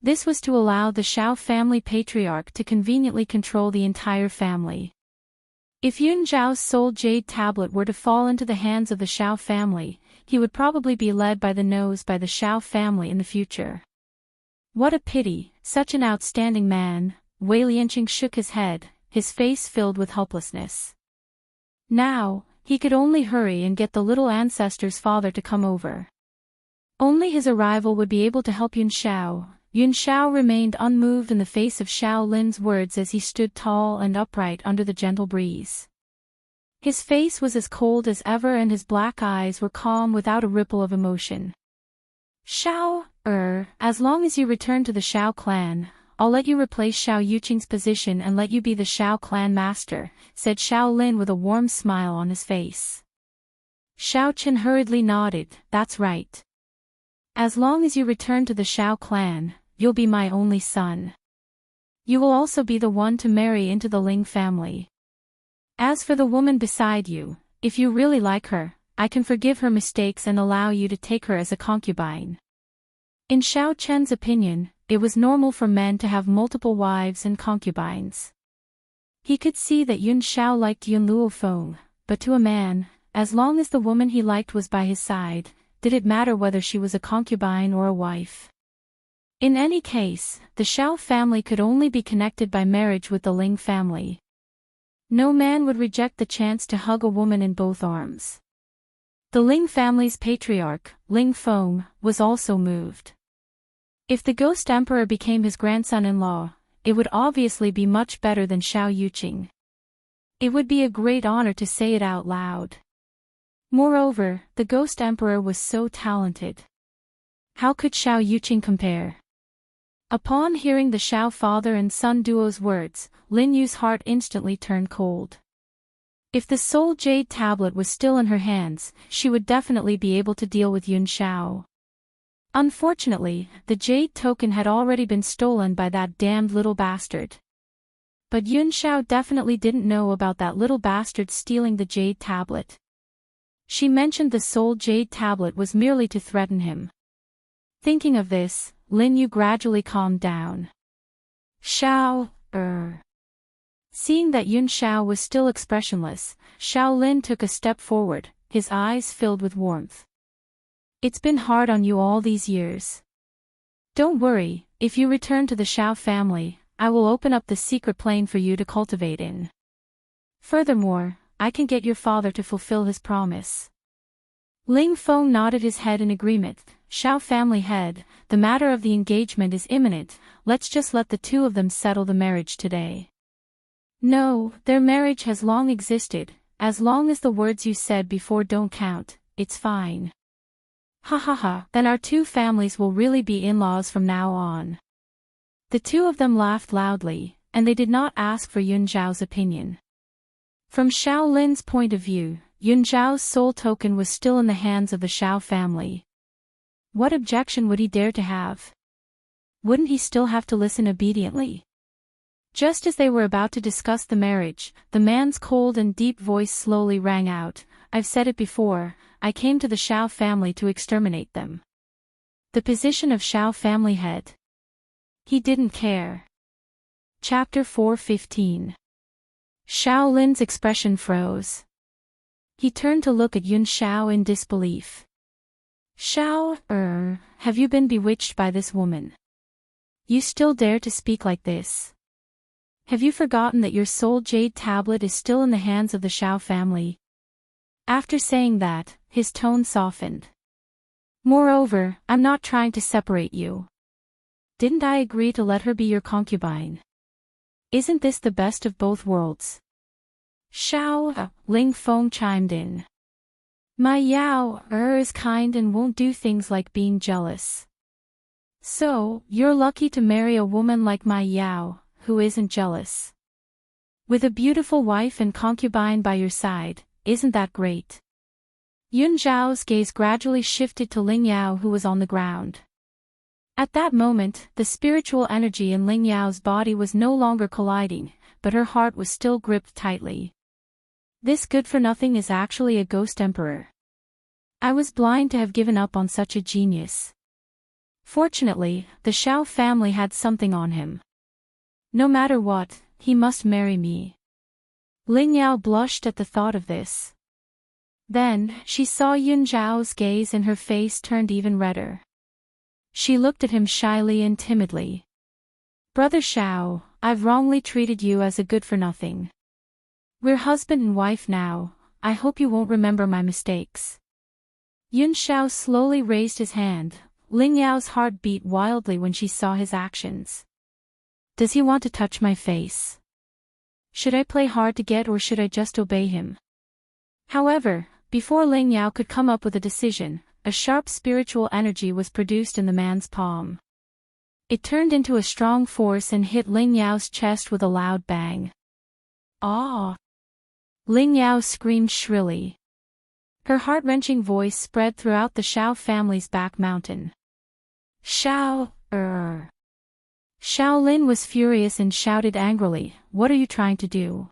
This was to allow the Xiao family patriarch to conveniently control the entire family. If Yun Zhao's soul jade tablet were to fall into the hands of the Xiao family, he would probably be led by the nose by the Xiao family in the future. What a pity, such an outstanding man. Wei Lianqing shook his head, his face filled with helplessness. Now, he could only hurry and get the little ancestor's father to come over. Only his arrival would be able to help Yun Xiao. Yun Xiao remained unmoved in the face of Xiao Lin's words as he stood tall and upright under the gentle breeze. His face was as cold as ever and his black eyes were calm without a ripple of emotion. "Xiao, as long as you return to the Xiao clan, I'll let you replace Xiao Yuqing's position and let you be the Xiao clan master, said Xiao Lin with a warm smile on his face. Xiao Chen hurriedly nodded, that's right. As long as you return to the Xiao clan, you'll be my only son. You will also be the one to marry into the Ling family. As for the woman beside you, if you really like her, I can forgive her mistakes and allow you to take her as a concubine. In Xiao Chen's opinion, it was normal for men to have multiple wives and concubines. He could see that Yun Xiao liked Yun Luofeng, but to a man, as long as the woman he liked was by his side, did it matter whether she was a concubine or a wife? In any case, the Xiao family could only be connected by marriage with the Ling family. No man would reject the chance to hug a woman in both arms. The Ling family's patriarch, Ling Feng, was also moved. If the Ghost Emperor became his grandson-in-law, it would obviously be much better than Xiao Yuqing. It would be a great honor to say it out loud. Moreover, the Ghost Emperor was so talented. How could Xiao Yuqing compare? Upon hearing the Xiao father and son duo's words, Lin Yu's heart instantly turned cold. If the soul jade tablet was still in her hands, she would definitely be able to deal with Yun Xiao. Unfortunately, the jade token had already been stolen by that damned little bastard. But Yun Xiao definitely didn't know about that little bastard stealing the jade tablet. She mentioned the soul jade tablet was merely to threaten him. Thinking of this, Lin Yu gradually calmed down. Xiao, Seeing that Yun Xiao was still expressionless, Xiao Lin took a step forward, his eyes filled with warmth. It's been hard on you all these years. Don't worry, if you return to the Xiao family, I will open up the secret plane for you to cultivate in. Furthermore, I can get your father to fulfill his promise. Ling Feng nodded his head in agreement. Xiao family head, the matter of the engagement is imminent, let's just let the two of them settle the marriage today. No, their marriage has long existed, as long as the words you said before don't count, it's fine. Ha ha ha, then our two families will really be in-laws from now on. The two of them laughed loudly, and they did not ask for Yun Zhao's opinion. From Xiao Lin's point of view, Yun Zhao's soul token was still in the hands of the Xiao family. What objection would he dare to have? Wouldn't he still have to listen obediently? Just as they were about to discuss the marriage, the man's cold and deep voice slowly rang out, I've said it before, I came to the Xiao family to exterminate them. The position of Xiao family head. He didn't care. Chapter 4:15. Xiao Lin's expression froze. He turned to look at Yun Xiao in disbelief. Xiao, have you been bewitched by this woman? You still dare to speak like this? Have you forgotten that your soul jade tablet is still in the hands of the Xiao family? After saying that, his tone softened. Moreover, I'm not trying to separate you. Didn't I agree to let her be your concubine? Isn't this the best of both worlds? Xiao, Ling Feng chimed in. My Yao, is kind and won't do things like being jealous. So, you're lucky to marry a woman like my Yao, who isn't jealous. With a beautiful wife and concubine by your side, isn't that great? Yun Zhao's gaze gradually shifted to Ling Yao who was on the ground. At that moment, the spiritual energy in Ling Yao's body was no longer colliding, but her heart was still gripped tightly. This good-for-nothing is actually a ghost emperor. I was blind to have given up on such a genius. Fortunately, the Xiao family had something on him. No matter what, he must marry me. Ling Yao blushed at the thought of this. Then, she saw Yun Zhao's gaze and her face turned even redder. She looked at him shyly and timidly. Brother Xiao, I've wrongly treated you as a good-for-nothing. We're husband and wife now, I hope you won't remember my mistakes. Yun Xiao slowly raised his hand. Ling Yao's heart beat wildly when she saw his actions. Does he want to touch my face? Should I play hard to get or should I just obey him? However, before Ling Yao could come up with a decision, a sharp spiritual energy was produced in the man's palm. It turned into a strong force and hit Ling Yao's chest with a loud bang. Ah! Ling Yao screamed shrilly. Her heart-wrenching voice spread throughout the Shao family's back mountain. Shao, Xiao Lin was furious and shouted angrily, "What are you trying to do?"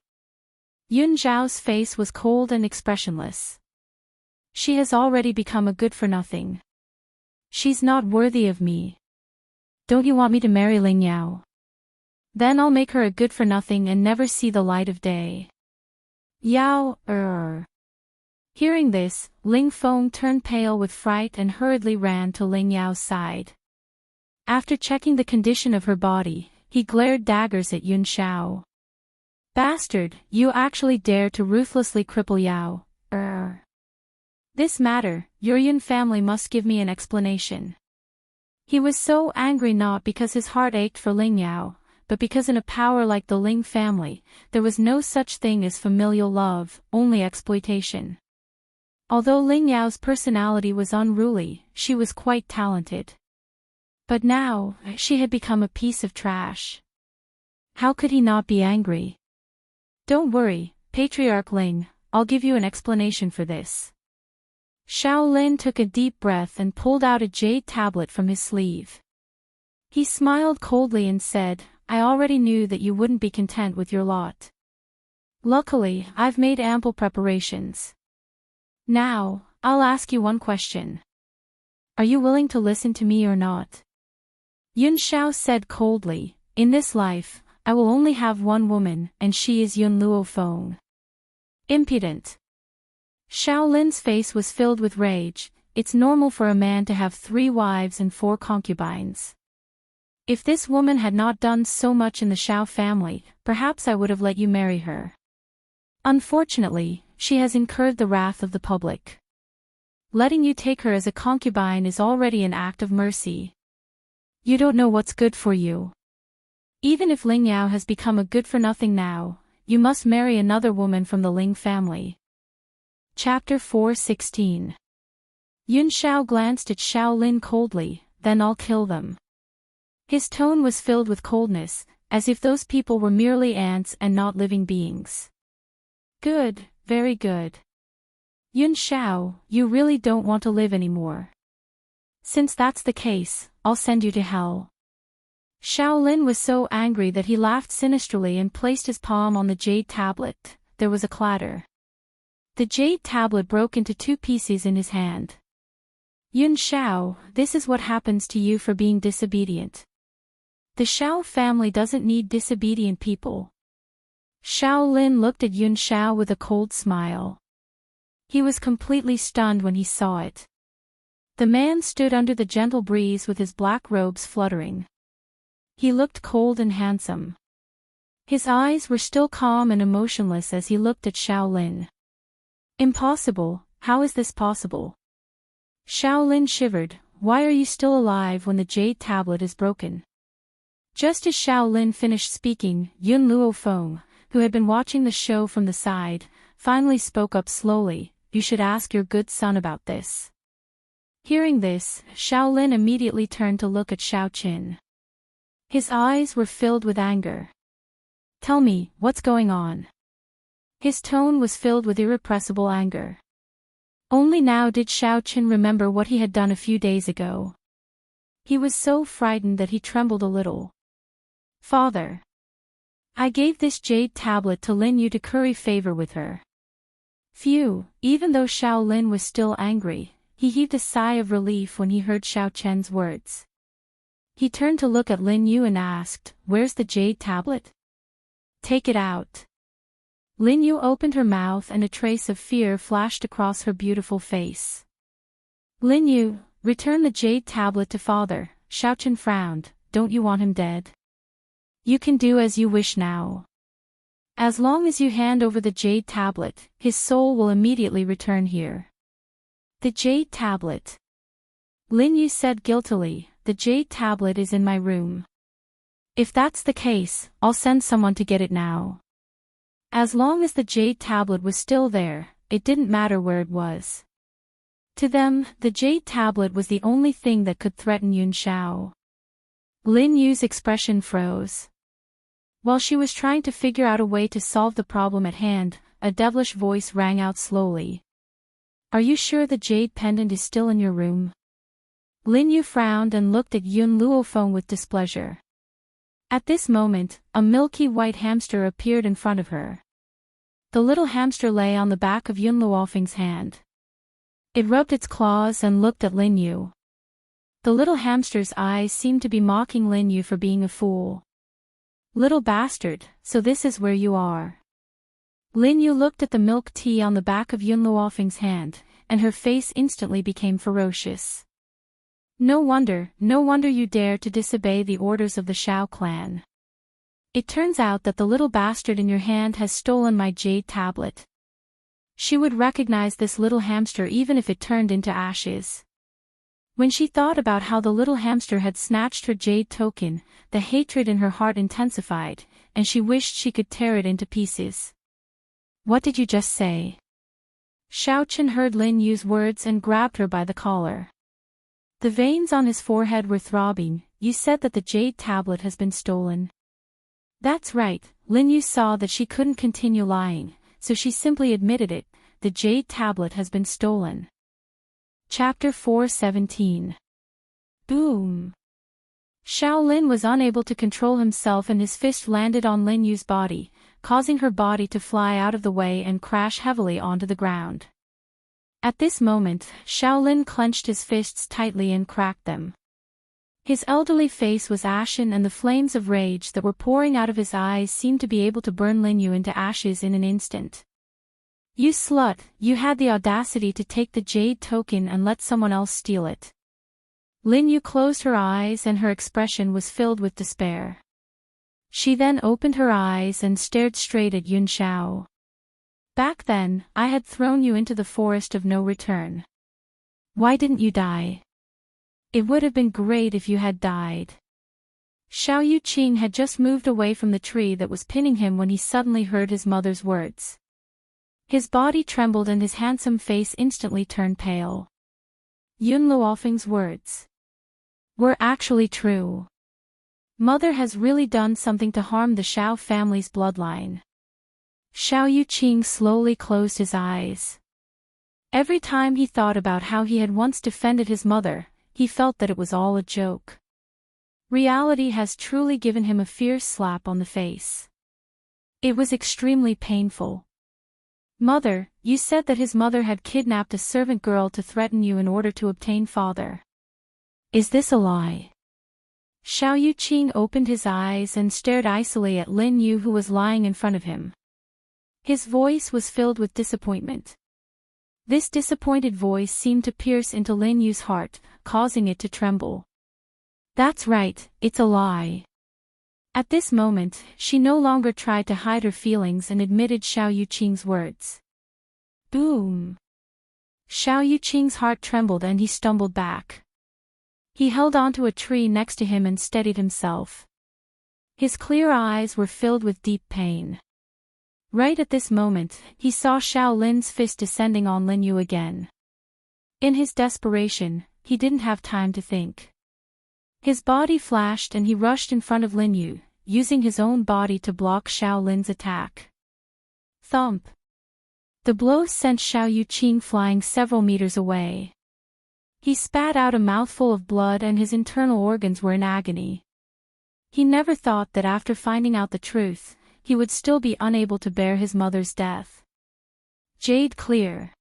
Yun Zhao's face was cold and expressionless. She has already become a good-for-nothing. She's not worthy of me. Don't you want me to marry Ling Yao? Then I'll make her a good-for-nothing and never see the light of day. Yao, Hearing this, Ling Feng turned pale with fright and hurriedly ran to Ling Yao's side. After checking the condition of her body, he glared daggers at Yun Xiao. Bastard, you actually dare to ruthlessly cripple Yao, This matter, your Yun family must give me an explanation. He was so angry not because his heart ached for Ling Yao, but because in a power like the Ling family, there was no such thing as familial love, only exploitation. Although Ling Yao's personality was unruly, she was quite talented. But now, she had become a piece of trash. How could he not be angry? Don't worry, Patriarch Ling, I'll give you an explanation for this. Xiao Lin took a deep breath and pulled out a jade tablet from his sleeve. He smiled coldly and said, I already knew that you wouldn't be content with your lot. Luckily, I've made ample preparations. Now, I'll ask you one question. Are you willing to listen to me or not? Yun Xiao said coldly, in this life, I will only have one woman, and she is Yun Luo Feng. Impudent. Xiao Lin's face was filled with rage. It's normal for a man to have 3 wives and 4 concubines. If this woman had not done so much in the Xiao family, perhaps I would have let you marry her. Unfortunately, she has incurred the wrath of the public. Letting you take her as a concubine is already an act of mercy. You don't know what's good for you. Even if Ling Yao has become a good-for-nothing now, you must marry another woman from the Ling family. Chapter 4:16. Yun Xiao glanced at Xiao Lin coldly, then I'll kill them. His tone was filled with coldness, as if those people were merely ants and not living beings. Good, very good. Yun Xiao, you really don't want to live anymore. Since that's the case, I'll send you to hell. Xiao Lin was so angry that he laughed sinisterly and placed his palm on the jade tablet. There was a clatter. The jade tablet broke into 2 pieces in his hand. Yun Xiao, this is what happens to you for being disobedient. The Xiao family doesn't need disobedient people. Xiao Lin looked at Yun Xiao with a cold smile. He was completely stunned when he saw it. The man stood under the gentle breeze with his black robes fluttering. He looked cold and handsome. His eyes were still calm and emotionless as he looked at Xiao Lin. Impossible, how is this possible? Xiao Lin shivered, why are you still alive when the jade tablet is broken? Just as Xiao Lin finished speaking, Yun Luo Feng, who had been watching the show from the side, finally spoke up slowly, you should ask your good son about this. Hearing this, Xiao Lin immediately turned to look at Xiao Qin. His eyes were filled with anger. Tell me, what's going on? His tone was filled with irrepressible anger. Only now did Xiao Qin remember what he had done a few days ago. He was so frightened that he trembled a little. Father. I gave this jade tablet to Lin Yu to curry favor with her. Phew, even though Xiao Lin was still angry, he heaved a sigh of relief when he heard Xiao Chen's words. He turned to look at Lin Yu and asked, where's the jade tablet? Take it out. Lin Yu opened her mouth and a trace of fear flashed across her beautiful face. Lin Yu, return the jade tablet to father, Xiao Chen frowned, don't you want him dead? You can do as you wish now. As long as you hand over the jade tablet, his soul will immediately return here. The jade tablet. Lin Yu said guiltily, the jade tablet is in my room. If that's the case, I'll send someone to get it now. As long as the jade tablet was still there, it didn't matter where it was. To them, the jade tablet was the only thing that could threaten Yun Xiao. Lin Yu's expression froze. While she was trying to figure out a way to solve the problem at hand, a devilish voice rang out slowly. Are you sure the jade pendant is still in your room? Lin Yu frowned and looked at Yun Luofeng with displeasure. At this moment, a milky white hamster appeared in front of her. The little hamster lay on the back of Yun Luofeng's hand. It rubbed its claws and looked at Lin Yu. The little hamster's eyes seemed to be mocking Lin Yu for being a fool. Little bastard, so this is where you are. Lin Yu looked at the milk tea on the back of Yun Luofeng's hand, and her face instantly became ferocious. No wonder you dare to disobey the orders of the Shao clan. It turns out that the little bastard in your hand has stolen my jade tablet. She would recognize this little hamster even if it turned into ashes. When she thought about how the little hamster had snatched her jade token, the hatred in her heart intensified, and she wished she could tear it into pieces. What did you just say? Shao Chen heard Lin Yu's words and grabbed her by the collar. The veins on his forehead were throbbing. You said that the jade tablet has been stolen. That's right, Lin Yu saw that she couldn't continue lying, so she simply admitted it, the jade tablet has been stolen. Chapter 4:17. Boom. Shaolin was unable to control himself and his fist landed on Lin Yu's body, causing her body to fly out of the way and crash heavily onto the ground. At this moment, Shaolin clenched his fists tightly and cracked them. His elderly face was ashen and the flames of rage that were pouring out of his eyes seemed to be able to burn Lin Yu into ashes in an instant. You slut, you had the audacity to take the jade token and let someone else steal it. Lin Yu closed her eyes and her expression was filled with despair. She then opened her eyes and stared straight at Yun Xiao. Back then, I had thrown you into the forest of no return. Why didn't you die? It would have been great if you had died. Xiao Yuqing had just moved away from the tree that was pinning him when he suddenly heard his mother's words. His body trembled and his handsome face instantly turned pale. Yun Luofeng's words were actually true. Mother has really done something to harm the Shao family's bloodline. Xiao Yuqing slowly closed his eyes. Every time he thought about how he had once defended his mother, he felt that it was all a joke. Reality has truly given him a fierce slap on the face. It was extremely painful. Mother, you said that his mother had kidnapped a servant girl to threaten you in order to obtain father. Is this a lie? Xiao Yuqing opened his eyes and stared icily at Lin Yu who was lying in front of him. His voice was filled with disappointment. This disappointed voice seemed to pierce into Lin Yu's heart, causing it to tremble. That's right, it's a lie. At this moment, she no longer tried to hide her feelings and admitted Xiao Yuqing's words. Boom! Xiao Yuqing's heart trembled and he stumbled back. He held onto a tree next to him and steadied himself. His clear eyes were filled with deep pain. Right at this moment, he saw Xiao Lin's fist descending on Lin Yu again. In his desperation, he didn't have time to think. His body flashed and he rushed in front of Lin Yu, using his own body to block Xiao Lin's attack. Thump! The blow sent Xiao Yuqing flying several meters away. He spat out a mouthful of blood and his internal organs were in agony. He never thought that after finding out the truth, he would still be unable to bear his mother's death. Jade clear.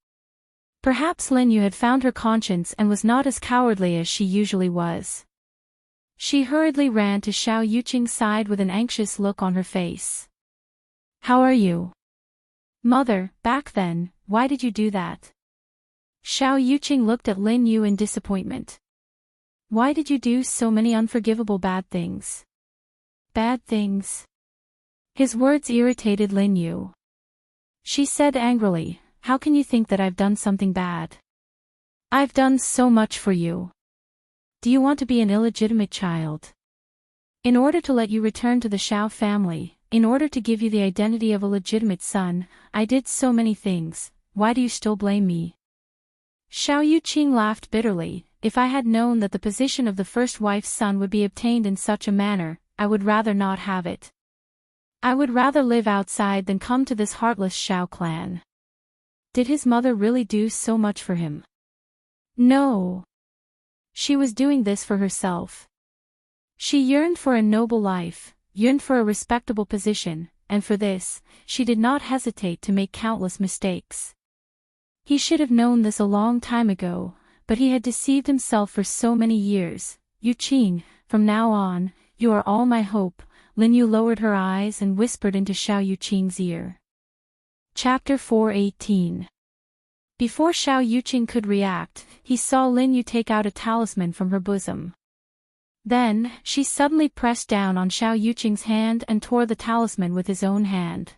Perhaps Lin Yu had found her conscience and was not as cowardly as she usually was. She hurriedly ran to Xiao Yuqing's side with an anxious look on her face. How are you? Mother, back then, why did you do that? Xiao Yuqing looked at Lin Yu in disappointment. Why did you do so many unforgivable bad things? Bad things? His words irritated Lin Yu. She said angrily, how can you think that I've done something bad? I've done so much for you. Do you want to be an illegitimate child? In order to let you return to the Shao family, in order to give you the identity of a legitimate son, I did so many things, why do you still blame me? Xiao Yuqing laughed bitterly, if I had known that the position of the first wife's son would be obtained in such a manner, I would rather not have it. I would rather live outside than come to this heartless Shao clan. Did his mother really do so much for him? No. She was doing this for herself. She yearned for a noble life, yearned for a respectable position, and for this, she did not hesitate to make countless mistakes. He should have known this a long time ago, but he had deceived himself for so many years. Yuqing, from now on, you are all my hope. Lin Yu lowered her eyes and whispered into Xiao Yuqing's ear. Chapter 418. Before Xiao Yuqing could react, he saw Lin Yu take out a talisman from her bosom. Then, she suddenly pressed down on Xiao Yuqing's hand and tore the talisman with his own hand.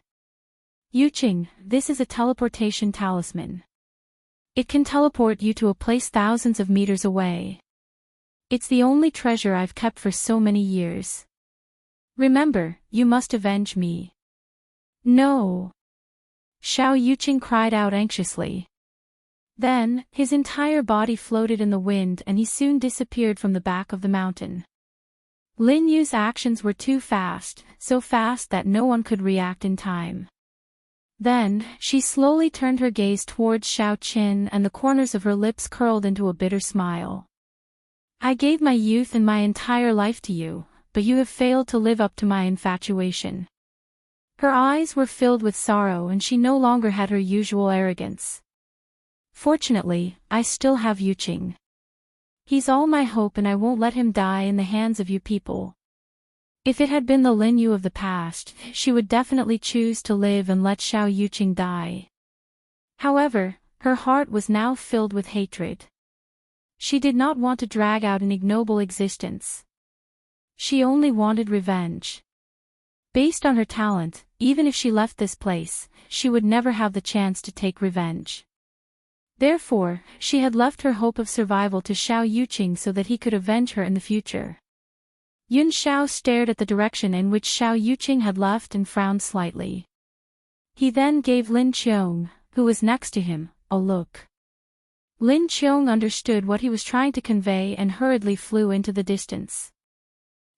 Yuqing, this is a teleportation talisman. It can teleport you to a place thousands of meters away. It's the only treasure I've kept for so many years. Remember, you must avenge me. No. Xiao Yuqing cried out anxiously. Then, his entire body floated in the wind and he soon disappeared from the back of the mountain. Lin Yu's actions were too fast, so fast that no one could react in time. Then, she slowly turned her gaze towards Xiao Qin and the corners of her lips curled into a bitter smile. I gave my youth and my entire life to you, but you have failed to live up to my infatuation. Her eyes were filled with sorrow and she no longer had her usual arrogance. Fortunately, I still have Yuqing. He's all my hope and I won't let him die in the hands of you people. If it had been the Lin Yu of the past, she would definitely choose to live and let Xiao Yuqing die. However, her heart was now filled with hatred. She did not want to drag out an ignoble existence. She only wanted revenge. Based on her talent, even if she left this place, she would never have the chance to take revenge. Therefore, she had left her hope of survival to Xiao Yuqing so that he could avenge her in the future. Yun Xiao stared at the direction in which Xiao Yuqing had left and frowned slightly. He then gave Lin Qiong, who was next to him, a look. Lin Qiong understood what he was trying to convey and hurriedly flew into the distance.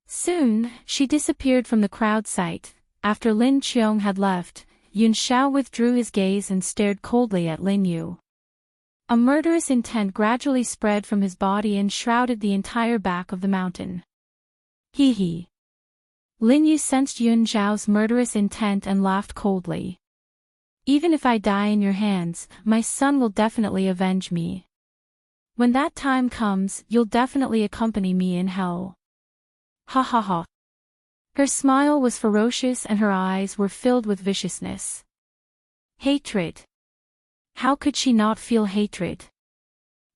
Soon, she disappeared from the crowd sight. After Lin Qiong had left, Yun Xiao withdrew his gaze and stared coldly at Lin Yu. A murderous intent gradually spread from his body and shrouded the entire back of the mountain. Hee hee. Lin Yu sensed Yun Xiao's murderous intent and laughed coldly. Even if I die in your hands, my son will definitely avenge me. When that time comes, you'll definitely accompany me in hell. Ha ha ha. Her smile was ferocious and her eyes were filled with viciousness. Hatred. How could she not feel hatred?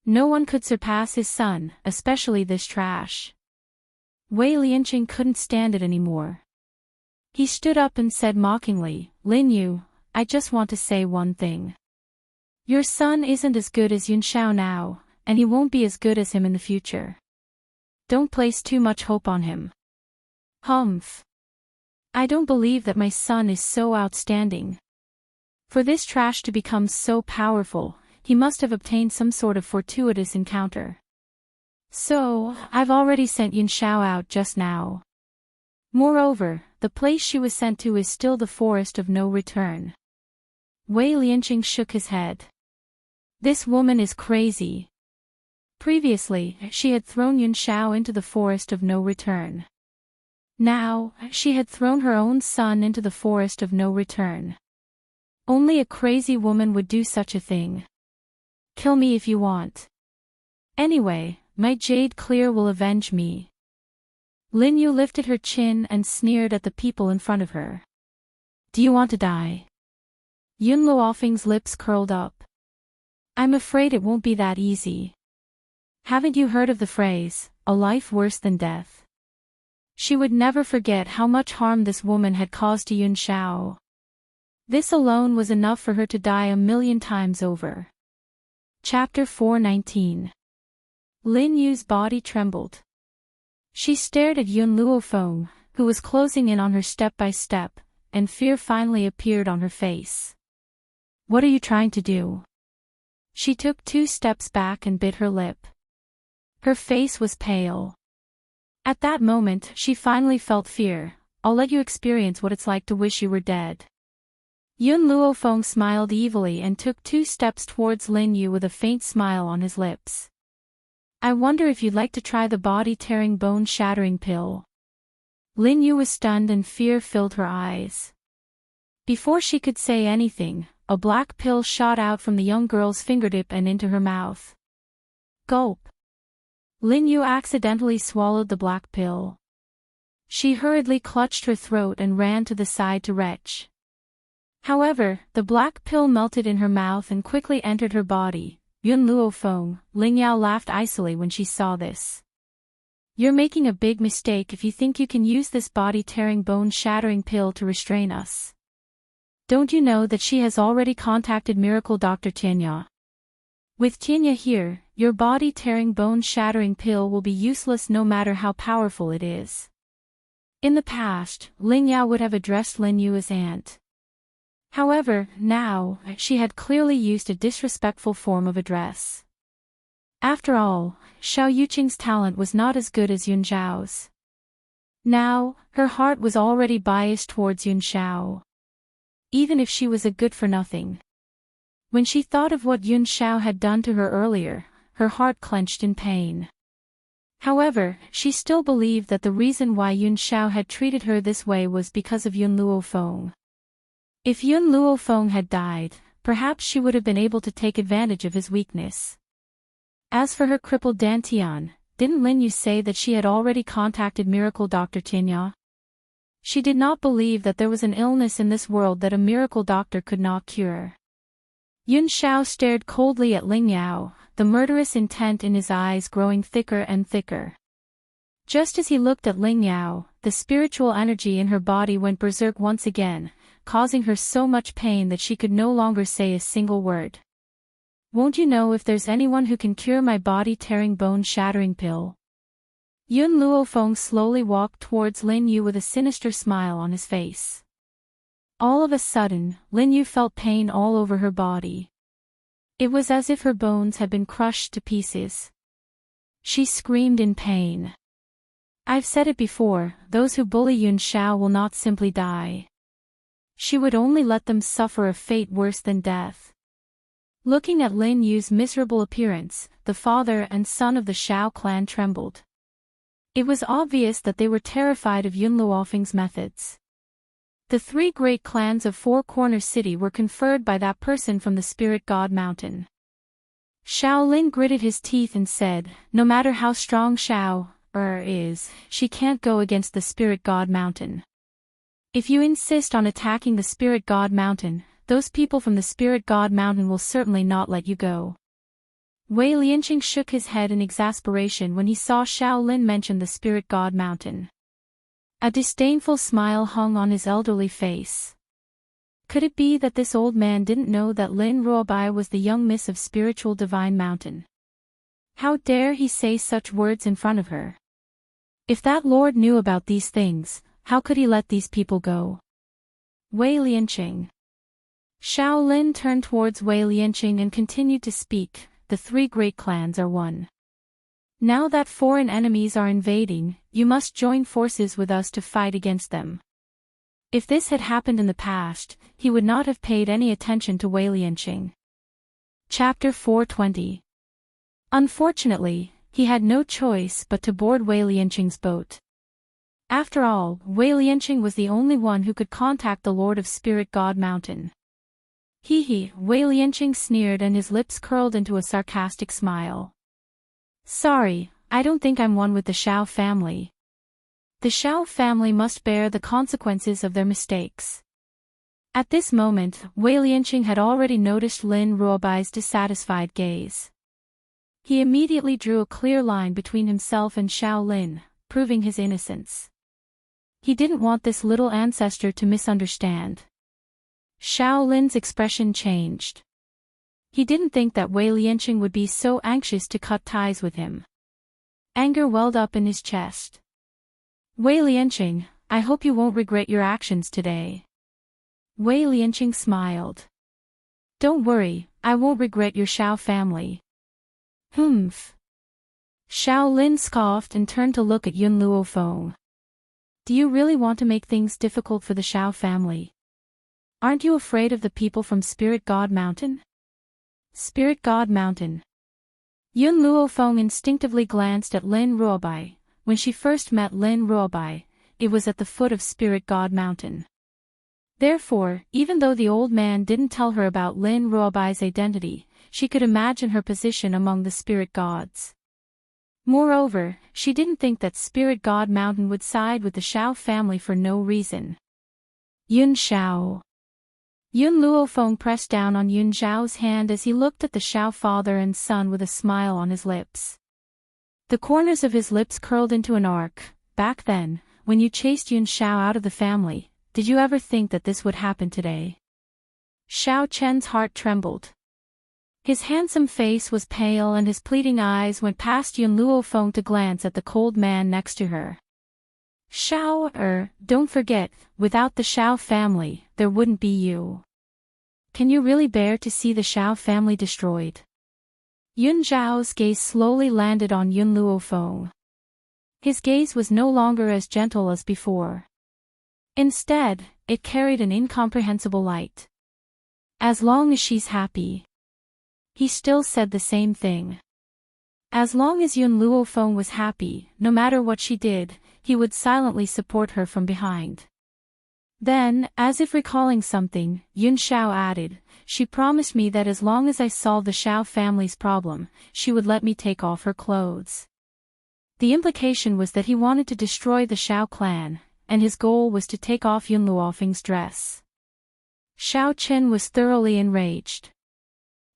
No one could surpass his son, especially this trash. Wei Lianqing couldn't stand it anymore. He stood up and said mockingly, Lin Yu, I just want to say one thing. Your son isn't as good as Yun Xiao now, and he won't be as good as him in the future. Don't place too much hope on him. Humph. I don't believe that my son is so outstanding. For this trash to become so powerful, he must have obtained some sort of fortuitous encounter. So, I've already sent Yun Xiao out just now. Moreover, the place she was sent to is still the forest of no return. Wei Lianqing shook his head. This woman is crazy. Previously, she had thrown Yun Xiao into the forest of no return. Now, she had thrown her own son into the forest of no return. Only a crazy woman would do such a thing. Kill me if you want. Anyway, my Jade Clear will avenge me. Lin Yu lifted her chin and sneered at the people in front of her. Do you want to die? Yun Luofeng's lips curled up. I'm afraid it won't be that easy. Haven't you heard of the phrase, a life worse than death? She would never forget how much harm this woman had caused to Yun Xiao. This alone was enough for her to die 1,000,000 times over. Chapter 419. Lin Yu's body trembled. She stared at Yun Luofeng, who was closing in on her step by step, and fear finally appeared on her face. What are you trying to do? She took 2 steps back and bit her lip. Her face was pale. At that moment, she finally felt fear. I'll let you experience what it's like to wish you were dead. Yun Luofeng smiled evilly and took 2 steps towards Lin Yu with a faint smile on his lips. I wonder if you'd like to try the body-tearing bone-shattering pill. Lin Yu was stunned and fear filled her eyes. Before she could say anything, a black pill shot out from the young girl's fingertip and into her mouth. Gulp. Lin Yu accidentally swallowed the black pill. She hurriedly clutched her throat and ran to the side to retch. However, the black pill melted in her mouth and quickly entered her body. Yun Luofeng, Ling Yao laughed icily when she saw this. You're making a big mistake if you think you can use this body-tearing bone-shattering pill to restrain us. Don't you know that she has already contacted Miracle Dr. Tianya? With Tianya here, your body-tearing bone-shattering pill will be useless no matter how powerful it is. In the past, Ling Yao would have addressed Lin Yu as aunt. However, now, she had clearly used a disrespectful form of address. After all, Xiao Yuqing's talent was not as good as Yun Zhao's. Now, her heart was already biased towards Yun Xiao. Even if she was a good-for-nothing. When she thought of what Yun Xiao had done to her earlier, her heart clenched in pain. However, she still believed that the reason why Yun Xiao had treated her this way was because of Yun Luofeng. If Yun Luofeng had died, perhaps she would have been able to take advantage of his weakness. As for her crippled Dantian, didn't Lin Yu say that she had already contacted Miracle Dr. Tianya? She did not believe that there was an illness in this world that a miracle doctor could not cure. Yun Xiao stared coldly at Ling Yao, the murderous intent in his eyes growing thicker and thicker. Just as he looked at Ling Yao, the spiritual energy in her body went berserk once again, causing her so much pain that she could no longer say a single word. Won't you know if there's anyone who can cure my body-tearing bone-shattering pill? Yun Luofeng slowly walked towards Lin Yu with a sinister smile on his face. All of a sudden, Lin Yu felt pain all over her body. It was as if her bones had been crushed to pieces. She screamed in pain. I've said it before, those who bully Yun Xiao will not simply die. She would only let them suffer a fate worse than death. Looking at Lin Yu's miserable appearance, the father and son of the Xiao clan trembled. It was obvious that they were terrified of Yun Luofeng's methods. The 3 great clans of Four Corner City were conferred by that person from the Spirit God Mountain. Xiao Lin gritted his teeth and said, no matter how strong Xiao is, she can't go against the Spirit God Mountain. If you insist on attacking the Spirit God Mountain, those people from the Spirit God Mountain will certainly not let you go. Wei Lianqing shook his head in exasperation when he saw Xiao Lin mention the Spirit God Mountain. A disdainful smile hung on his elderly face. Could it be that this old man didn't know that Lin Ruobai was the young miss of Spiritual Divine Mountain? How dare he say such words in front of her? If that lord knew about these things, how could he let these people go? Wei Lianqing. Xiao Lin turned towards Wei Lianqing and continued to speak, the 3 great clans are one. Now that foreign enemies are invading, you must join forces with us to fight against them. If this had happened in the past, he would not have paid any attention to Wei Lianqing. Chapter 420. Unfortunately, he had no choice but to board Wei Lianqing's boat. After all, Wei Lianqing was the only one who could contact the Lord of Spirit God Mountain. Wei Lianqing sneered and his lips curled into a sarcastic smile. Sorry, I don't think I'm one with the Xiao family. The Xiao family must bear the consequences of their mistakes. At this moment, Wei Lianqing had already noticed Lin Ruobai's dissatisfied gaze. He immediately drew a clear line between himself and Xiao Lin, proving his innocence. He didn't want this little ancestor to misunderstand. Xiao Lin's expression changed. He didn't think that Wei Lianqing would be so anxious to cut ties with him. Anger welled up in his chest. Wei Lianqing, I hope you won't regret your actions today. Wei Lianqing smiled. Don't worry, I won't regret your Xiao family. Humph. Shaolin scoffed and turned to look at Yun Luofeng. Do you really want to make things difficult for the Shao family? Aren't you afraid of the people from Spirit God Mountain? Spirit God Mountain. Yun Luofeng instinctively glanced at Lin Ruobai. When she first met Lin Ruobai, it was at the foot of Spirit God Mountain. Therefore, even though the old man didn't tell her about Lin Ruobai's identity, she could imagine her position among the spirit gods. Moreover, she didn't think that Spirit God Mountain would side with the Shao family for no reason. Yun Shao. Yun Luofeng pressed down on Yun Zhao's hand as he looked at the Shao father and son with a smile on his lips. The corners of his lips curled into an arc. Back then, when you chased Yun Shao out of the family, did you ever think that this would happen today? Shao Chen's heart trembled. His handsome face was pale and his pleading eyes went past Yun Luofeng to glance at the cold man next to her. Shao, don't forget, without the Shao family, there wouldn't be you. Can you really bear to see the Shao family destroyed? Yun Zhao's gaze slowly landed on Yun Luofeng. His gaze was no longer as gentle as before. Instead, it carried an incomprehensible light. As long as she's happy. He still said the same thing. As long as Yun Luofeng was happy, no matter what she did, he would silently support her from behind. Then, as if recalling something, Yun Shao added, she promised me that as long as I solved the Shao family's problem, she would let me take off her clothes. The implication was that he wanted to destroy the Shao clan, and his goal was to take off Yun Luofeng's dress. Shao Chen was thoroughly enraged.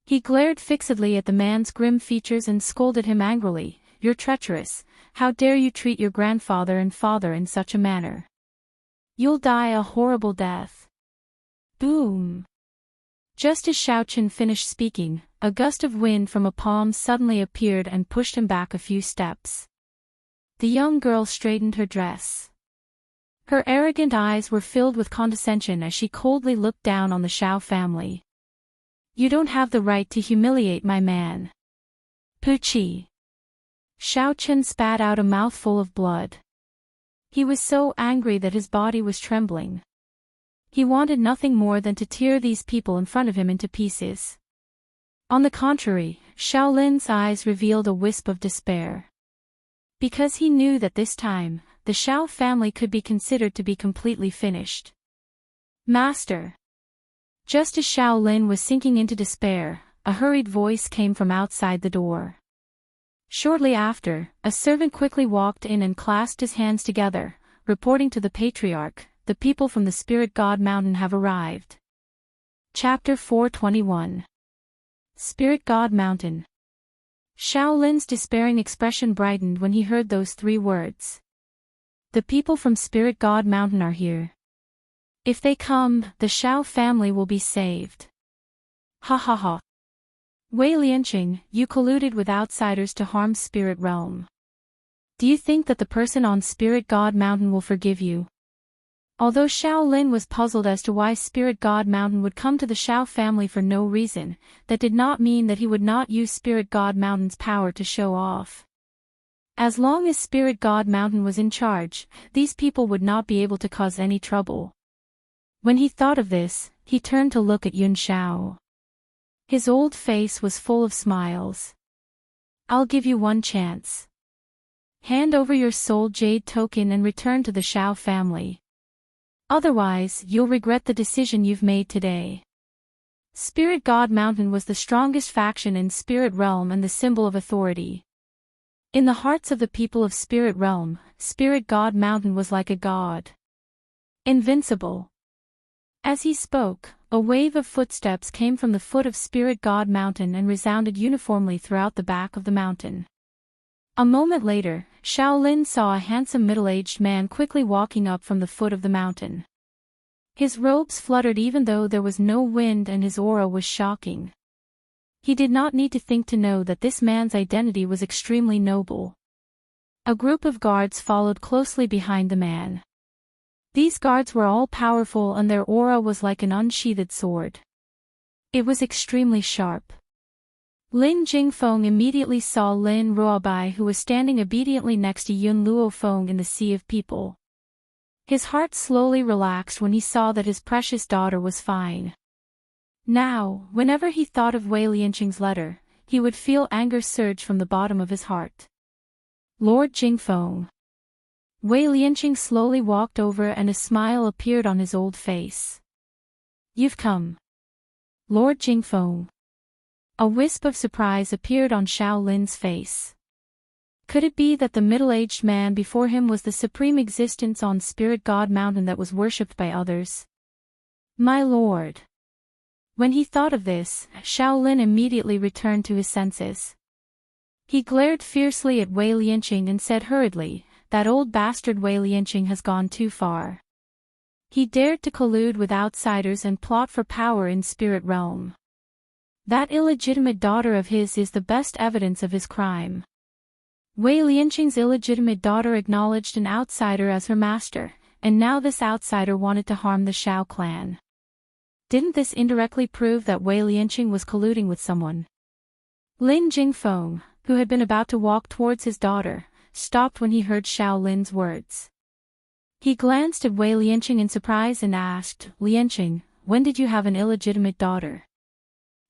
He glared fixedly at the man's grim features and scolded him angrily, "You're treacherous, how dare you treat your grandfather and father in such a manner? You'll die a horrible death." Boom! Just as Shao Chen finished speaking, a gust of wind from a palm suddenly appeared and pushed him back a few steps. The young girl straightened her dress. Her arrogant eyes were filled with condescension as she coldly looked down on the Shao family. "You don't have the right to humiliate my man." Puchi. Shao Chen spat out a mouthful of blood. He was so angry that his body was trembling. He wanted nothing more than to tear these people in front of him into pieces. On the contrary, Shaolin's eyes revealed a wisp of despair. Because he knew that this time, the Shao family could be considered to be completely finished. "Master." Just as Shaolin was sinking into despair, a hurried voice came from outside the door. Shortly after, a servant quickly walked in and clasped his hands together, reporting to the patriarch, "The people from the Spirit God Mountain have arrived." Chapter 421. Spirit God Mountain. Shaolin's despairing expression brightened when he heard those 3 words. "The people from Spirit God Mountain are here. If they come, the Shao family will be saved." Ha ha ha. Wei Lianqing, you colluded with outsiders to harm Spirit Realm. Do you think that the person on Spirit God Mountain will forgive you? Although Shaolin was puzzled as to why Spirit God Mountain would come to the Shao family for no reason, that did not mean that he would not use Spirit God Mountain's power to show off. As long as Spirit God Mountain was in charge, these people would not be able to cause any trouble. When he thought of this, he turned to look at Yun Shao. His old face was full of smiles. "I'll give you one chance. Hand over your soul jade token and return to the Shao family. Otherwise, you'll regret the decision you've made today." Spirit God Mountain was the strongest faction in Spirit Realm and the symbol of authority. In the hearts of the people of Spirit Realm, Spirit God Mountain was like a god. Invincible. As he spoke, a wave of footsteps came from the foot of Spirit God Mountain and resounded uniformly throughout the back of the mountain. A moment later, Shaolin saw a handsome middle-aged man quickly walking up from the foot of the mountain. His robes fluttered even though there was no wind and his aura was shocking. He did not need to think to know that this man's identity was extremely noble. A group of guards followed closely behind the man. These guards were all powerful and their aura was like an unsheathed sword. It was extremely sharp. Lin Jingfeng immediately saw Lin Ruobai, who was standing obediently next to Yun Luofeng in the sea of people. His heart slowly relaxed when he saw that his precious daughter was fine. Now, whenever he thought of Wei Lianqing's letter, he would feel anger surge from the bottom of his heart. Lord Jingfeng. Wei Lianqing slowly walked over and a smile appeared on his old face. You've come. Lord Jingfeng. A wisp of surprise appeared on Xiao Lin's face. Could it be that the middle-aged man before him was the supreme existence on Spirit God Mountain that was worshipped by others? My lord. When he thought of this, Xiao Lin immediately returned to his senses. He glared fiercely at Wei Lianqing and said hurriedly, that old bastard Wei Lianqing has gone too far. He dared to collude with outsiders and plot for power in spirit realm. That illegitimate daughter of his is the best evidence of his crime. Wei Lianqing's illegitimate daughter acknowledged an outsider as her master, and now this outsider wanted to harm the Xiao clan. Didn't this indirectly prove that Wei Lianqing was colluding with someone? Lin Jingfeng, who had been about to walk towards his daughter, stopped when he heard Xiao Lin's words. He glanced at Wei Lianqing in surprise and asked, Lianqing, when did you have an illegitimate daughter?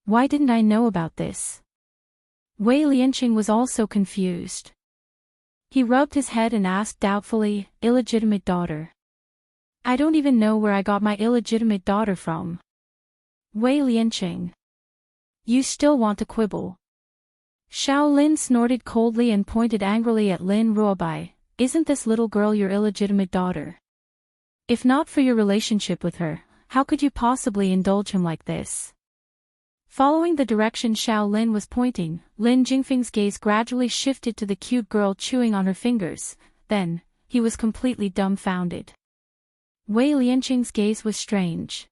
Why didn't I know about this? Wei Lianqing was also confused. He rubbed his head and asked doubtfully, illegitimate daughter. I don't even know where I got my illegitimate daughter from. Wei Lianqing. You still want to quibble? Xiao Lin snorted coldly and pointed angrily at Lin Ruobai. Isn't this little girl your illegitimate daughter? If not for your relationship with her, how could you possibly indulge him like this? Following the direction Xiao Lin was pointing, Lin Jingfeng's gaze gradually shifted to the cute girl chewing on her fingers. Then, he was completely dumbfounded. Wei Lianqing's gaze was strange.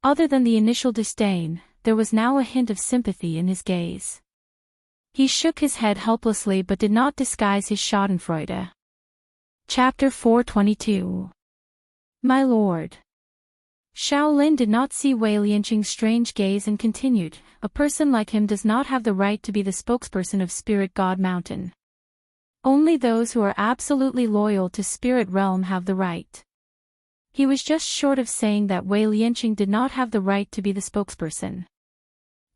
Other than the initial disdain, there was now a hint of sympathy in his gaze. He shook his head helplessly but did not disguise his schadenfreude. Chapter 422. My lord. Xiao Lin did not see Wei Lianqing's strange gaze and continued, a person like him does not have the right to be the spokesperson of Spirit God Mountain. Only those who are absolutely loyal to Spirit Realm have the right. He was just short of saying that Wei Lianqing did not have the right to be the spokesperson.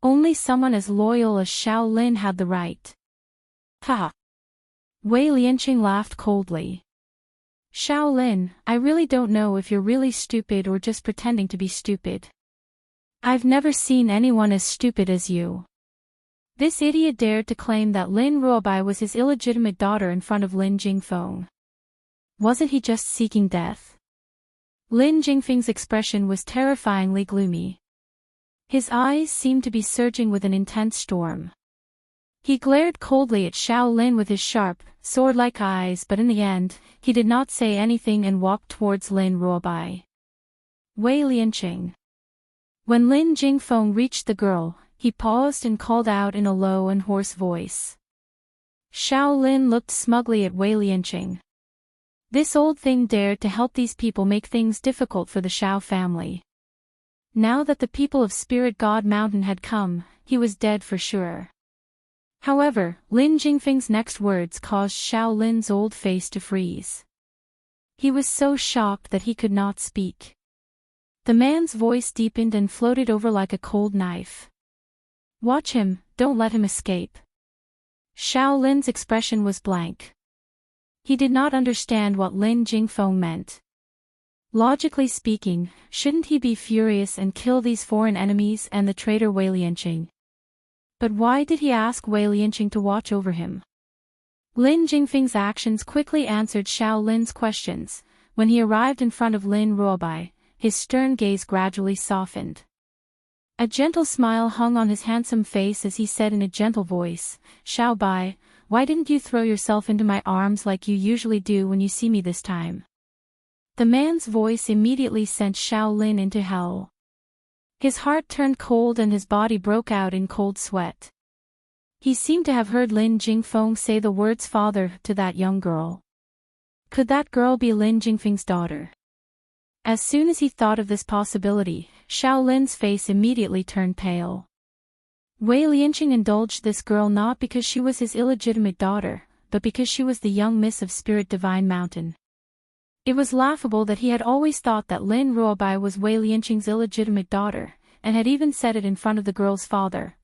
Only someone as loyal as Xiao Lin had the right. Ha! Wei Lianqing laughed coldly. Xiao Lin, I really don't know if you're really stupid or just pretending to be stupid. I've never seen anyone as stupid as you. This idiot dared to claim that Lin Ruobai was his illegitimate daughter in front of Lin Jingfeng. Wasn't he just seeking death? Lin Jingfeng's expression was terrifyingly gloomy. His eyes seemed to be surging with an intense storm. He glared coldly at Xiao Lin with his sharp, sword-like eyes, but in the end, he did not say anything and walked towards Lin Ruobai. Wei Lianqing. When Lin Jingfeng reached the girl, he paused and called out in a low and hoarse voice. Xiao Lin looked smugly at Wei Lianqing. This old thing dared to help these people make things difficult for the Xiao family. Now that the people of Spirit God Mountain had come, he was dead for sure. However, Lin Jingfeng's next words caused Xiao Lin's old face to freeze. He was so shocked that he could not speak. The man's voice deepened and floated over like a cold knife. Watch him, don't let him escape. Xiao Lin's expression was blank. He did not understand what Lin Jingfeng meant. Logically speaking, shouldn't he be furious and kill these foreign enemies and the traitor Wei Lianqing? But why did he ask Wei Lianqing to watch over him? Lin Jingfeng's actions quickly answered Xiao Lin's questions. When he arrived in front of Lin Ruobai, his stern gaze gradually softened. A gentle smile hung on his handsome face as he said in a gentle voice, Xiao Bai, why didn't you throw yourself into my arms like you usually do when you see me this time? The man's voice immediately sent Xiao Lin into hell. His heart turned cold and his body broke out in cold sweat. He seemed to have heard Lin Jingfeng say the words father to that young girl. Could that girl be Lin Jingfeng's daughter? As soon as he thought of this possibility, Xiao Lin's face immediately turned pale. Wei Lianqing indulged this girl not because she was his illegitimate daughter, but because she was the young miss of Spirit Divine Mountain. It was laughable that he had always thought that Lin Ruobai was Wei Lianqing's illegitimate daughter, and had even said it in front of the girl's father.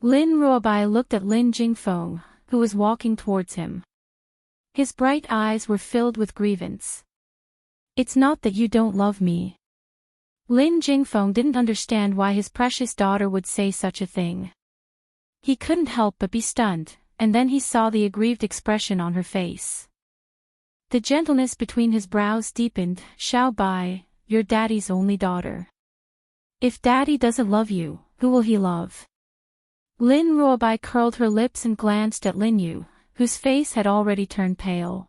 Lin Ruobai looked at Lin Jingfeng, who was walking towards him. His bright eyes were filled with grievance. It's not that you don't love me. Lin Jingfeng didn't understand why his precious daughter would say such a thing. He couldn't help but be stunned, and then he saw the aggrieved expression on her face. The gentleness between his brows deepened. Xiao Bai, your daddy's only daughter. If daddy doesn't love you, who will he love? Lin Ruobai curled her lips and glanced at Lin Yu, whose face had already turned pale.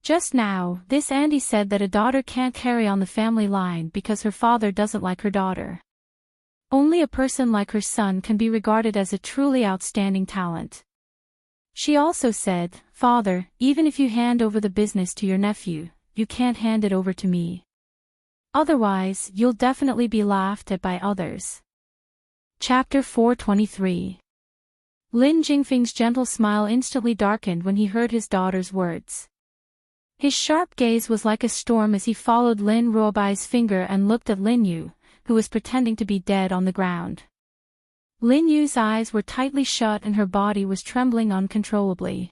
Just now, this auntie said that a daughter can't carry on the family line because her father doesn't like her daughter. Only a person like her son can be regarded as a truly outstanding talent. She also said, Father, even if you hand over the business to your nephew, you can't hand it over to me. Otherwise, you'll definitely be laughed at by others. Chapter 423. Lin Jingfeng's gentle smile instantly darkened when he heard his daughter's words. His sharp gaze was like a storm as he followed Lin Ruobai's finger and looked at Lin Yu, who was pretending to be dead on the ground. Lin Yu's eyes were tightly shut and her body was trembling uncontrollably.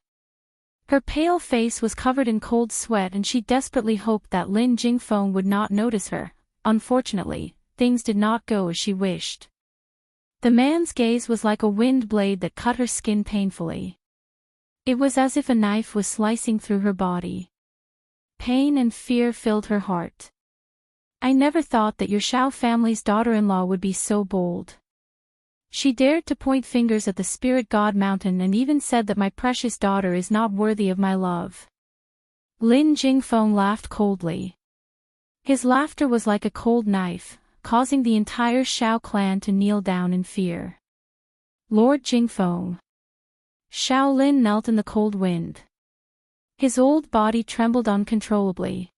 Her pale face was covered in cold sweat and she desperately hoped that Lin Jingfeng would not notice her. Unfortunately, things did not go as she wished. The man's gaze was like a wind blade that cut her skin painfully. It was as if a knife was slicing through her body. Pain and fear filled her heart. I never thought that your Shao family's daughter-in-law would be so bold. She dared to point fingers at the spirit god mountain and even said that my precious daughter is not worthy of my love. Lin Jingfeng laughed coldly. His laughter was like a cold knife, causing the entire Shao clan to kneel down in fear. Lord Jingfeng. Shaolin knelt in the cold wind. His old body trembled uncontrollably.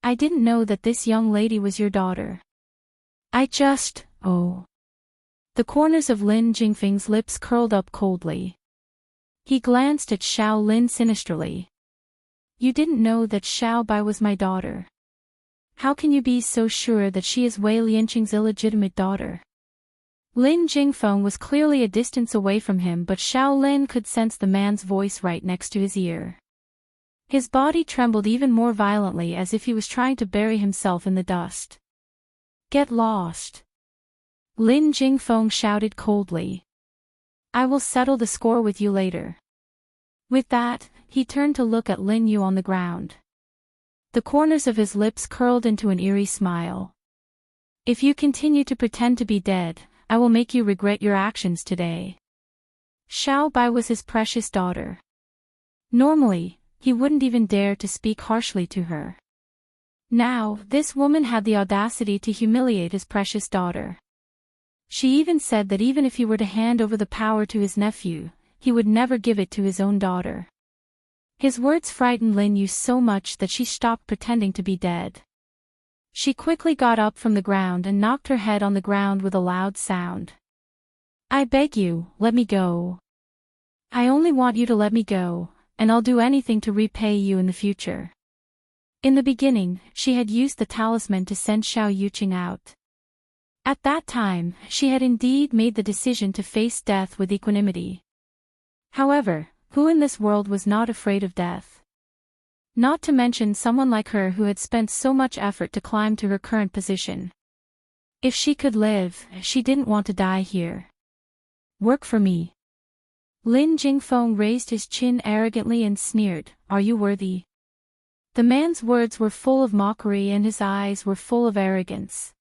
I didn't know that this young lady was your daughter. Oh. The corners of Lin Jingfeng's lips curled up coldly. He glanced at Shaolin sinisterly. You didn't know that Xiao Bai was my daughter. How can you be so sure that she is Wei Lianqing's illegitimate daughter? Lin Jingfeng was clearly a distance away from him, but Shaolin could sense the man's voice right next to his ear. His body trembled even more violently as if he was trying to bury himself in the dust. Get lost. Lin Jingfeng shouted coldly. I will settle the score with you later. With that, he turned to look at Lin Yu on the ground. The corners of his lips curled into an eerie smile. If you continue to pretend to be dead, I will make you regret your actions today. Xiao Bai was his precious daughter. Normally, he wouldn't even dare to speak harshly to her. Now, this woman had the audacity to humiliate his precious daughter. She even said that even if he were to hand over the power to his nephew, he would never give it to his own daughter. His words frightened Lin Yu so much that she stopped pretending to be dead. She quickly got up from the ground and knocked her head on the ground with a loud sound. I beg you, let me go. I only want you to let me go, and I'll do anything to repay you in the future. In the beginning, she had used the talisman to send Xiao Yuqing out. At that time, she had indeed made the decision to face death with equanimity. However, who in this world was not afraid of death? Not to mention someone like her who had spent so much effort to climb to her current position. If she could live, she didn't want to die here. Work for me. Lin Jingfeng raised his chin arrogantly and sneered, Are you worthy? The man's words were full of mockery and his eyes were full of arrogance.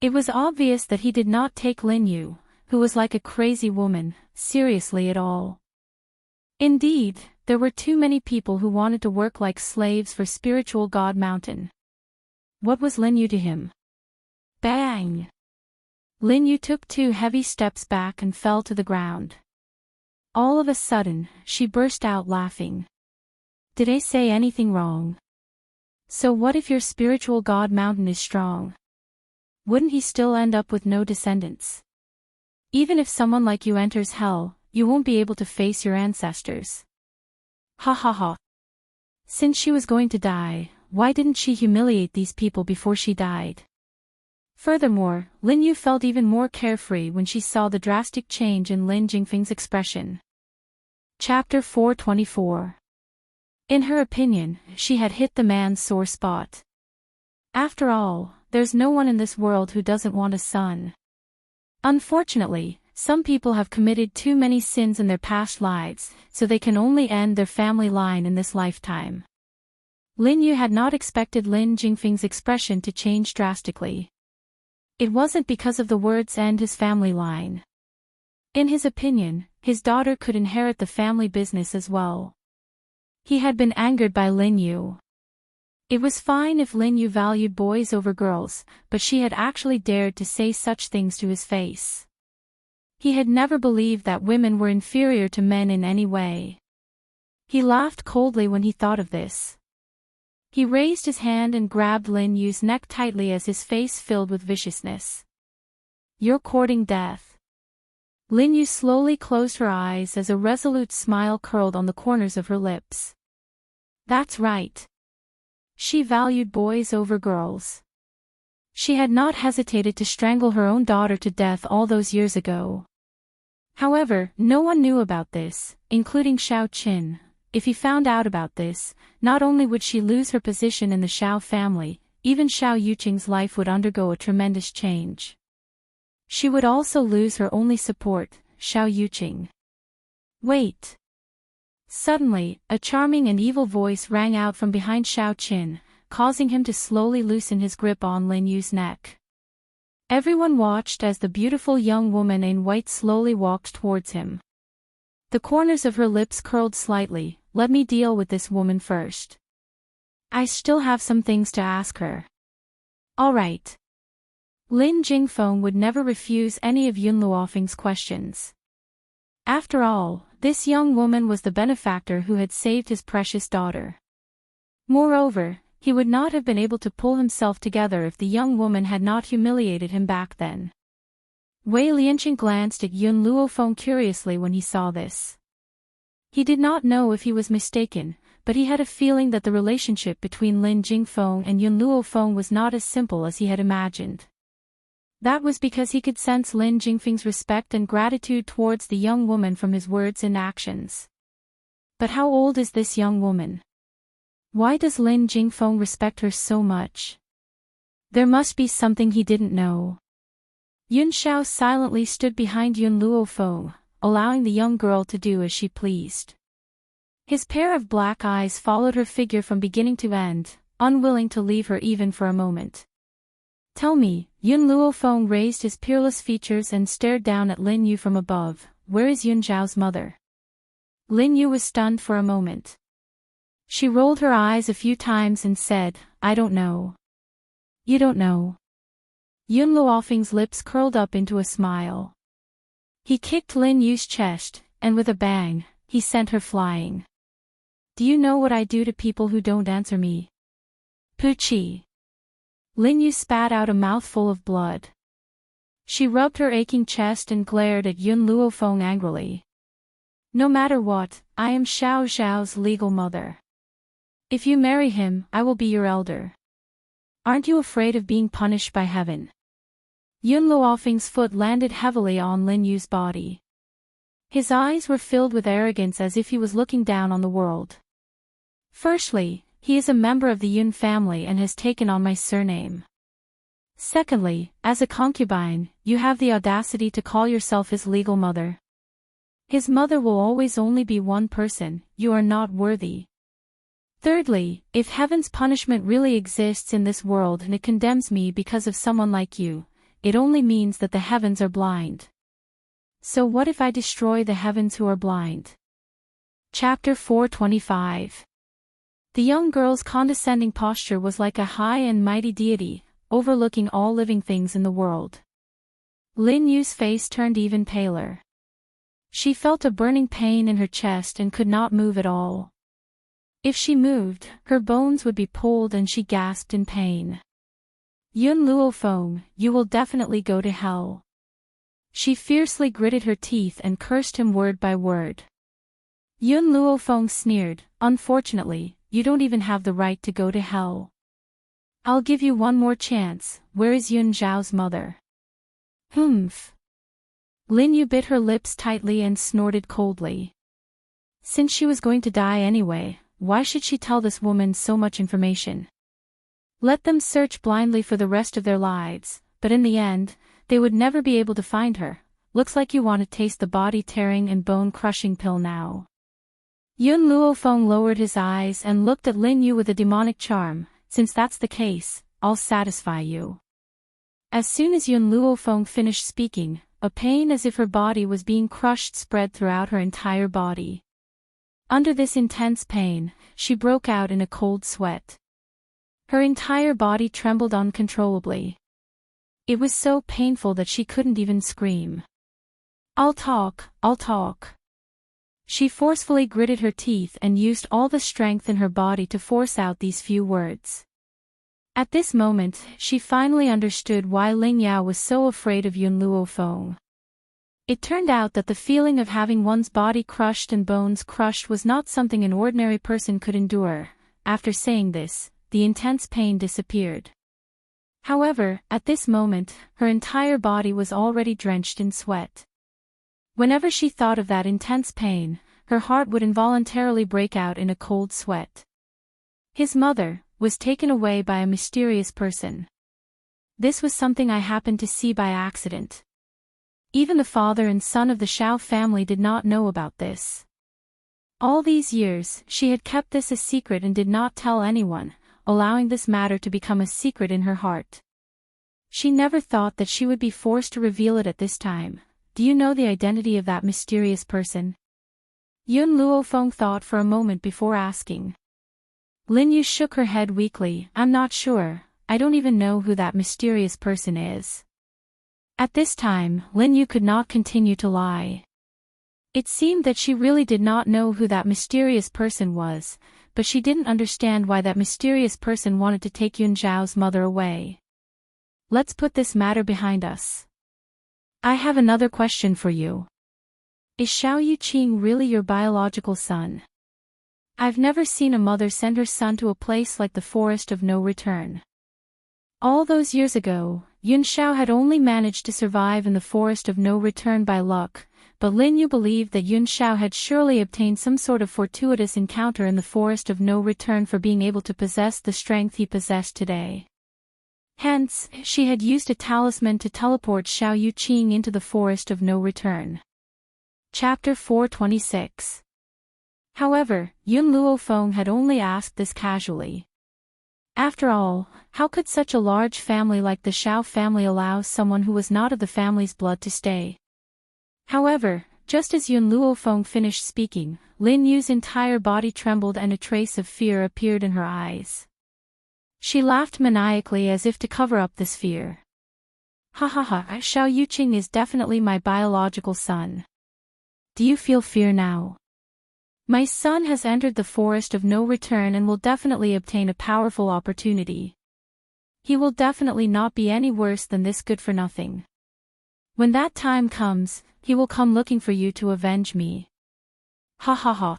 It was obvious that he did not take Lin Yu, who was like a crazy woman, seriously at all. Indeed, there were too many people who wanted to work like slaves for spiritual God Mountain. What was Lin Yu to him? Bang! Lin Yu took 2 heavy steps back and fell to the ground. All of a sudden, she burst out laughing. Did I say anything wrong? So what if your spiritual God Mountain is strong? Wouldn't he still end up with no descendants? Even if someone like you enters hell, you won't be able to face your ancestors. Ha ha ha. Since she was going to die, why didn't she humiliate these people before she died? Furthermore, Lin Yu felt even more carefree when she saw the drastic change in Lin Jingfeng's expression. Chapter 424. In her opinion, she had hit the man's sore spot. After all, there's no one in this world who doesn't want a son. Unfortunately, some people have committed too many sins in their past lives, so they can only end their family line in this lifetime. Lin Yu had not expected Lin Jingfeng's expression to change drastically. It wasn't because of the words "end his family line." In his opinion, his daughter could inherit the family business as well. He had been angered by Lin Yu. It was fine if Lin Yu valued boys over girls, but she had actually dared to say such things to his face. He had never believed that women were inferior to men in any way. He laughed coldly when he thought of this. He raised his hand and grabbed Lin Yu's neck tightly as his face filled with viciousness. "You're courting death." Lin Yu slowly closed her eyes as a resolute smile curled on the corners of her lips. That's right. She valued boys over girls. She had not hesitated to strangle her own daughter to death all those years ago. However, no one knew about this, including Xiao Qin. If he found out about this, not only would she lose her position in the Xiao family, even Xiao Yuqing's life would undergo a tremendous change. She would also lose her only support, Xiao Yuqing. Wait. Suddenly, a charming and evil voice rang out from behind Xiao Qin, causing him to slowly loosen his grip on Lin Yu's neck. Everyone watched as the beautiful young woman in white slowly walked towards him. The corners of her lips curled slightly. "Let me deal with this woman first. I still have some things to ask her." "All right." Lin Jingfeng would never refuse any of Yun Luofeng's questions. After all, this young woman was the benefactor who had saved his precious daughter. Moreover, he would not have been able to pull himself together if the young woman had not humiliated him back then. Wei Lianqing glanced at Yun Luofeng curiously when he saw this. He did not know if he was mistaken, but he had a feeling that the relationship between Lin Jingfeng and Yun Luofeng was not as simple as he had imagined. That was because he could sense Lin Jingfeng's respect and gratitude towards the young woman from his words and actions. But how old is this young woman? Why does Lin Jingfeng respect her so much? There must be something he didn't know. Yun Xiao silently stood behind Yun Luofeng, allowing the young girl to do as she pleased. His pair of black eyes followed her figure from beginning to end, unwilling to leave her even for a moment. "Tell me," Yun Luofeng raised his peerless features and stared down at Lin Yu from above, "where is Yun Zhao's mother?" Lin Yu was stunned for a moment. She rolled her eyes a few times and said, "I don't know." "You don't know?" Yun Luofeng's lips curled up into a smile. He kicked Lin Yu's chest, and with a bang, he sent her flying. "Do you know what I do to people who don't answer me?" "Poochie." Lin Yu spat out a mouthful of blood. She rubbed her aching chest and glared at Yun Luofeng angrily. "No matter what, I am Xiao Zhao's legal mother. If you marry him, I will be your elder. Aren't you afraid of being punished by heaven?" Yun Luofeng's foot landed heavily on Lin Yu's body. His eyes were filled with arrogance as if he was looking down on the world. "Firstly, he is a member of the Yun family and has taken on my surname. Secondly, as a concubine, you have the audacity to call yourself his legal mother. His mother will always only be one person. You are not worthy. Thirdly, if heaven's punishment really exists in this world and it condemns me because of someone like you, it only means that the heavens are blind. So what if I destroy the heavens who are blind?" Chapter 425. The young girl's condescending posture was like a high and mighty deity, overlooking all living things in the world. Lin Yu's face turned even paler. She felt a burning pain in her chest and could not move at all. If she moved, her bones would be pulled and she gasped in pain. "Yun Luofeng, you will definitely go to hell." She fiercely gritted her teeth and cursed him word by word. Yun Luofeng sneered, "Unfortunately, you don't even have the right to go to hell. I'll give you one more chance. Where is Yun Zhao's mother?" Humph. Lin Yu bit her lips tightly and snorted coldly. Since she was going to die anyway, why should she tell this woman so much information? Let them search blindly for the rest of their lives, but in the end, they would never be able to find her. Looks like you want to taste the body-tearing and bone-crushing pill now. Yun Luofeng lowered his eyes and looked at Lin Yu with a demonic charm. Since that's the case, I'll satisfy you. As soon as Yun Luofeng finished speaking, a pain as if her body was being crushed spread throughout her entire body. Under this intense pain, she broke out in a cold sweat. Her entire body trembled uncontrollably. It was so painful that she couldn't even scream. I'll talk. She forcefully gritted her teeth and used all the strength in her body to force out these few words. At this moment, she finally understood why Ling Yao was so afraid of Yun Luofeng. It turned out that the feeling of having one's body crushed and bones crushed was not something an ordinary person could endure. After saying this, the intense pain disappeared. However, at this moment, her entire body was already drenched in sweat. Whenever she thought of that intense pain, her heart would involuntarily break out in a cold sweat. His mother was taken away by a mysterious person. This was something I happened to see by accident. Even the father and son of the Shao family did not know about this. All these years, she had kept this a secret and did not tell anyone, allowing this matter to become a secret in her heart. She never thought that she would be forced to reveal it at this time. Do you know the identity of that mysterious person? Yun Luofeng thought for a moment before asking. Lin Yu shook her head weakly. I'm not sure, I don't even know who that mysterious person is. At this time, Lin Yu could not continue to lie. It seemed that she really did not know who that mysterious person was, but she didn't understand why that mysterious person wanted to take Yun Zhao's mother away. Let's put this matter behind us. I have another question for you. Is Xiao Yuqing really your biological son? I've never seen a mother send her son to a place like the Forest of No Return. All those years ago, Yun Xiao had only managed to survive in the Forest of No Return by luck, but Lin Yu believed that Yun Xiao had surely obtained some sort of fortuitous encounter in the Forest of No Return for being able to possess the strength he possessed today. Hence, she had used a talisman to teleport Xiao Yuqing into the Forest of No Return. Chapter 426. However, Yun Luofeng had only asked this casually. After all, how could such a large family like the Xiao family allow someone who was not of the family's blood to stay? However, just as Yun Luofeng finished speaking, Lin Yu's entire body trembled and a trace of fear appeared in her eyes. She laughed maniacally as if to cover up this fear. Ha ha ha, Xiao Yuqing is definitely my biological son. Do you feel fear now? My son has entered the Forest of No Return and will definitely obtain a powerful opportunity. He will definitely not be any worse than this good-for-nothing. When that time comes, he will come looking for you to avenge me. Ha ha ha.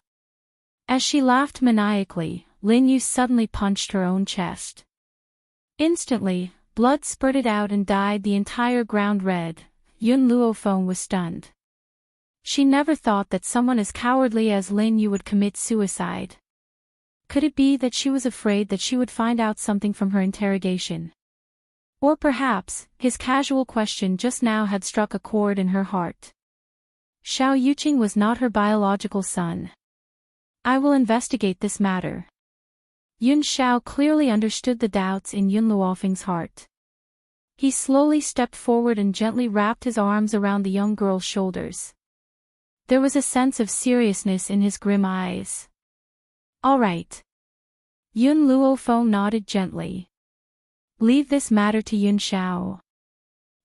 As she laughed maniacally, Lin Yu suddenly punched her own chest. Instantly, blood spurted out and dyed the entire ground red. Yun Luofeng was stunned. She never thought that someone as cowardly as Lin Yu would commit suicide. Could it be that she was afraid that she would find out something from her interrogation? Or perhaps, his casual question just now had struck a chord in her heart. Xiao Yuqing was not her biological son. I will investigate this matter. Yun Xiao clearly understood the doubts in Yun Luofeng's heart. He slowly stepped forward and gently wrapped his arms around the young girl's shoulders. There was a sense of seriousness in his grim eyes. All right. Yun Luofeng nodded gently. Leave this matter to Yun Xiao.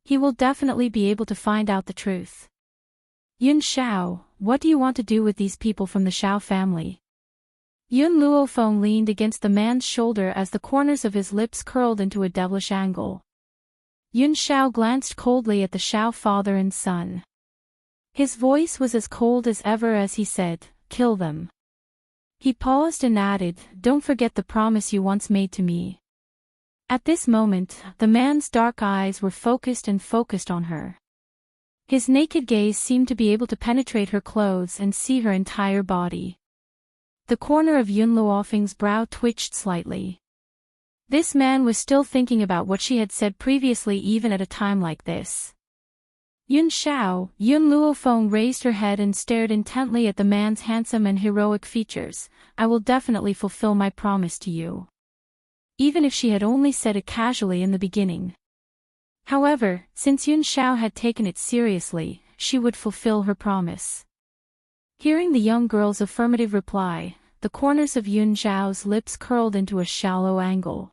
He will definitely be able to find out the truth. Yun Xiao, what do you want to do with these people from the Xiao family? Yun Luofeng leaned against the man's shoulder as the corners of his lips curled into a devilish angle. Yun Xiao glanced coldly at the Xiao father and son. His voice was as cold as ever as he said, "Kill them." He paused and added, "Don't forget the promise you once made to me." At this moment, the man's dark eyes were focused on her. His naked gaze seemed to be able to penetrate her clothes and see her entire body. The corner of Yun Luofeng's brow twitched slightly. This man was still thinking about what she had said previously even at a time like this. Yun Luofeng raised her head and stared intently at the man's handsome and heroic features. "I will definitely fulfill my promise to you." Even if she had only said it casually in the beginning. However, since Yun Xiao had taken it seriously, she would fulfill her promise. Hearing the young girl's affirmative reply, the corners of Yun Xiao's lips curled into a shallow angle.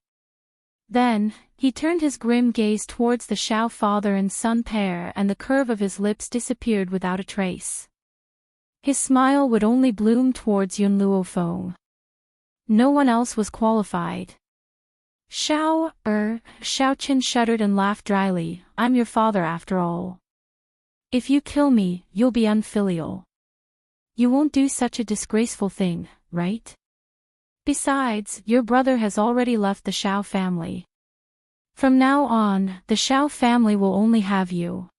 Then, he turned his grim gaze towards the Xiao father and son pair and the curve of his lips disappeared without a trace. His smile would only bloom towards Yun Luofeng. No one else was qualified. Xiao Chen shuddered and laughed dryly, "I'm your father after all. If you kill me, you'll be unfilial. You won't do such a disgraceful thing, right? Besides, your brother has already left the Xiao family. From now on, the Xiao family will only have you.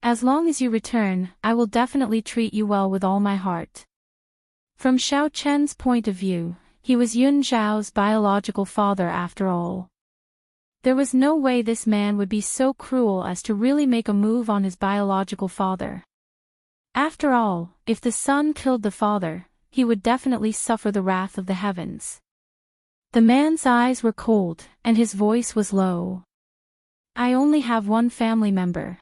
As long as you return, I will definitely treat you well with all my heart." From Xiao Chen's point of view, he was Yun Xiao's biological father after all. There was no way this man would be so cruel as to really make a move on his biological father. After all, if the son killed the father, he would definitely suffer the wrath of the heavens. The man's eyes were cold, and his voice was low. "I only have one family member.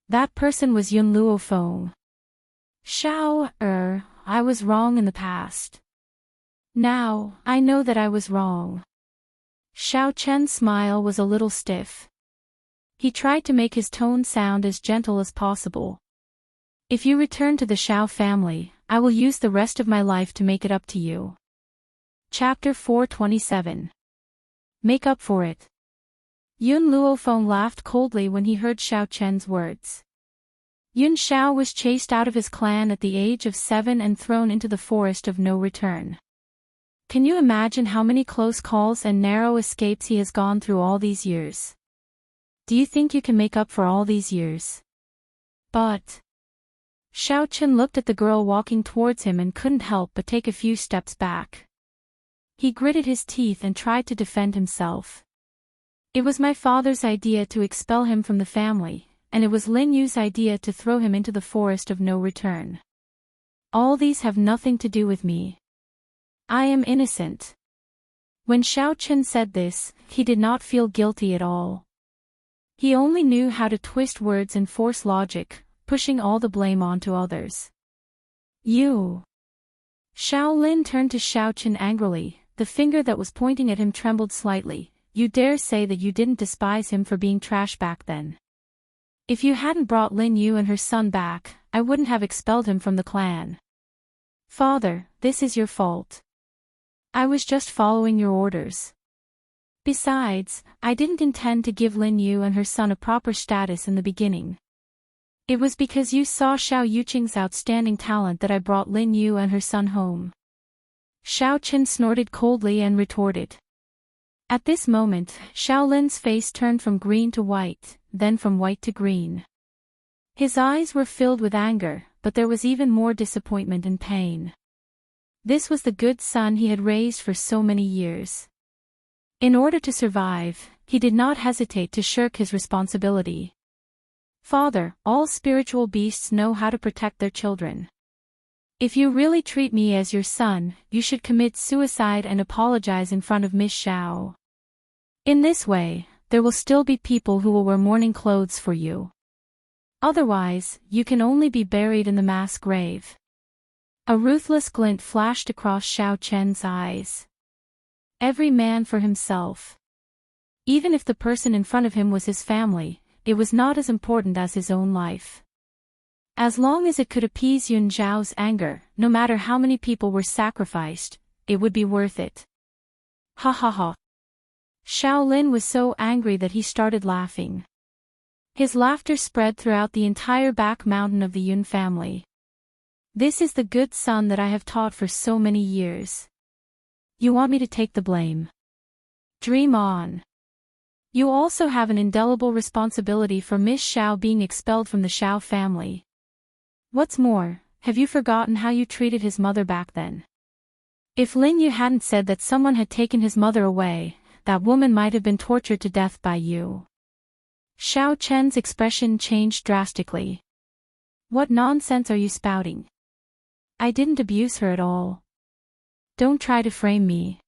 That person was Yun Luofeng. Xiao, I was wrong in the past. Now, I know that I was wrong." Xiao Chen's smile was a little stiff. He tried to make his tone sound as gentle as possible. "If you return to the Xiao family, I will use the rest of my life to make it up to you." Chapter 427. Make up for it. Yun Luofeng laughed coldly when he heard Xiao Chen's words. Yun Xiao was chased out of his clan at the age of 7 and thrown into the forest of no return. Can you imagine how many close calls and narrow escapes he has gone through all these years? Do you think you can make up for all these years? But Xiao Chen looked at the girl walking towards him and couldn't help but take a few steps back. He gritted his teeth and tried to defend himself. "It was my father's idea to expel him from the family, and it was Lin Yu's idea to throw him into the forest of no return. All these have nothing to do with me. I am innocent." When Xiao Chen said this, he did not feel guilty at all. He only knew how to twist words and force logic, pushing all the blame onto others. "You." Xiao Lin turned to Xiao Chen angrily, the finger that was pointing at him trembled slightly. "You dare say that you didn't despise him for being trash back then? If you hadn't brought Lin Yu and her son back, I wouldn't have expelled him from the clan. Father, this is your fault. I was just following your orders. Besides, I didn't intend to give Lin Yu and her son a proper status in the beginning. It was because you saw Xiao Yuqing's outstanding talent that I brought Lin Yu and her son home." Xiao Chen snorted coldly and retorted. At this moment, Xiao Lin's face turned from green to white, then from white to green. His eyes were filled with anger, but there was even more disappointment and pain. This was the good son he had raised for so many years. In order to survive, he did not hesitate to shirk his responsibility. "Father, all spiritual beasts know how to protect their children. If you really treat me as your son, you should commit suicide and apologize in front of Miss Xiao. In this way, there will still be people who will wear mourning clothes for you. Otherwise, you can only be buried in the mass grave." A ruthless glint flashed across Xiao Chen's eyes. Every man for himself. Even if the person in front of him was his family, it was not as important as his own life. As long as it could appease Yun Zhao's anger, no matter how many people were sacrificed, it would be worth it. Ha ha ha. Shaolin was so angry that he started laughing. His laughter spread throughout the entire back mountain of the Yun family. This is the good son that I have taught for so many years. You want me to take the blame? Dream on. You also have an indelible responsibility for Miss Xiao being expelled from the Xiao family. What's more, have you forgotten how you treated his mother back then? If Lin Yu hadn't said that someone had taken his mother away, that woman might have been tortured to death by you. Xiao Chen's expression changed drastically. What nonsense are you spouting? I didn't abuse her at all. Don't try to frame me.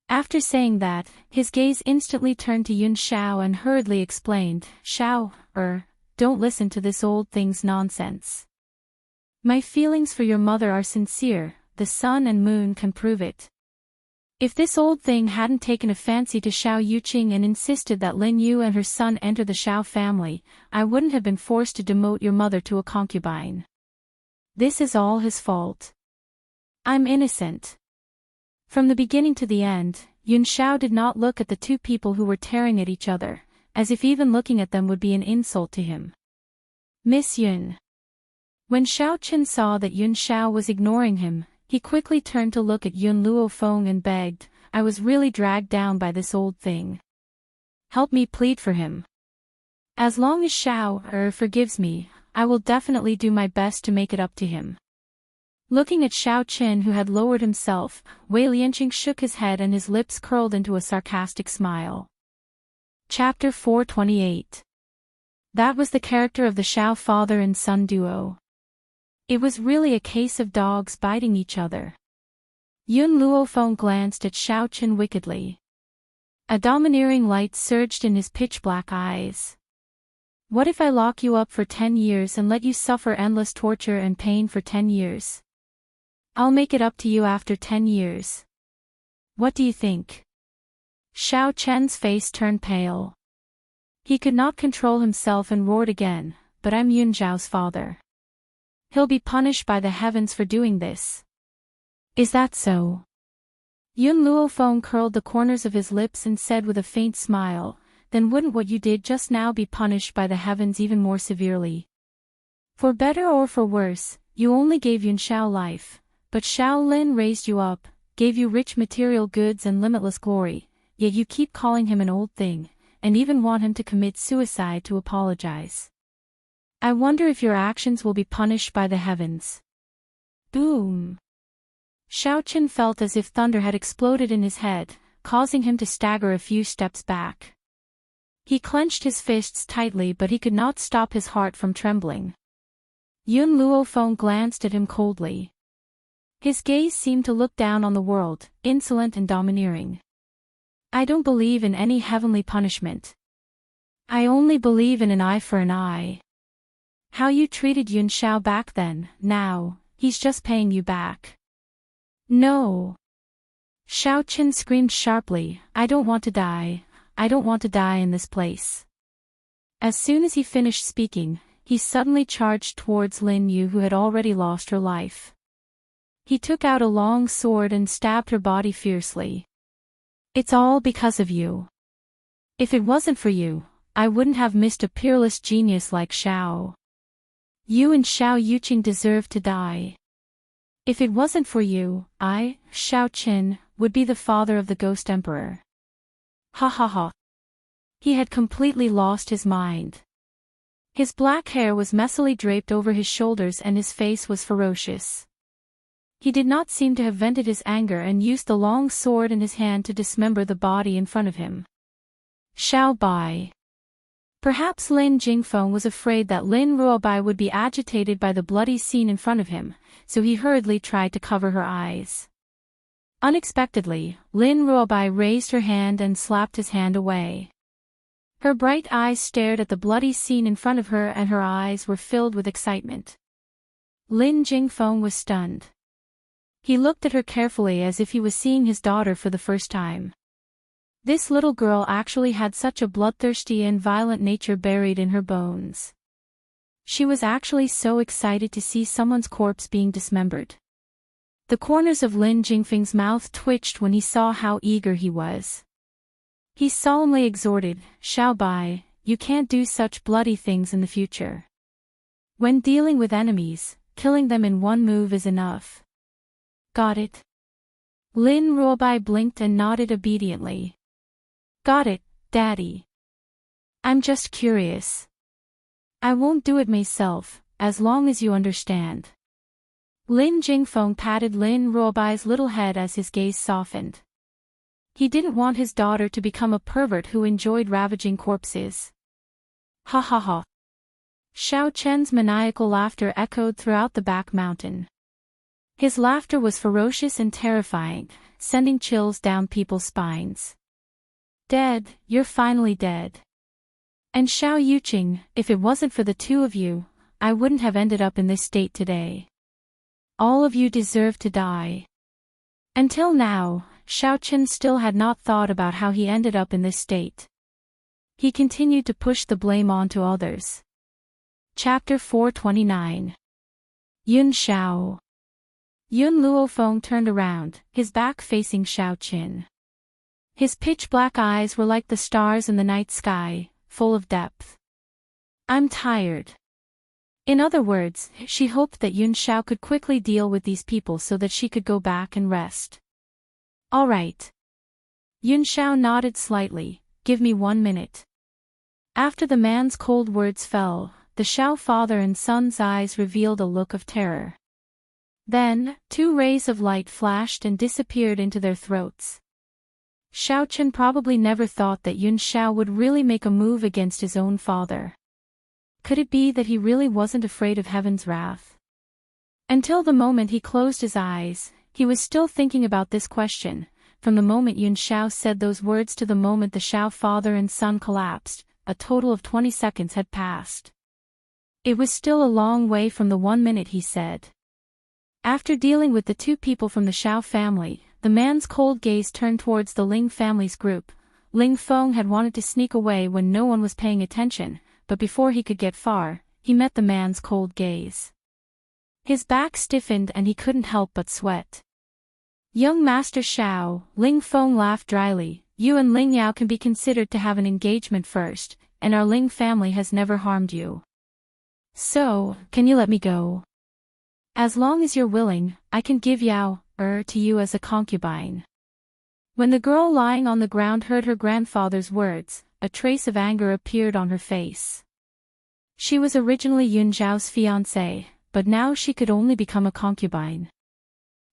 After saying that, his gaze instantly turned to Yun Xiao and hurriedly explained, Xiao, don't listen to this old thing's nonsense. My feelings for your mother are sincere, the sun and moon can prove it. If this old thing hadn't taken a fancy to Xiao Yuqing and insisted that Lin Yu and her son enter the Xiao family, I wouldn't have been forced to demote your mother to a concubine. This is all his fault. I'm innocent. From the beginning to the end, Yun Xiao did not look at the two people who were tearing at each other, as if even looking at them would be an insult to him. Miss Yun. When Xiao Chen saw that Yun Xiao was ignoring him, he quickly turned to look at Yun Luofeng and begged, I was really dragged down by this old thing. Help me plead for him. As long as Xiao forgives me, I will definitely do my best to make it up to him. Looking at Xiao Chen who had lowered himself, Wei Lianqing shook his head and his lips curled into a sarcastic smile. Chapter 428. That was the character of the Xiao father and son duo. It was really a case of dogs biting each other. Yun Luofeng glanced at Xiao Chen wickedly. A domineering light surged in his pitch-black eyes. What if I lock you up for 10 years and let you suffer endless torture and pain for 10 years? I'll make it up to you after 10 years. What do you think? Xiao Chen's face turned pale. He could not control himself and roared again, but I'm Yun Zhao's father. He'll be punished by the heavens for doing this. Is that so? Yun Luofeng curled the corners of his lips and said with a faint smile, then wouldn't what you did just now be punished by the heavens even more severely? For better or for worse, you only gave Yun Xiao life, but Xiao Lin raised you up, gave you rich material goods and limitless glory, yet you keep calling him an old thing, and even want him to commit suicide to apologize. I wonder if your actions will be punished by the heavens. Boom! Xiao Chen felt as if thunder had exploded in his head, causing him to stagger a few steps back. He clenched his fists tightly but he could not stop his heart from trembling. Yun Luofeng glanced at him coldly. His gaze seemed to look down on the world, insolent and domineering. I don't believe in any heavenly punishment. I only believe in an eye for an eye. How you treated Yun Xiao back then, now, he's just paying you back. No! Xiao Chen screamed sharply, I don't want to die, I don't want to die in this place. As soon as he finished speaking, he suddenly charged towards Lin Yu who had already lost her life. He took out a long sword and stabbed her body fiercely. It's all because of you. If it wasn't for you, I wouldn't have missed a peerless genius like Xiao. You and Xiao Yuqing deserve to die. If it wasn't for you, I, Xiao Chen, would be the father of the Ghost Emperor. Ha ha ha. He had completely lost his mind. His black hair was messily draped over his shoulders and his face was ferocious. He did not seem to have vented his anger and used the long sword in his hand to dismember the body in front of him. Xiao Bai. Perhaps Lin Jingfeng was afraid that Lin Ruobai would be agitated by the bloody scene in front of him, so he hurriedly tried to cover her eyes. Unexpectedly, Lin Ruobai raised her hand and slapped his hand away. Her bright eyes stared at the bloody scene in front of her and her eyes were filled with excitement. Lin Jingfeng was stunned. He looked at her carefully as if he was seeing his daughter for the first time. This little girl actually had such a bloodthirsty and violent nature buried in her bones. She was actually so excited to see someone's corpse being dismembered. The corners of Lin Jingfeng's mouth twitched when he saw how eager he was. He solemnly exhorted, Xiao Bai, you can't do such bloody things in the future. When dealing with enemies, killing them in one move is enough. Got it? Lin Ruobai blinked and nodded obediently. Got it, Daddy. I'm just curious. I won't do it myself, as long as you understand. Lin Jingfeng patted Lin Ruobai's little head as his gaze softened. He didn't want his daughter to become a pervert who enjoyed ravaging corpses. Ha ha ha. Xiao Chen's maniacal laughter echoed throughout the back mountain. His laughter was ferocious and terrifying, sending chills down people's spines. Dead, you're finally dead. And Xiao Yuqing, if it wasn't for the two of you, I wouldn't have ended up in this state today. All of you deserve to die. Until now, Xiao Chen still had not thought about how he ended up in this state. He continued to push the blame onto others. Chapter 429. Yun Xiao. Yun Luofeng turned around, his back facing Xiao Qin. His pitch-black eyes were like the stars in the night sky, full of depth. I'm tired. In other words, she hoped that Yun Xiao could quickly deal with these people so that she could go back and rest. All right. Yun Xiao nodded slightly, give me 1 minute. After the man's cold words fell, the Xiao father and son's eyes revealed a look of terror. Then, 2 rays of light flashed and disappeared into their throats. Xiao Chen probably never thought that Yun Xiao would really make a move against his own father. Could it be that he really wasn't afraid of heaven's wrath? Until the moment he closed his eyes, he was still thinking about this question. From the moment Yun Xiao said those words to the moment the Xiao father and son collapsed, a total of 20 seconds had passed. It was still a long way from the 1 minute he said. After dealing with the 2 people from the Xiao family, the man's cold gaze turned towards the Ling family's group. Ling Feng had wanted to sneak away when no one was paying attention, but before he could get far, he met the man's cold gaze. His back stiffened and he couldn't help but sweat. Young Master Xiao, Ling Feng laughed dryly, you and Ling Yao can be considered to have an engagement first, and our Ling family has never harmed you. So, can you let me go? As long as you're willing, I can give Yao, to you as a concubine. When the girl lying on the ground heard her grandfather's words, a trace of anger appeared on her face. She was originally Yun Zhao's fiancée, but now she could only become a concubine.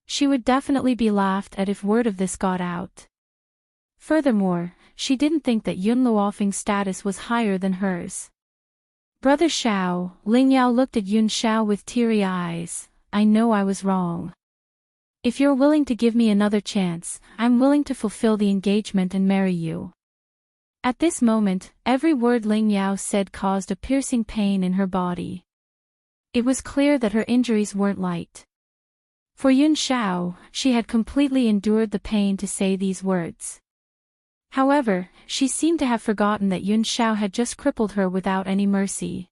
She would definitely be laughed at if word of this got out. Furthermore, she didn't think that Yun Luofeng's status was higher than hers. Brother Xiao, Ling Yao looked at Yun Xiao with teary eyes. I know I was wrong. If you're willing to give me another chance, I'm willing to fulfill the engagement and marry you. At this moment, every word Ling Yao said caused a piercing pain in her body. It was clear that her injuries weren't light. For Yun Xiao, she had completely endured the pain to say these words. However, she seemed to have forgotten that Yun Xiao had just crippled her without any mercy.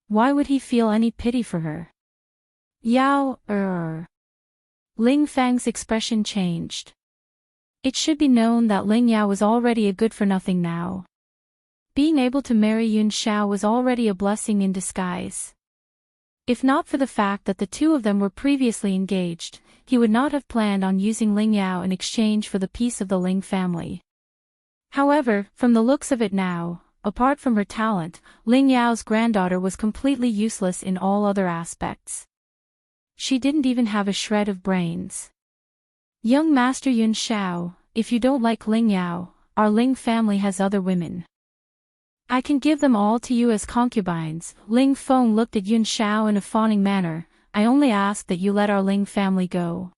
Why would he feel any pity for her? Yao, Ling Feng's expression changed. It should be known that Ling Yao was already a good-for-nothing now. Being able to marry Yun Xiao was already a blessing in disguise. If not for the fact that the 2 of them were previously engaged, he would not have planned on using Ling Yao in exchange for the peace of the Ling family. However, from the looks of it now, apart from her talent, Ling Yao's granddaughter was completely useless in all other aspects. She didn't even have a shred of brains. Young Master Yun Xiao, if you don't like Ling Yao, our Ling family has other women. I can give them all to you as concubines. Ling Feng looked at Yun Xiao in a fawning manner. I only ask that you let our Ling family go.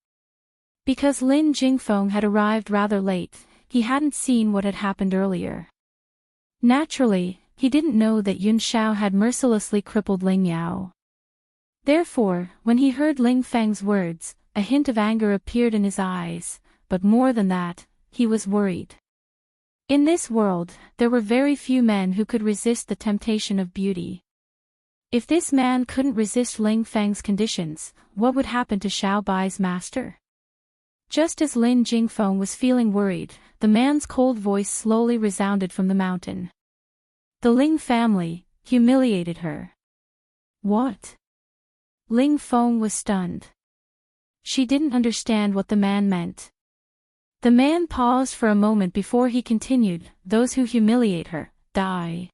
Because Lin Jingfeng had arrived rather late, he hadn't seen what had happened earlier. Naturally, he didn't know that Yun Xiao had mercilessly crippled Ling Yao. Therefore, when he heard Ling Feng's words, a hint of anger appeared in his eyes, but more than that, he was worried. In this world, there were very few men who could resist the temptation of beauty. If this man couldn't resist Ling Feng's conditions, what would happen to Xiao Bai's master? Just as Lin Jingfeng was feeling worried, the man's cold voice slowly resounded from the mountain. The Ling family humiliated her. What? Ling Feng was stunned. She didn't understand what the man meant. The man paused for a moment before he continued, those who humiliate her, die.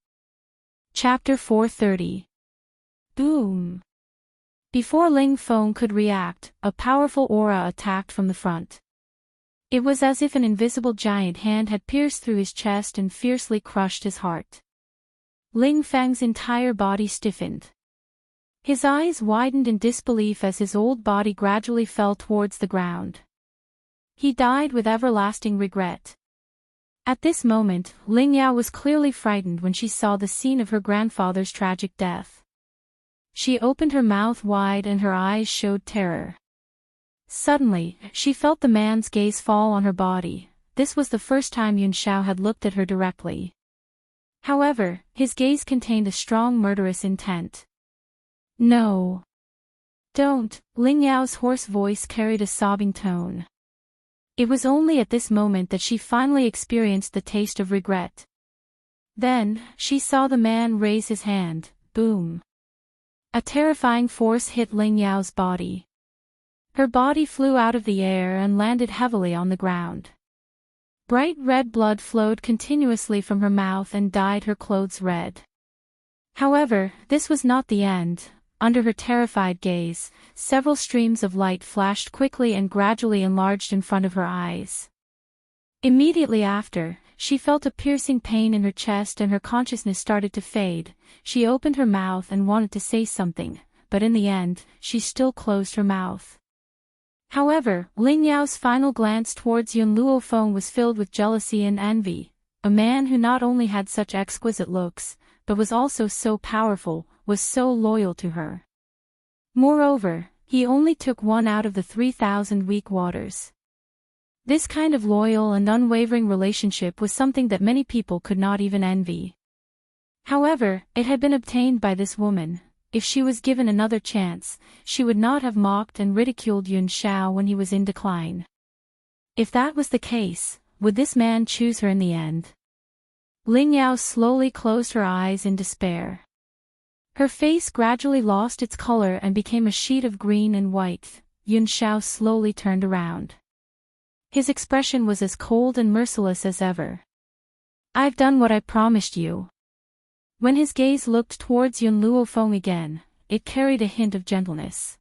Chapter 430. Boom. Before Ling Feng could react, a powerful aura attacked from the front. It was as if an invisible giant hand had pierced through his chest and fiercely crushed his heart. Ling Feng's entire body stiffened. His eyes widened in disbelief as his old body gradually fell towards the ground. He died with everlasting regret. At this moment, Ling Yao was clearly frightened when she saw the scene of her grandfather's tragic death. She opened her mouth wide and her eyes showed terror. Suddenly, she felt the man's gaze fall on her body. This was the first time Yun Xiao had looked at her directly. However, his gaze contained a strong murderous intent. No. Don't, Ling Yao's hoarse voice carried a sobbing tone. It was only at this moment that she finally experienced the taste of regret. Then, she saw the man raise his hand, boom. A terrifying force hit Ling Yao's body. Her body flew out of the air and landed heavily on the ground. Bright red blood flowed continuously from her mouth and dyed her clothes red. However, this was not the end. Under her terrified gaze, several streams of light flashed quickly and gradually enlarged in front of her eyes. Immediately after, she felt a piercing pain in her chest and her consciousness started to fade. She opened her mouth and wanted to say something, but in the end, she still closed her mouth. However, Ling Yao's final glance towards Yun Luofeng was filled with jealousy and envy. A man who not only had such exquisite looks, but was also so powerful, was so loyal to her. Moreover, he only took one out of the 3,000 weak waters. This kind of loyal and unwavering relationship was something that many people could not even envy. However, it had been obtained by this woman. If she was given another chance, she would not have mocked and ridiculed Yun Xiao when he was in decline. If that was the case, would this man choose her in the end? Ling Yao slowly closed her eyes in despair. Her face gradually lost its color and became a sheet of green and white. Yun Xiao slowly turned around. His expression was as cold and merciless as ever. I've done what I promised you. When his gaze looked towards Yun Luofeng again, it carried a hint of gentleness.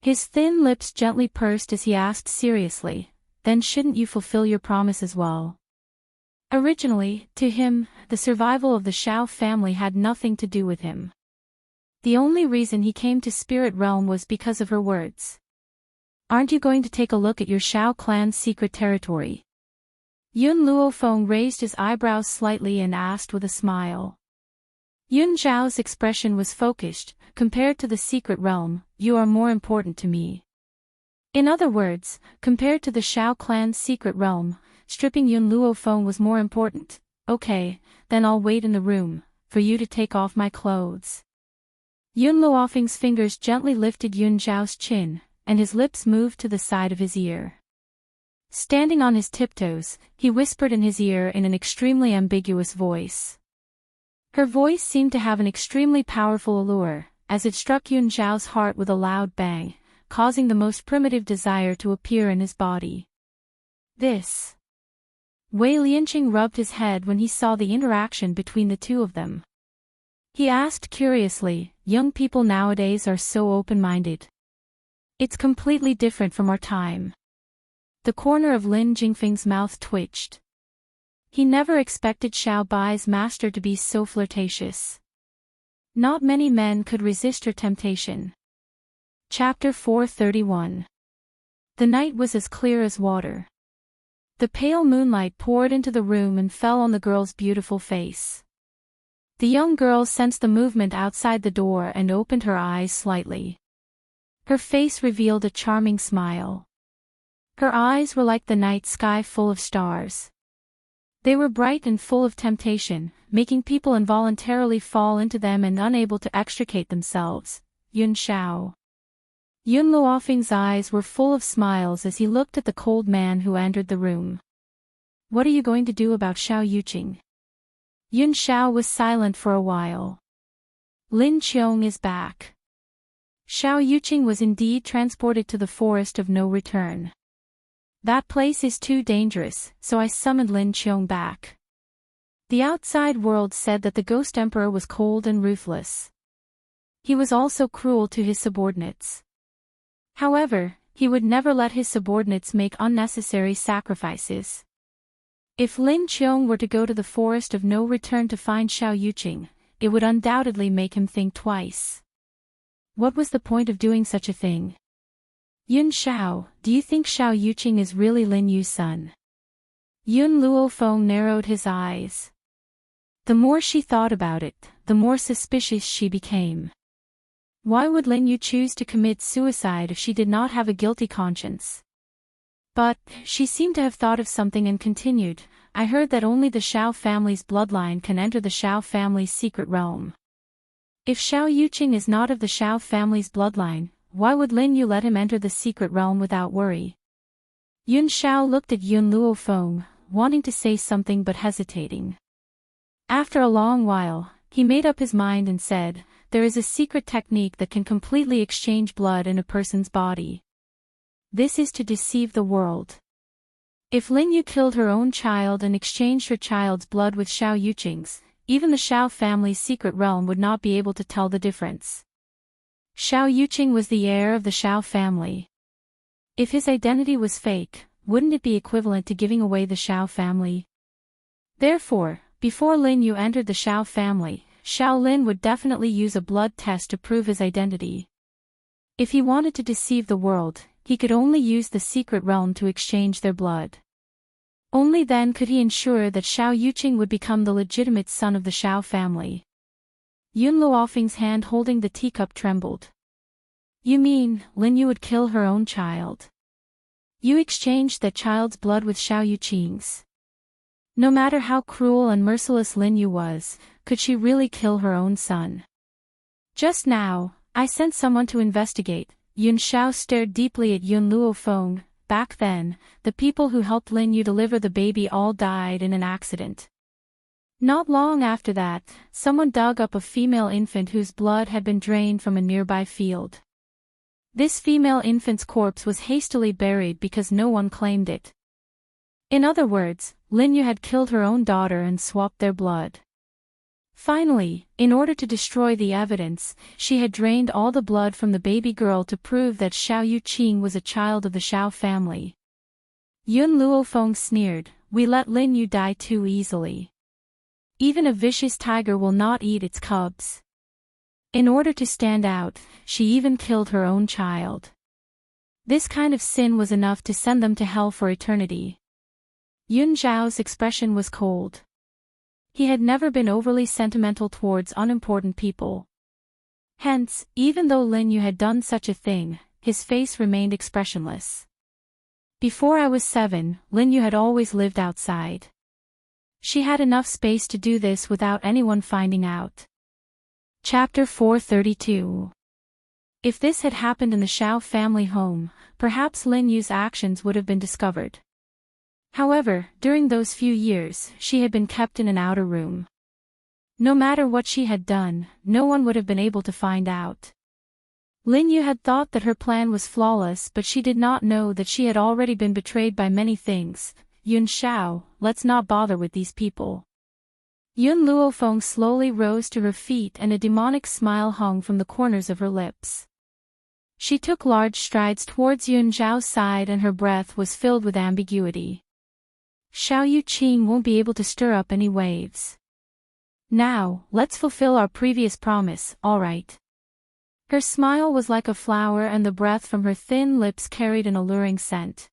His thin lips gently pursed as he asked seriously, then shouldn't you fulfill your promise as well? Originally, to him, the survival of the Shao family had nothing to do with him. The only reason he came to Spirit Realm was because of her words. Aren't you going to take a look at your Shao clan's secret territory? Yun Luofeng raised his eyebrows slightly and asked with a smile. Yun Zhao's expression was focused. Compared to the secret realm, you are more important to me. In other words, compared to the Shao clan's secret realm, stripping Yun Luofeng was more important. Okay, then I'll wait in the room, for you to take off my clothes. Yun Luofeng's fingers gently lifted Yun Zhao's chin, and his lips moved to the side of his ear. Standing on his tiptoes, he whispered in his ear in an extremely ambiguous voice. Her voice seemed to have an extremely powerful allure, as it struck Yun Zhao's heart with a loud bang, causing the most primitive desire to appear in his body. This. Wei Lianqing rubbed his head when he saw the interaction between the two of them. He asked curiously, young people nowadays are so open-minded. It's completely different from our time. The corner of Lin Jingfeng's mouth twitched. He never expected Xiao Bai's master to be so flirtatious. Not many men could resist her temptation. Chapter 431. The night was as clear as water. The pale moonlight poured into the room and fell on the girl's beautiful face. The young girl sensed the movement outside the door and opened her eyes slightly. Her face revealed a charming smile. Her eyes were like the night sky full of stars. They were bright and full of temptation, making people involuntarily fall into them and unable to extricate themselves. Yun Xiao. Yun Luofeng's eyes were full of smiles as he looked at the cold man who entered the room. What are you going to do about Xiao Yuqing? Yun Xiao was silent for a while. Lin Qiong is back. Xiao Yuqing was indeed transported to the forest of no return. That place is too dangerous, so I summoned Lin Qiong back. The outside world said that the Ghost Emperor was cold and ruthless. He was also cruel to his subordinates. However, he would never let his subordinates make unnecessary sacrifices. If Lin Qiong were to go to the forest of no return to find Xiao Yuqing, it would undoubtedly make him think twice. What was the point of doing such a thing? Yun Xiao, do you think Xiao Yuqing is really Lin Yu's son? Yun Luofeng narrowed his eyes. The more she thought about it, the more suspicious she became. Why would Lin Yu choose to commit suicide if she did not have a guilty conscience? But, she seemed to have thought of something and continued, I heard that only the Xiao family's bloodline can enter the Xiao family's secret realm. If Xiao Yuqing is not of the Xiao family's bloodline, why would Lin Yu let him enter the secret realm without worry? Yun Xiao looked at Yun Luofeng, wanting to say something but hesitating. After a long while, he made up his mind and said, there is a secret technique that can completely exchange blood in a person's body. This is to deceive the world. If Lin Yu killed her own child and exchanged her child's blood with Xiao Yuqing's, even the Xiao family's secret realm would not be able to tell the difference. Xiao Yuqing was the heir of the Xiao family. If his identity was fake, wouldn't it be equivalent to giving away the Xiao family? Therefore, before Lin Yu entered the Xiao family, Xiao Lin would definitely use a blood test to prove his identity. If he wanted to deceive the world, he could only use the secret realm to exchange their blood. Only then could he ensure that Xiao Yuqing would become the legitimate son of the Xiao family. Yun Luofeng's hand holding the teacup trembled. You mean, Lin Yu would kill her own child? You exchanged that child's blood with Xiao Yuqing's. No matter how cruel and merciless Lin Yu was, could she really kill her own son? Just now, I sent someone to investigate. Yun Xiao stared deeply at Yun Luofeng. Back then, the people who helped Lin Yu deliver the baby all died in an accident. Not long after that, someone dug up a female infant whose blood had been drained from a nearby field. This female infant's corpse was hastily buried because no one claimed it. In other words, Lin Yu had killed her own daughter and swapped their blood. Finally, in order to destroy the evidence, she had drained all the blood from the baby girl to prove that Xiao Yuqing was a child of the Xiao family. Yun Luofeng sneered, we let Lin Yu die too easily. Even a vicious tiger will not eat its cubs. In order to stand out, she even killed her own child. This kind of sin was enough to send them to hell for eternity. Yun Zhao's expression was cold. He had never been overly sentimental towards unimportant people. Hence, even though Lin Yu had done such a thing, his face remained expressionless. Before I was 7, Lin Yu had always lived outside. She had enough space to do this without anyone finding out. Chapter 432. If this had happened in the Xiao family home, perhaps Lin Yu's actions would have been discovered. However, during those few years, she had been kept in an outer room. No matter what she had done, no one would have been able to find out. Lin Yu had thought that her plan was flawless, but she did not know that she had already been betrayed by many things. Yun Xiao, let's not bother with these people. Yun Luofeng slowly rose to her feet and a demonic smile hung from the corners of her lips. She took large strides towards Yun Zhao's side and her breath was filled with ambiguity. Xiao Yuqing won't be able to stir up any waves. Now, let's fulfill our previous promise, alright. Her smile was like a flower and the breath from her thin lips carried an alluring scent.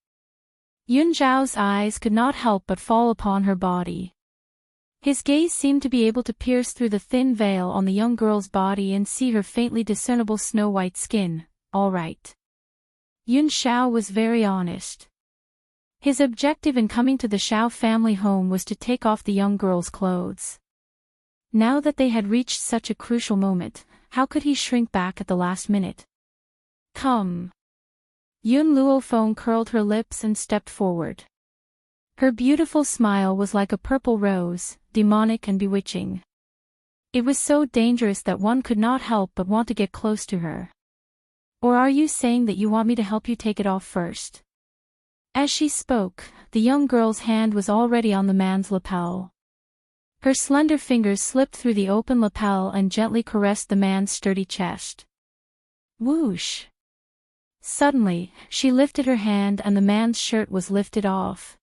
Yun Zhao's eyes could not help but fall upon her body. His gaze seemed to be able to pierce through the thin veil on the young girl's body and see her faintly discernible snow-white skin. Alright. Yun Xiao was very honest. His objective in coming to the Xiao family home was to take off the young girl's clothes. Now that they had reached such a crucial moment, how could he shrink back at the last minute? Come. Yun Luofeng curled her lips and stepped forward. Her beautiful smile was like a purple rose, demonic and bewitching. It was so dangerous that one could not help but want to get close to her. Or are you saying that you want me to help you take it off first? As she spoke, the young girl's hand was already on the man's lapel. Her slender fingers slipped through the open lapel and gently caressed the man's sturdy chest. Whoosh! Suddenly, she lifted her hand and the man's shirt was lifted off.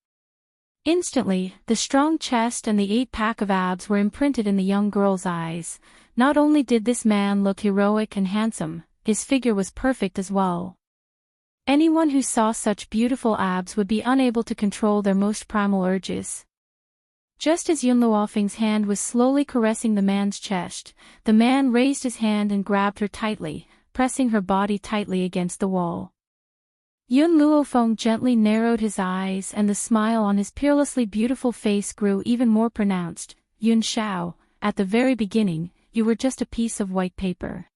Instantly, the strong chest and the 8-pack of abs were imprinted in the young girl's eyes. Not only did this man look heroic and handsome, his figure was perfect as well. Anyone who saw such beautiful abs would be unable to control their most primal urges. Just as Yun Luofeng's hand was slowly caressing the man's chest, the man raised his hand and grabbed her tightly, pressing her body tightly against the wall. Yun Luofeng gently narrowed his eyes and the smile on his peerlessly beautiful face grew even more pronounced. Yun Shao, at the very beginning, you were just a piece of white paper.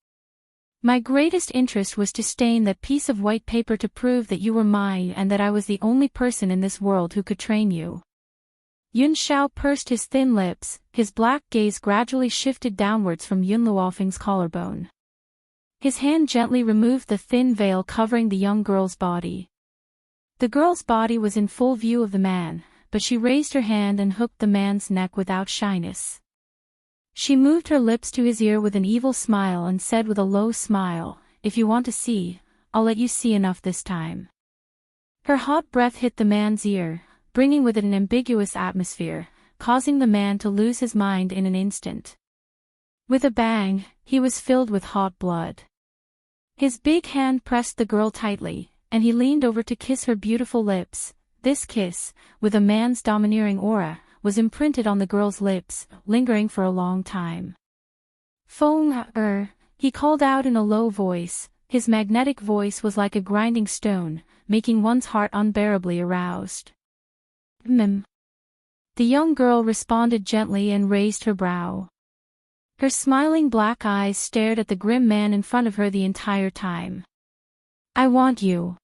My greatest interest was to stain that piece of white paper to prove that you were mine and that I was the only person in this world who could train you. Yun Shao pursed his thin lips, his black gaze gradually shifted downwards from Yun Luofeng's collarbone. His hand gently removed the thin veil covering the young girl's body. The girl's body was in full view of the man, but she raised her hand and hooked the man's neck without shyness. She moved her lips to his ear with an evil smile and said with a low smile, "If you want to see, I'll let you see enough this time." Her hot breath hit the man's ear, bringing with it an ambiguous atmosphere, causing the man to lose his mind in an instant. With a bang, he was filled with hot blood. His big hand pressed the girl tightly, and he leaned over to kiss her beautiful lips. This kiss, with a man's domineering aura, was imprinted on the girl's lips, lingering for a long time. Feng, he called out in a low voice. His magnetic voice was like a grinding stone, making one's heart unbearably aroused. The young girl responded gently and raised her brow. Her smiling black eyes stared at the grim man in front of her the entire time. I want you.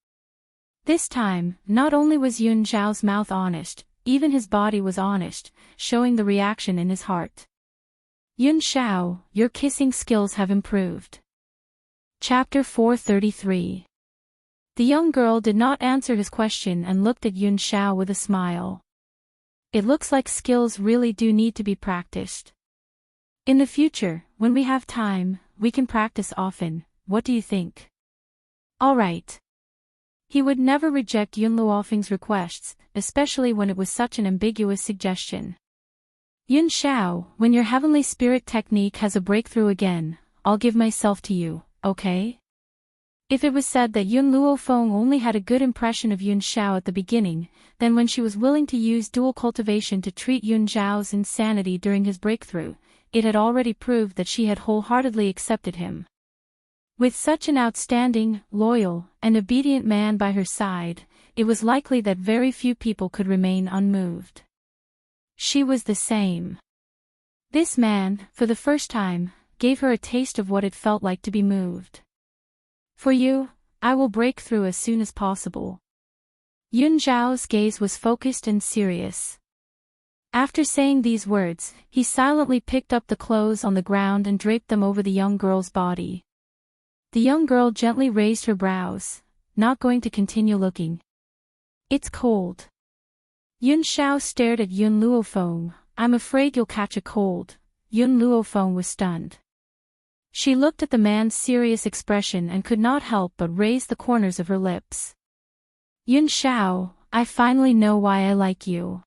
This time, not only was Yun Zhao's mouth honest, even his body was honest, showing the reaction in his heart. Yun Zhao, your kissing skills have improved. Chapter 433. The young girl did not answer his question and looked at Yun Zhao with a smile. It looks like skills really do need to be practiced. In the future, when we have time, we can practice often. What do you think? All right. He would never reject Yun Luofeng's requests, especially when it was such an ambiguous suggestion. Yun Zhao, when your heavenly spirit technique has a breakthrough again, I'll give myself to you, okay? If it was said that Yun Luofeng only had a good impression of Yun Zhao at the beginning, then when she was willing to use dual cultivation to treat Yun Zhao's insanity during his breakthrough, it had already proved that she had wholeheartedly accepted him. With such an outstanding, loyal, and obedient man by her side, it was likely that very few people could remain unmoved. She was the same. This man, for the first time, gave her a taste of what it felt like to be moved. For you, I will break through as soon as possible. Yun Zhao's gaze was focused and serious. After saying these words, he silently picked up the clothes on the ground and draped them over the young girl's body. The young girl gently raised her brows, not going to continue looking. It's cold. Yun Zhao stared at Yun Luofeng. I'm afraid you'll catch a cold. Yun Luofeng was stunned. She looked at the man's serious expression and could not help but raise the corners of her lips. Yun Zhao, I finally know why I like you.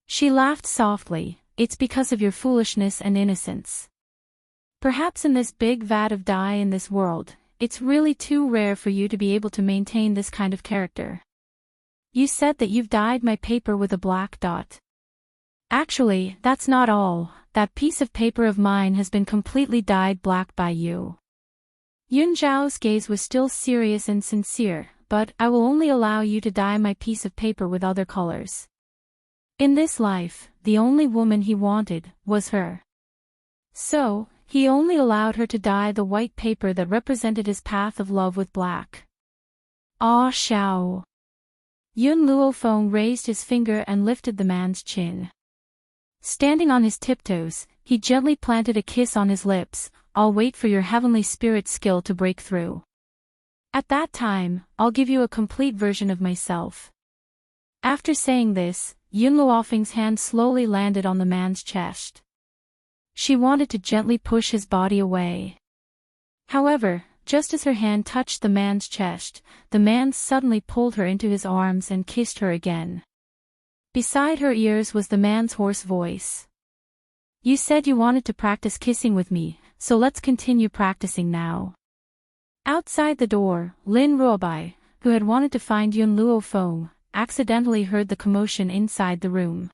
She laughed softly. It's because of your foolishness and innocence. Perhaps in this big vat of dye in this world, it's really too rare for you to be able to maintain this kind of character. You said that you've dyed my paper with a black dot. Actually, that's not all. That piece of paper of mine has been completely dyed black by you. Yun Zhao's gaze was still serious and sincere, but I will only allow you to dye my piece of paper with other colors. In this life, the only woman he wanted was her. So, he only allowed her to dye the white paper that represented his path of love with black. Ah Xiao. Yun Luofeng raised his finger and lifted the man's chin. Standing on his tiptoes, he gently planted a kiss on his lips. I'll wait for your heavenly spirit skill to break through. At that time, I'll give you a complete version of myself. After saying this, Yun Luofeng's hand slowly landed on the man's chest. She wanted to gently push his body away. However, just as her hand touched the man's chest, the man suddenly pulled her into his arms and kissed her again. Beside her ears was the man's hoarse voice. You said you wanted to practice kissing with me, so let's continue practicing now. Outside the door, Lin Ruobai, who had wanted to find Yun Luofeng, accidentally heard the commotion inside the room.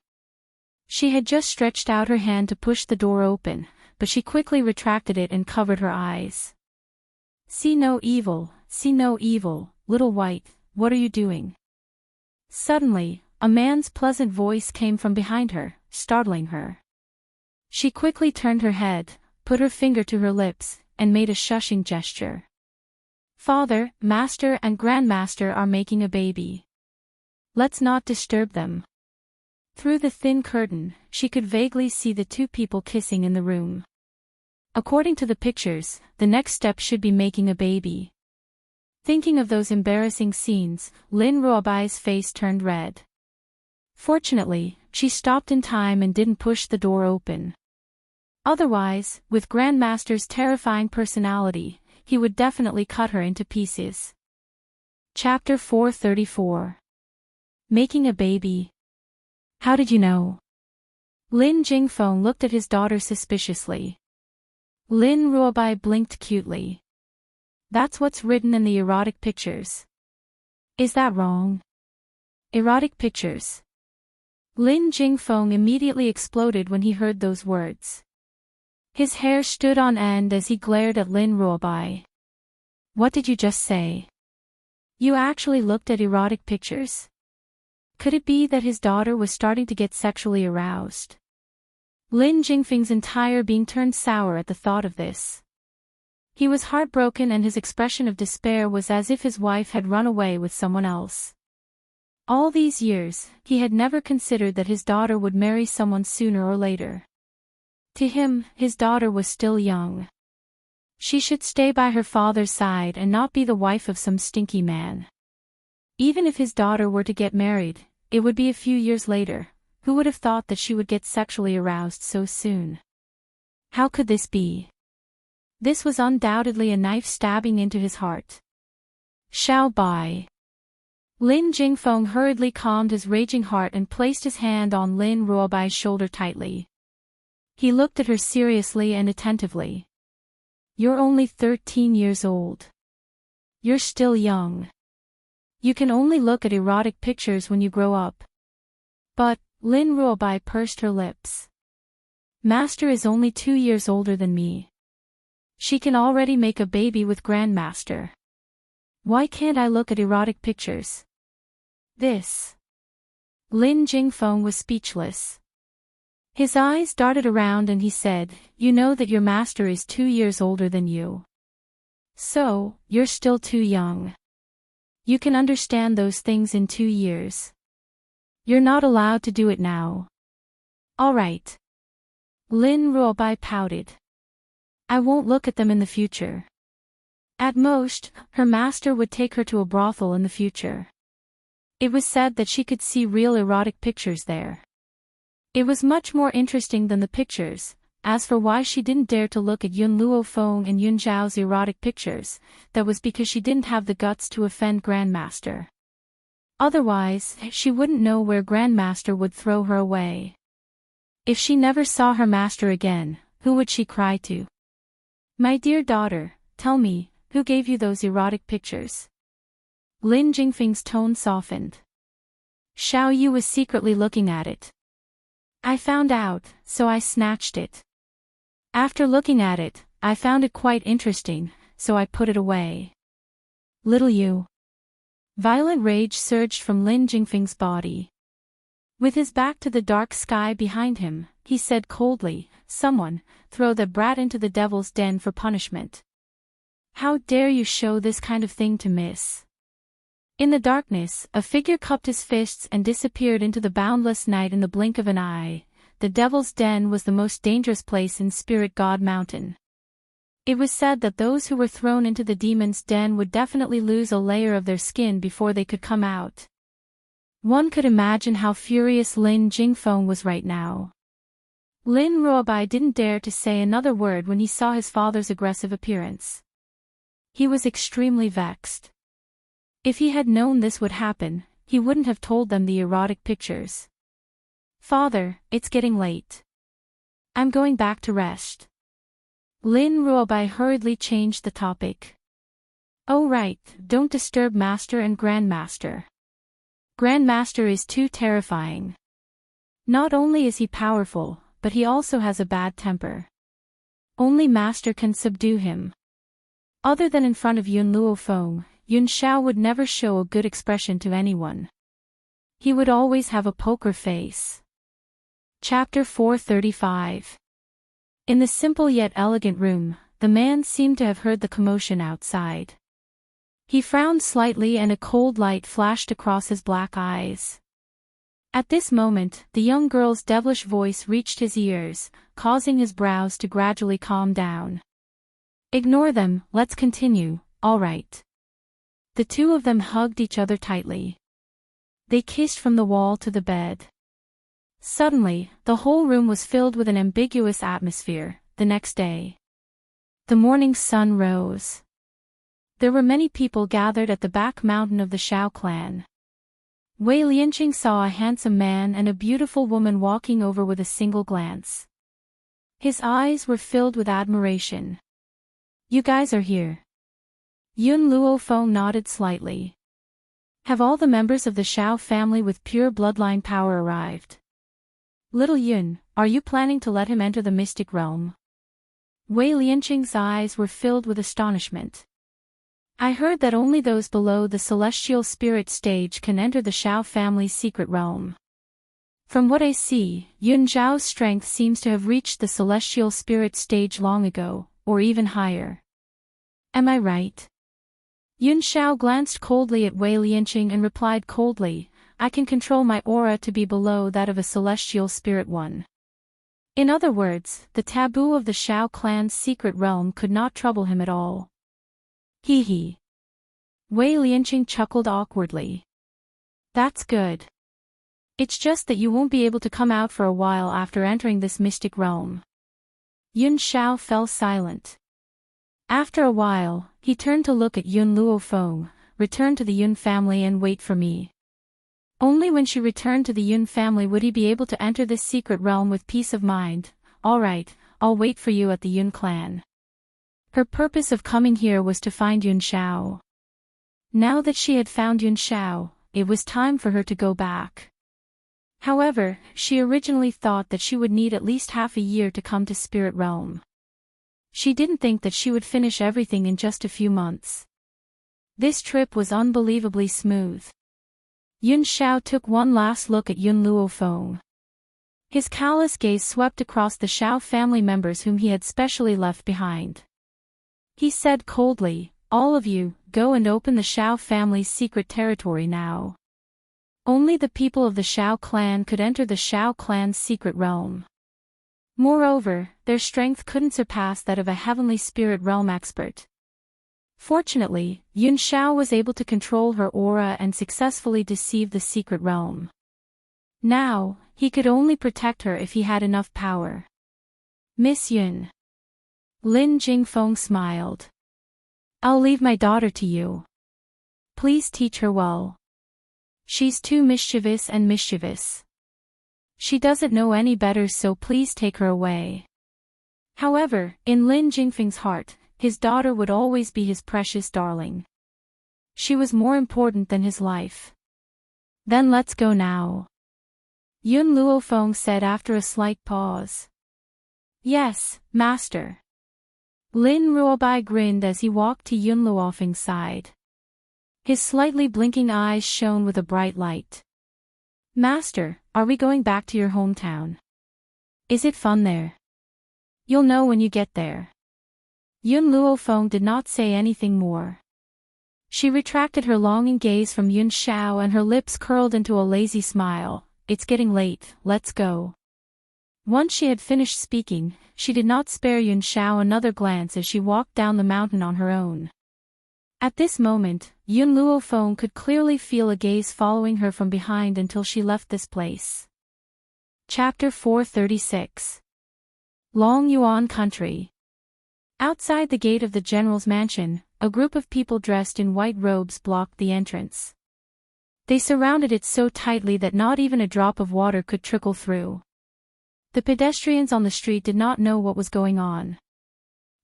She had just stretched out her hand to push the door open, but she quickly retracted it and covered her eyes. See no evil, little white, what are you doing? Suddenly, a man's pleasant voice came from behind her, startling her. She quickly turned her head, put her finger to her lips, and made a shushing gesture. Father, Master and Grandmaster are making a baby. Let's not disturb them. Through the thin curtain, she could vaguely see the two people kissing in the room. According to the pictures, the next step should be making a baby. Thinking of those embarrassing scenes, Lin Ruobai's face turned red. Fortunately, she stopped in time and didn't push the door open. Otherwise, with Grandmaster's terrifying personality, he would definitely cut her into pieces. Chapter 434. Making a baby. How did you know? Lin Jingfeng looked at his daughter suspiciously. Lin Ruobai blinked cutely. That's what's written in the erotic pictures. Is that wrong? Erotic pictures. Lin Jingfeng immediately exploded when he heard those words. His hair stood on end as he glared at Lin Ruobai. What did you just say? You actually looked at erotic pictures? Could it be that his daughter was starting to get sexually aroused? Lin Jingfeng's entire being turned sour at the thought of this. He was heartbroken and his expression of despair was as if his wife had run away with someone else. All these years, he had never considered that his daughter would marry someone sooner or later. To him, his daughter was still young. She should stay by her father's side and not be the wife of some stinky man. Even if his daughter were to get married, it would be a few years later. Who would have thought that she would get sexually aroused so soon? How could this be? This was undoubtedly a knife stabbing into his heart. Xiao Bai. Lin Jingfeng hurriedly calmed his raging heart and placed his hand on Lin Ruobai's shoulder tightly. He looked at her seriously and attentively. You're only 13 years old. You're still young. You can only look at erotic pictures when you grow up. But, Lin Ruobai pursed her lips. Master is only 2 years older than me. She can already make a baby with Grandmaster. Why can't I look at erotic pictures? This. Lin Jingfeng was speechless. His eyes darted around and he said, You know that your master is 2 years older than you. So, you're still too young. You can understand those things in 2 years. You're not allowed to do it now. All right. Lin Ruobai pouted. I won't look at them in the future. At most, her master would take her to a brothel in the future. It was said that she could see real erotic pictures there. It was much more interesting than the pictures. As for why she didn't dare to look at Yun Luofeng and Yun Zhao's erotic pictures, that was because she didn't have the guts to offend Grandmaster. Otherwise, she wouldn't know where Grandmaster would throw her away. If she never saw her master again, who would she cry to? My dear daughter, tell me, who gave you those erotic pictures? Lin Jingfeng's tone softened. Xiao Yu was secretly looking at it. I found out, so I snatched it. After looking at it, I found it quite interesting, so I put it away. Little Yu. Violent rage surged from Lin Jingfeng's body. With his back to the dark sky behind him, he said coldly, "Someone, throw the brat into the devil's den for punishment. How dare you show this kind of thing to Miss?" In the darkness, a figure cupped his fists and disappeared into the boundless night in the blink of an eye. The Devil's Den was the most dangerous place in Spirit God Mountain. It was said that those who were thrown into the demon's den would definitely lose a layer of their skin before they could come out. One could imagine how furious Lin Jingfeng was right now. Lin Ruobai didn't dare to say another word when he saw his father's aggressive appearance. He was extremely vexed. If he had known this would happen, he wouldn't have told them the erotic pictures. "Father, it's getting late. I'm going back to rest." Lin Ruobai hurriedly changed the topic. "Oh right, don't disturb Master and Grandmaster. Grandmaster is too terrifying. Not only is he powerful, but he also has a bad temper. Only Master can subdue him. Other than in front of Yun Luofeng, Yun Xiao would never show a good expression to anyone. He would always have a poker face." Chapter 435. In the simple yet elegant room, the man seemed to have heard the commotion outside. He frowned slightly and a cold light flashed across his black eyes. At this moment, the young girl's devilish voice reached his ears, causing his brows to gradually calm down. "Ignore them, let's continue, all right." The two of them hugged each other tightly. They kissed from the wall to the bed. Suddenly, the whole room was filled with an ambiguous atmosphere. The next day, the morning sun rose. There were many people gathered at the back mountain of the Shao clan. Wei Lianqing saw a handsome man and a beautiful woman walking over with a single glance. His eyes were filled with admiration. "You guys are here." Yun Luofeng nodded slightly. "Have all the members of the Shao family with pure bloodline power arrived? Little Yun, are you planning to let him enter the mystic realm?" Wei Lianqing's eyes were filled with astonishment. "I heard that only those below the celestial spirit stage can enter the Shao family's secret realm. From what I see, Yun Zhao's strength seems to have reached the celestial spirit stage long ago, or even higher. Am I right?" Yun Xiao glanced coldly at Wei Lianqing and replied coldly, "I can control my aura to be below that of a celestial spirit one." In other words, the taboo of the Shao clan's secret realm could not trouble him at all. Hee hee. Wei Lianqing chuckled awkwardly. "That's good. It's just that you won't be able to come out for a while after entering this mystic realm." Yun Xiao fell silent. After a while, he turned to look at Yun Luofeng. "Return to the Yun family and wait for me." Only when she returned to the Yun family would he be able to enter this secret realm with peace of mind. "All right, I'll wait for you at the Yun clan." Her purpose of coming here was to find Yun Xiao. Now that she had found Yun Xiao, it was time for her to go back. However, she originally thought that she would need at least half a year to come to Spirit Realm. She didn't think that she would finish everything in just a few months. This trip was unbelievably smooth. Yun Xiao took one last look at Yun Luofeng. His callous gaze swept across the Shao family members whom he had specially left behind. He said coldly, "All of you, go and open the Shao family's secret territory now." Only the people of the Shao clan could enter the Shao clan's secret realm. Moreover, their strength couldn't surpass that of a heavenly spirit realm expert. Fortunately, Yun Xiao was able to control her aura and successfully deceive the secret realm. Now, he could only protect her if he had enough power. "Miss Yun." Lin Jingfeng smiled. "I'll leave my daughter to you. Please teach her well. She's too mischievous. She doesn't know any better, so please take her away." However, in Lin Jingfeng's heart, his daughter would always be his precious darling. She was more important than his life. "Then let's go now," Yun Luofeng said after a slight pause. "Yes, master." Lin Ruobai grinned as he walked to Yun Luofeng's side. His slightly blinking eyes shone with a bright light. "Master, are we going back to your hometown?" Is it fun there? You'll know when you get there. Yun Luofeng did not say anything more. She retracted her longing gaze from Yun Shao and her lips curled into a lazy smile. It's getting late, let's go. Once she had finished speaking, she did not spare Yun Shao another glance as she walked down the mountain on her own. At this moment, Yun Luofeng could clearly feel a gaze following her from behind until she left this place. Chapter 436. Long Yuan Country. Outside the gate of the general's mansion, a group of people dressed in white robes blocked the entrance. They surrounded it so tightly that not even a drop of water could trickle through. The pedestrians on the street did not know what was going on.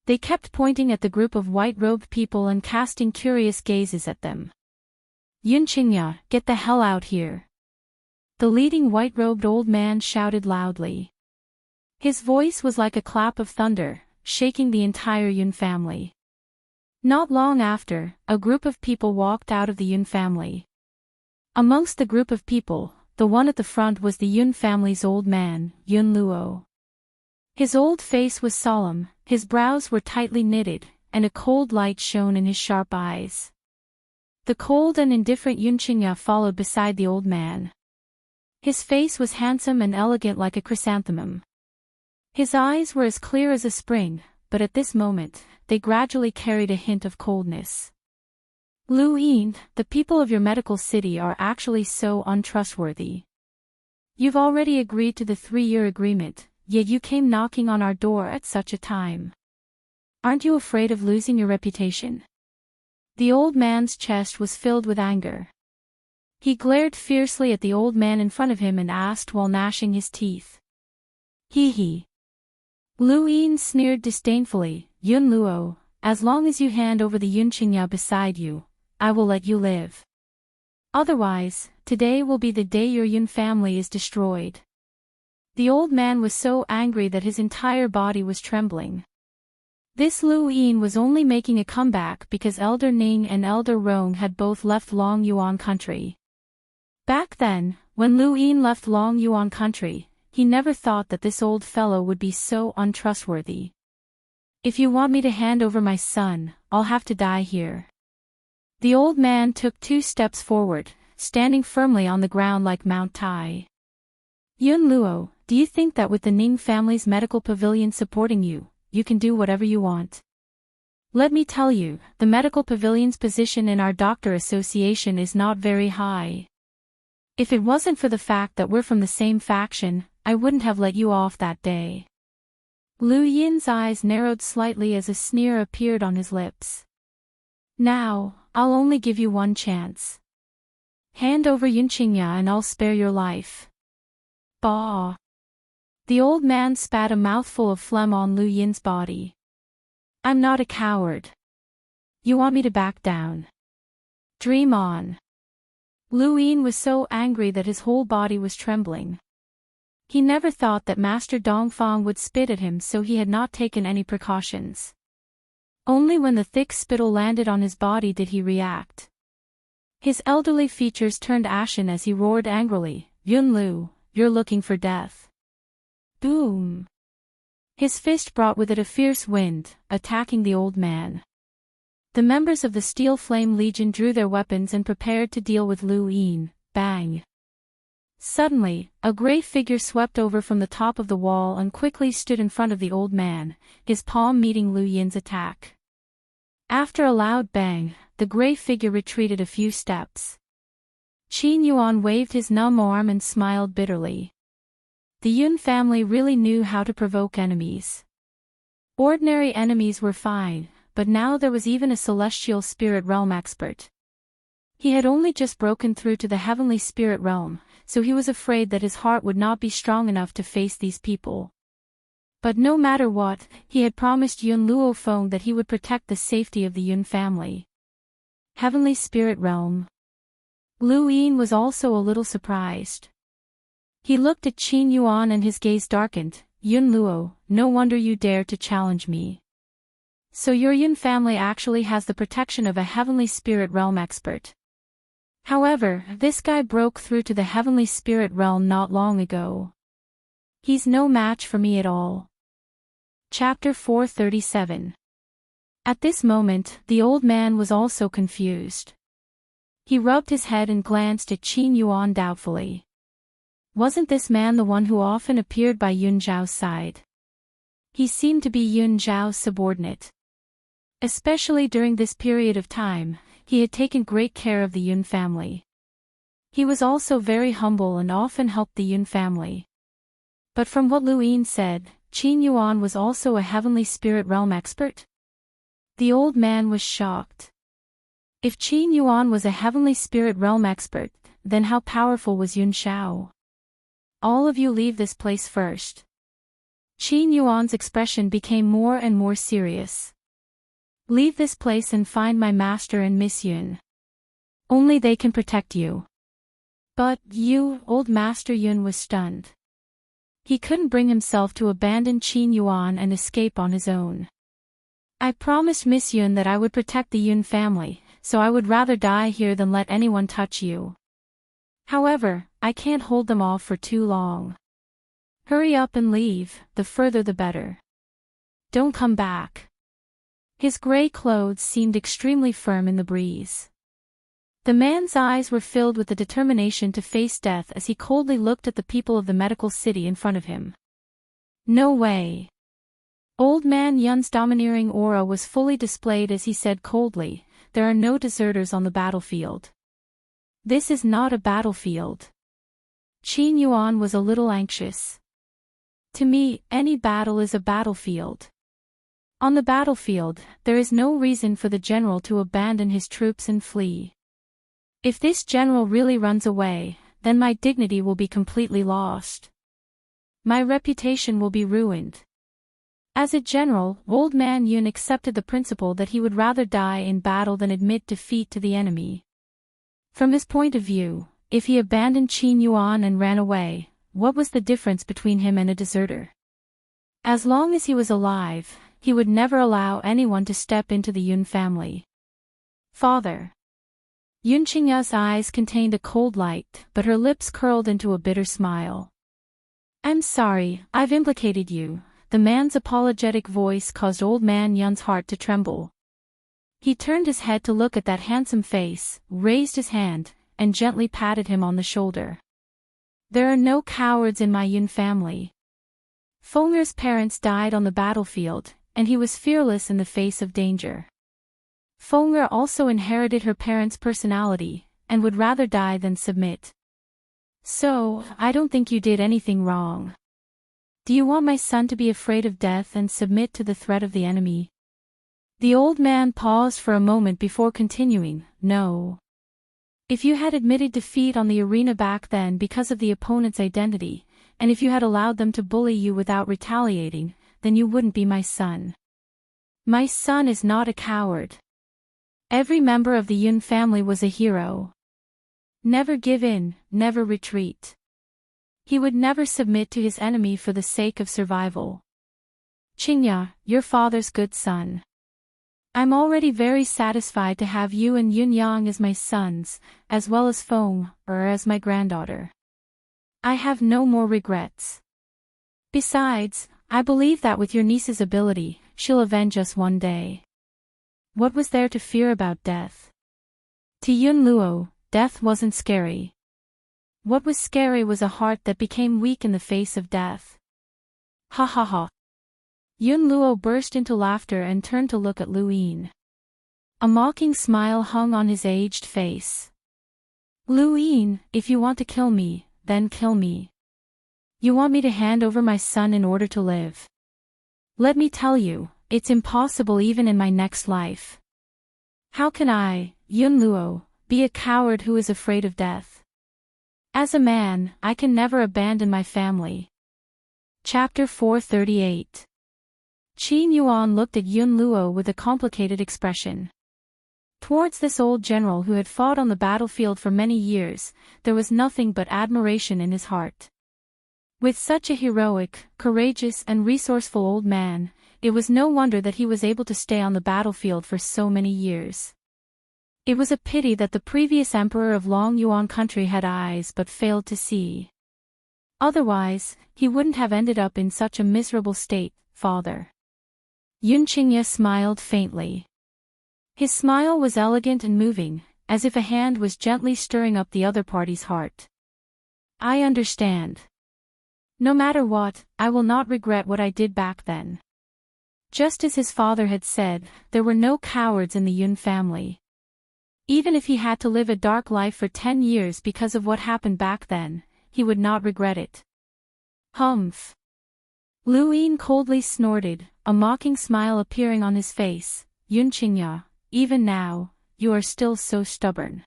They kept pointing at the group of white-robed people and casting curious gazes at them. Yun Qingya, get the hell out here. The leading white-robed old man shouted loudly. His voice was like a clap of thunder, shaking the entire Yun family. Not long after, a group of people walked out of the Yun family. Amongst the group of people, the one at the front was the Yun family's old man, Yun Luo. His old face was solemn, his brows were tightly knitted, and a cold light shone in his sharp eyes. The cold and indifferent Yun Qingya followed beside the old man. His face was handsome and elegant like a chrysanthemum. His eyes were as clear as a spring, but at this moment, they gradually carried a hint of coldness. Lu Yin, the people of your medical city are actually so untrustworthy. You've already agreed to the 3-year agreement, yet you came knocking on our door at such a time. Aren't you afraid of losing your reputation? The old man's chest was filled with anger. He glared fiercely at the old man in front of him and asked while gnashing his teeth. Hee. Lu Yin sneered disdainfully, Yun Luo, as long as you hand over the Yun Qingya beside you, I will let you live. Otherwise, today will be the day your Yun family is destroyed. The old man was so angry that his entire body was trembling. This Lu Yin was only making a comeback because Elder Ning and Elder Rong had both left Long Yuan country. Back then, when Lu Yin left Long Yuan country, he never thought that this old fellow would be so untrustworthy. If you want me to hand over my son, I'll have to die here. The old man took 2 steps forward, standing firmly on the ground like Mount Tai. Yun Luo, do you think that with the Ning family's medical pavilion supporting you, you can do whatever you want? Let me tell you, the medical pavilion's position in our doctor association is not very high. If it wasn't for the fact that we're from the same faction, I wouldn't have let you off that day. Lu Yin's eyes narrowed slightly as a sneer appeared on his lips. Now, I'll only give you one chance. Hand over Yun Qingya and I'll spare your life. Bah! The old man spat a mouthful of phlegm on Lu Yin's body. I'm not a coward. You want me to back down? Dream on. Lu Yin was so angry that his whole body was trembling. He never thought that Master Dongfang would spit at him, so he had not taken any precautions. Only when the thick spittle landed on his body did he react. His elderly features turned ashen as he roared angrily, Yun Lu, you're looking for death. Boom! His fist brought with it a fierce wind, attacking the old man. The members of the Steel Flame Legion drew their weapons and prepared to deal with Lu Yin. Bang! Suddenly, a gray figure swept over from the top of the wall and quickly stood in front of the old man, his palm meeting Lu Yin's attack. After a loud bang, the gray figure retreated a few steps. Qin Yuan waved his numb arm and smiled bitterly. The Yun family really knew how to provoke enemies. Ordinary enemies were fine, but now there was even a celestial spirit realm expert. He had only just broken through to the heavenly spirit realm, so he was afraid that his heart would not be strong enough to face these people. But no matter what, he had promised Yun Luofeng that he would protect the safety of the Yun family. Heavenly spirit realm. Lu Yin was also a little surprised. He looked at Qin Yuan and his gaze darkened. Yun Luo, no wonder you dare to challenge me. So your Yun family actually has the protection of a heavenly spirit realm expert. However, this guy broke through to the heavenly spirit realm not long ago. He's no match for me at all. Chapter 437. At this moment, the old man was also confused. He rubbed his head and glanced at Qin Yuan doubtfully. Wasn't this man the one who often appeared by Yun Zhao's side? He seemed to be Yun Zhao's subordinate. Especially during this period of time, he had taken great care of the Yun family. He was also very humble and often helped the Yun family. But from what Lu Yin said, Qin Yuan was also a heavenly spirit realm expert? The old man was shocked. If Qin Yuan was a heavenly spirit realm expert, then how powerful was Yun Zhao? All of you leave this place first. Qin Yuan's expression became more and more serious. Leave this place and find my master and Miss Yun. Only they can protect you. But you, old Master Yun was stunned. He couldn't bring himself to abandon Qin Yuan and escape on his own. I promised Miss Yun that I would protect the Yun family, so I would rather die here than let anyone touch you. However, I can't hold them off for too long. Hurry up and leave, the further the better. Don't come back. His gray clothes seemed extremely firm in the breeze. The man's eyes were filled with the determination to face death as he coldly looked at the people of the medical city in front of him. No way. Old man Yun's domineering aura was fully displayed as he said coldly, there are no deserters on the battlefield. This is not a battlefield. Qin Yuan was a little anxious. To me, any battle is a battlefield. On the battlefield, there is no reason for the general to abandon his troops and flee. If this general really runs away, then my dignity will be completely lost. My reputation will be ruined. As a general, old man Yun accepted the principle that he would rather die in battle than admit defeat to the enemy. From his point of view, if he abandoned Qin Yuan and ran away, what was the difference between him and a deserter? As long as he was alive, he would never allow anyone to step into the Yun family. Father. Yun Qingya's eyes contained a cold light, but her lips curled into a bitter smile. I'm sorry, I've implicated you. The man's apologetic voice caused old man Yun's heart to tremble. He turned his head to look at that handsome face, raised his hand, and gently patted him on the shoulder. There are no cowards in my Yun family. Feng'er's parents died on the battlefield, and he was fearless in the face of danger. Feng'er also inherited her parents' personality, and would rather die than submit. So, I don't think you did anything wrong. Do you want my son to be afraid of death and submit to the threat of the enemy? The old man paused for a moment before continuing, No. If you had admitted defeat on the arena back then because of the opponent's identity, and if you had allowed them to bully you without retaliating, then you wouldn't be my son. My son is not a coward. Every member of the Yun family was a hero. Never give in, never retreat. He would never submit to his enemy for the sake of survival. Qingya, your father's good son. I'm already very satisfied to have you and Yun Yang as my sons, as well as Feng, or as my granddaughter. I have no more regrets. Besides, I believe that with your niece's ability, she'll avenge us one day. What was there to fear about death? To Yun Luo, death wasn't scary. What was scary was a heart that became weak in the face of death. Ha ha ha. Yun Luo burst into laughter and turned to look at Lu Yin. A mocking smile hung on his aged face. Lu Yin, if you want to kill me, then kill me. You want me to hand over my son in order to live? Let me tell you, it's impossible even in my next life. How can I, Yun Luo, be a coward who is afraid of death? As a man, I can never abandon my family. Chapter 438. Qin Yuan looked at Yun Luo with a complicated expression. Towards this old general who had fought on the battlefield for many years, there was nothing but admiration in his heart. With such a heroic, courageous and resourceful old man, it was no wonder that he was able to stay on the battlefield for so many years. It was a pity that the previous emperor of Long Yuan country had eyes but failed to see. Otherwise, he wouldn't have ended up in such a miserable state, father. Yun Qingye smiled faintly. His smile was elegant and moving, as if a hand was gently stirring up the other party's heart. I understand. No matter what, I will not regret what I did back then. Just as his father had said, there were no cowards in the Yun family. Even if he had to live a dark life for 10 years because of what happened back then, he would not regret it. Humph. Lu Yin coldly snorted, a mocking smile appearing on his face. Yun Qingye, even now, you are still so stubborn.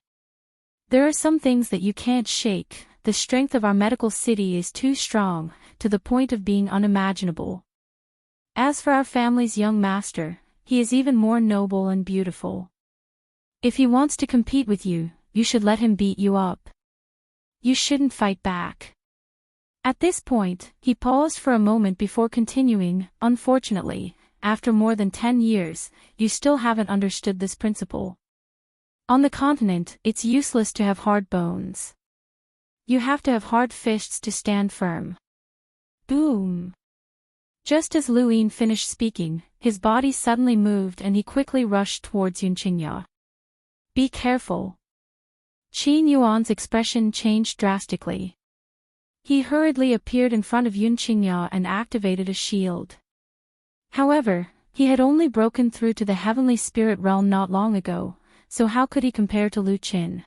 There are some things that you can't shake. The strength of our medical city is too strong, to the point of being unimaginable. As for our family's young master, he is even more noble and beautiful. If he wants to compete with you, you should let him beat you up. You shouldn't fight back. At this point, he paused for a moment before continuing. Unfortunately, after more than 10 years, you still haven't understood this principle. On the continent, it's useless to have hard bones. You have to have hard fists to stand firm. Boom. Just as Lu Yin finished speaking, his body suddenly moved and he quickly rushed towards Yun Qingye. Be careful. Qin Yuan's expression changed drastically. He hurriedly appeared in front of Yun Qingye and activated a shield. However, he had only broken through to the heavenly spirit realm not long ago, so how could he compare to Lu Qin?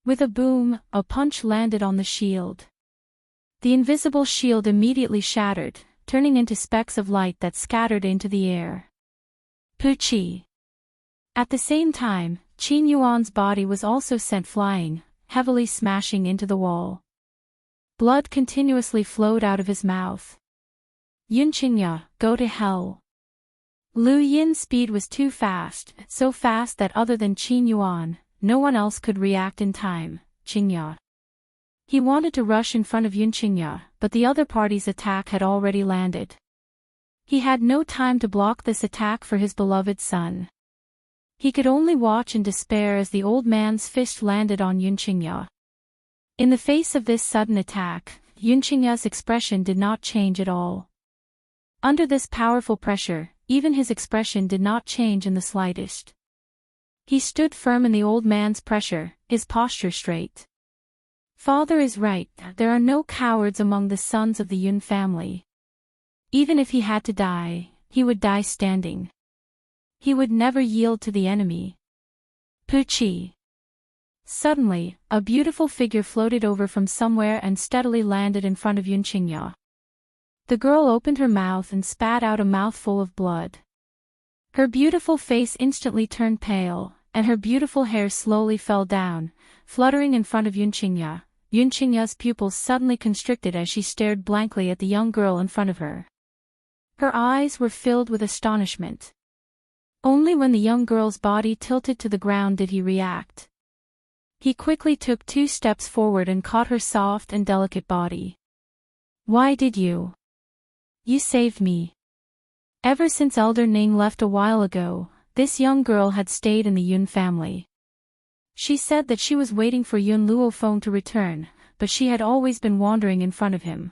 With a boom, a punch landed on the shield. The invisible shield immediately shattered, turning into specks of light that scattered into the air. Puchi. At the same time, Qin Yuan's body was also sent flying, heavily smashing into the wall. Blood continuously flowed out of his mouth. Yun Qingye, go to hell. Lu Yin's speed was too fast, so fast that other than Qin Yuan, no one else could react in time. Qingye. He wanted to rush in front of Yun Qingye, but the other party's attack had already landed. He had no time to block this attack for his beloved son. He could only watch in despair as the old man's fist landed on Yun Qingye. In the face of this sudden attack, Yun Qingye's expression did not change at all. Under this powerful pressure, even his expression did not change in the slightest. He stood firm in the old man's pressure, his posture straight. Father is right, there are no cowards among the sons of the Yun family. Even if he had to die, he would die standing. He would never yield to the enemy. Puchi. Suddenly, a beautiful figure floated over from somewhere and steadily landed in front of Yun Qingye. The girl opened her mouth and spat out a mouthful of blood. Her beautiful face instantly turned pale, and her beautiful hair slowly fell down, fluttering in front of Yun Qingye. Yun Qingye's pupils suddenly constricted as she stared blankly at the young girl in front of her. Her eyes were filled with astonishment. Only when the young girl's body tilted to the ground did he react. He quickly took 2 steps forward and caught her soft and delicate body. Why did you? You saved me. Ever since Elder Ning left a while ago, this young girl had stayed in the Yun family. She said that she was waiting for Yun Luofeng to return, but she had always been wandering in front of him.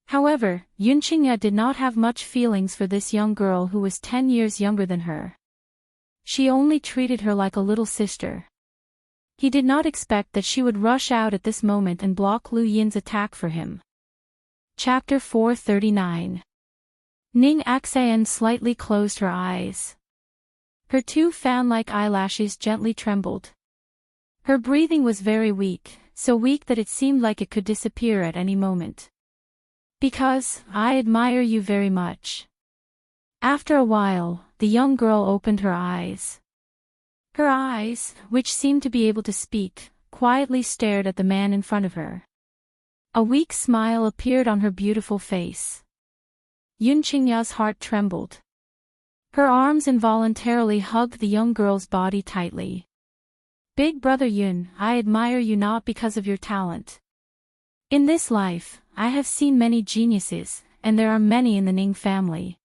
However, Yun Qingye did not have much feelings for this young girl who was 10 years younger than her. She only treated her like a little sister. He did not expect that she would rush out at this moment and block Lu Yin's attack for him. Chapter 439. Ning Axayan slightly closed her eyes. Her 2 fan-like eyelashes gently trembled. Her breathing was very weak, so weak that it seemed like it could disappear at any moment. Because, I admire you very much. After a while, the young girl opened her eyes. Her eyes, which seemed to be able to speak, quietly stared at the man in front of her. A weak smile appeared on her beautiful face. Yun Qingye's heart trembled. Her arms involuntarily hugged the young girl's body tightly. Big brother Yun, I admire you not because of your talent. In this life, I have seen many geniuses, and there are many in the Ning family.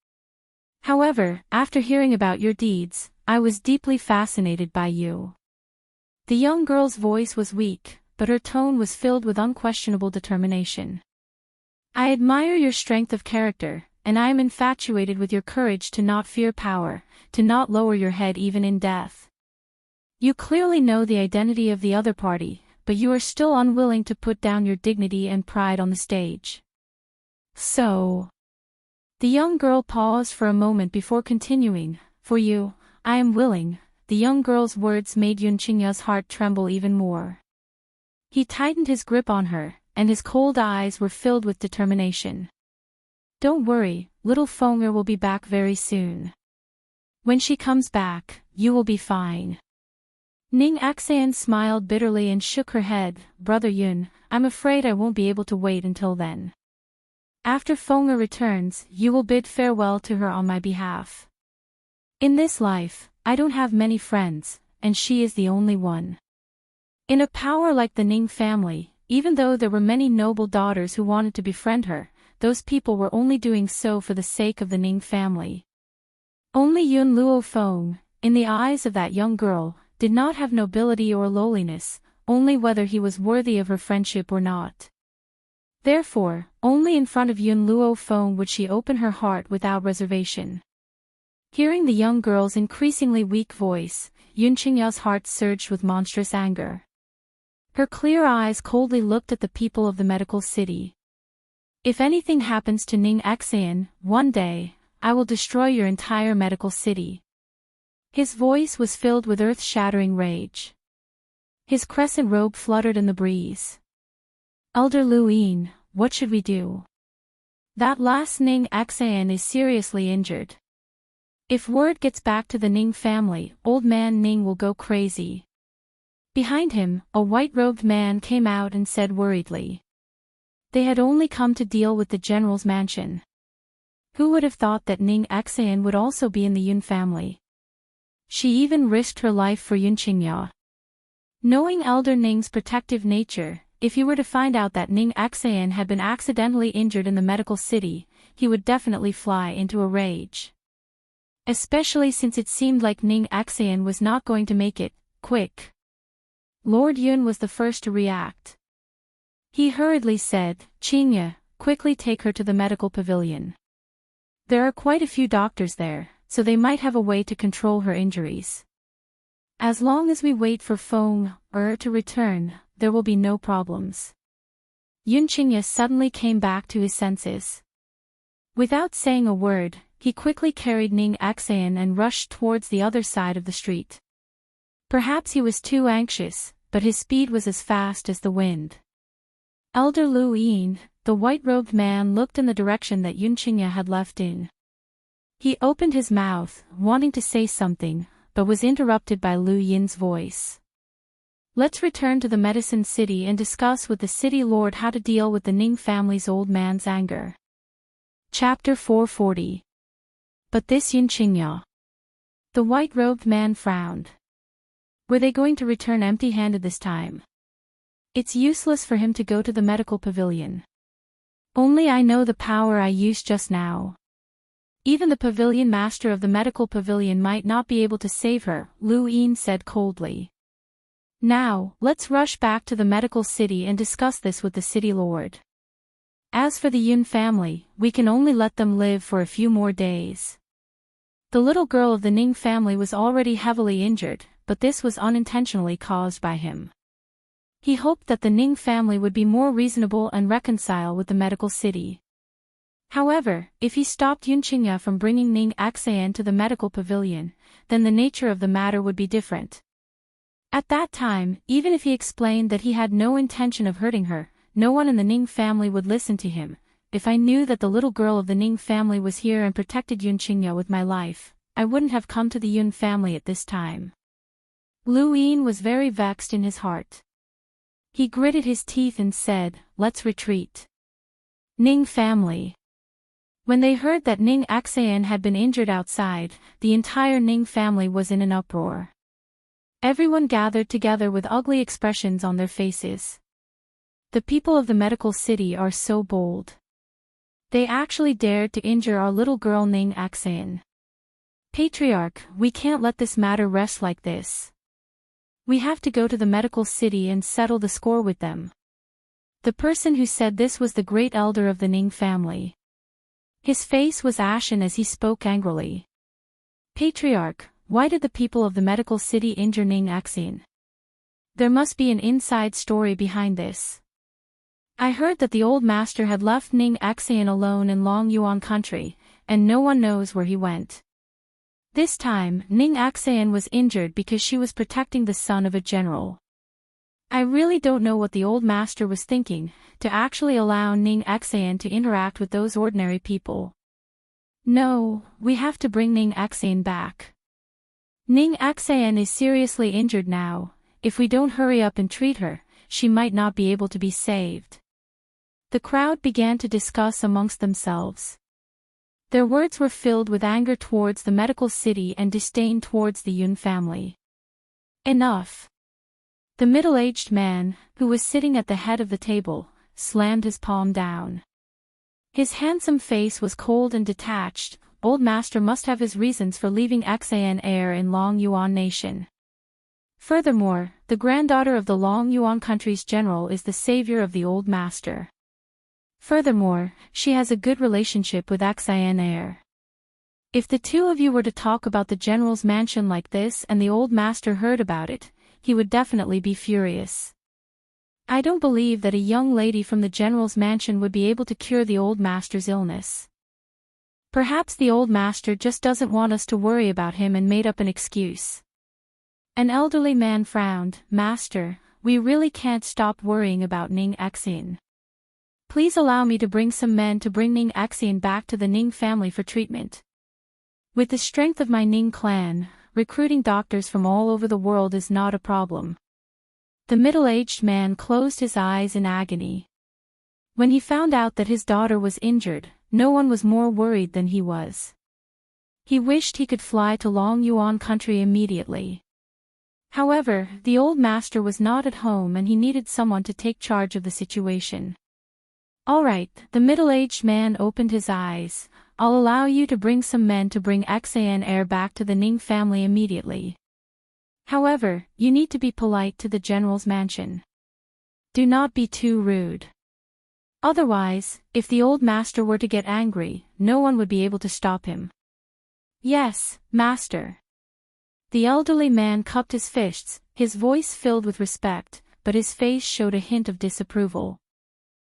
However, after hearing about your deeds, I was deeply fascinated by you. The young girl's voice was weak, but her tone was filled with unquestionable determination. I admire your strength of character, and I am infatuated with your courage to not fear power, to not lower your head even in death. You clearly know the identity of the other party, but you are still unwilling to put down your dignity and pride on the stage. So. The young girl paused for a moment before continuing, for you, I am willing. The young girl's words made Yunqingya's heart tremble even more. He tightened his grip on her, and his cold eyes were filled with determination. Don't worry, little Feng'er will be back very soon. When she comes back, you will be fine. Ning Axan smiled bitterly and shook her head. Brother Yun, I'm afraid I won't be able to wait until then. After Feng'er returns, you will bid farewell to her on my behalf. In this life, I don't have many friends, and she is the only one. In a power like the Ning family, even though there were many noble daughters who wanted to befriend her, those people were only doing so for the sake of the Ning family. Only Yun Luo Feng, in the eyes of that young girl, did not have nobility or lowliness, only whether he was worthy of her friendship or not. Therefore, only in front of Yun Luo Feng would she open her heart without reservation. Hearing the young girl's increasingly weak voice, Yunqingya's heart surged with monstrous anger. Her clear eyes coldly looked at the people of the medical city. If anything happens to Ning Exean, one day, I will destroy your entire medical city. His voice was filled with earth-shattering rage. His crescent robe fluttered in the breeze. Elder Lu Yin, what should we do? That last Ning Exean is seriously injured. If word gets back to the Ning family, old man Ning will go crazy. Behind him, a white-robed man came out and said worriedly. They had only come to deal with the general's mansion. Who would have thought that Ning Exean would also be in the Yun family? She even risked her life for Yunqingya. Knowing Elder Ning's protective nature, if he were to find out that Ning Exean had been accidentally injured in the medical city, he would definitely fly into a rage. Especially since it seemed like Ning Exean was not going to make it, quick. Lord Yun was the first to react. He hurriedly said, Qingya, quickly take her to the medical pavilion. There are quite a few doctors there, so they might have a way to control her injuries. As long as we wait for Feng'er to return, there will be no problems. Yunqingya suddenly came back to his senses. Without saying a word, he quickly carried Ning Exean and rushed towards the other side of the street. Perhaps he was too anxious, but his speed was as fast as the wind. Elder Lu Yin, the white-robed man, looked in the direction that Yunqingya had left in. He opened his mouth, wanting to say something, but was interrupted by Lu Yin's voice. Let's return to the medicine city and discuss with the city lord how to deal with the Ning family's old man's anger. Chapter 440. But this Yunqingya. The white-robed man frowned. Were they going to return empty-handed this time? It's useless for him to go to the medical pavilion. Only I know the power I used just now. Even the pavilion master of the medical pavilion might not be able to save her, Lu Yin said coldly. Now, let's rush back to the medical city and discuss this with the city lord. As for the Yun family, we can only let them live for a few more days. The little girl of the Ning family was already heavily injured, but this was unintentionally caused by him. He hoped that the Ning family would be more reasonable and reconcile with the medical city. However, if he stopped Yunqingya from bringing Ning Exean to the medical pavilion, then the nature of the matter would be different. At that time, even if he explained that he had no intention of hurting her, no one in the Ning family would listen to him. If I knew that the little girl of the Ning family was here and protected Yunqingya with my life, I wouldn't have come to the Yun family at this time. Lu Yin was very vexed in his heart. He gritted his teeth and said, let's retreat. Ning family. When they heard that Ning Exean had been injured outside, the entire Ning family was in an uproar. Everyone gathered together with ugly expressions on their faces. The people of the medical city are so bold. They actually dared to injure our little girl Ning Exean. Patriarch, we can't let this matter rest like this. We have to go to the medical city and settle the score with them. The person who said this was the great elder of the Ning family. His face was ashen as he spoke angrily. Patriarch, why did the people of the medical city injure Ning Axin? There must be an inside story behind this. I heard that the old master had left Ning Axin alone in Long Yuan country, and no one knows where he went. This time, Ning Axin was injured because she was protecting the son of a general. I really don't know what the old master was thinking, to actually allow Ning Axin to interact with those ordinary people. No, we have to bring Ning Axin back. Ning Axin is seriously injured now. If we don't hurry up and treat her, she might not be able to be saved. The crowd began to discuss amongst themselves. Their words were filled with anger towards the medical city and disdain towards the Yun family. Enough. The middle-aged man, who was sitting at the head of the table, slammed his palm down. His handsome face was cold and detached. Old master must have his reasons for leaving Xan heir in Long Yuan nation. Furthermore, the granddaughter of the Long Yuan country's general is the savior of the old master. Furthermore, she has a good relationship with Xan heir. If the two of you were to talk about the general's mansion like this and the old master heard about it, he would definitely be furious. I don't believe that a young lady from the general's mansion would be able to cure the old master's illness. Perhaps the old master just doesn't want us to worry about him and made up an excuse. An elderly man frowned. Master, we really can't stop worrying about Ning Axin. Please allow me to bring some men to bring Ning Axin back to the Ning family for treatment. With the strength of my Ning clan, recruiting doctors from all over the world is not a problem. The middle-aged man closed his eyes in agony. When he found out that his daughter was injured, no one was more worried than he was. He wished he could fly to Long Yuan country immediately. However, the old master was not at home and he needed someone to take charge of the situation. All right, the middle-aged man opened his eyes. I'll allow you to bring some men to bring Xan heir back to the Ning family immediately. However, you need to be polite to the general's mansion. Do not be too rude. Otherwise, if the old master were to get angry, no one would be able to stop him. Yes, master. The elderly man cupped his fists, his voice filled with respect, but his face showed a hint of disapproval.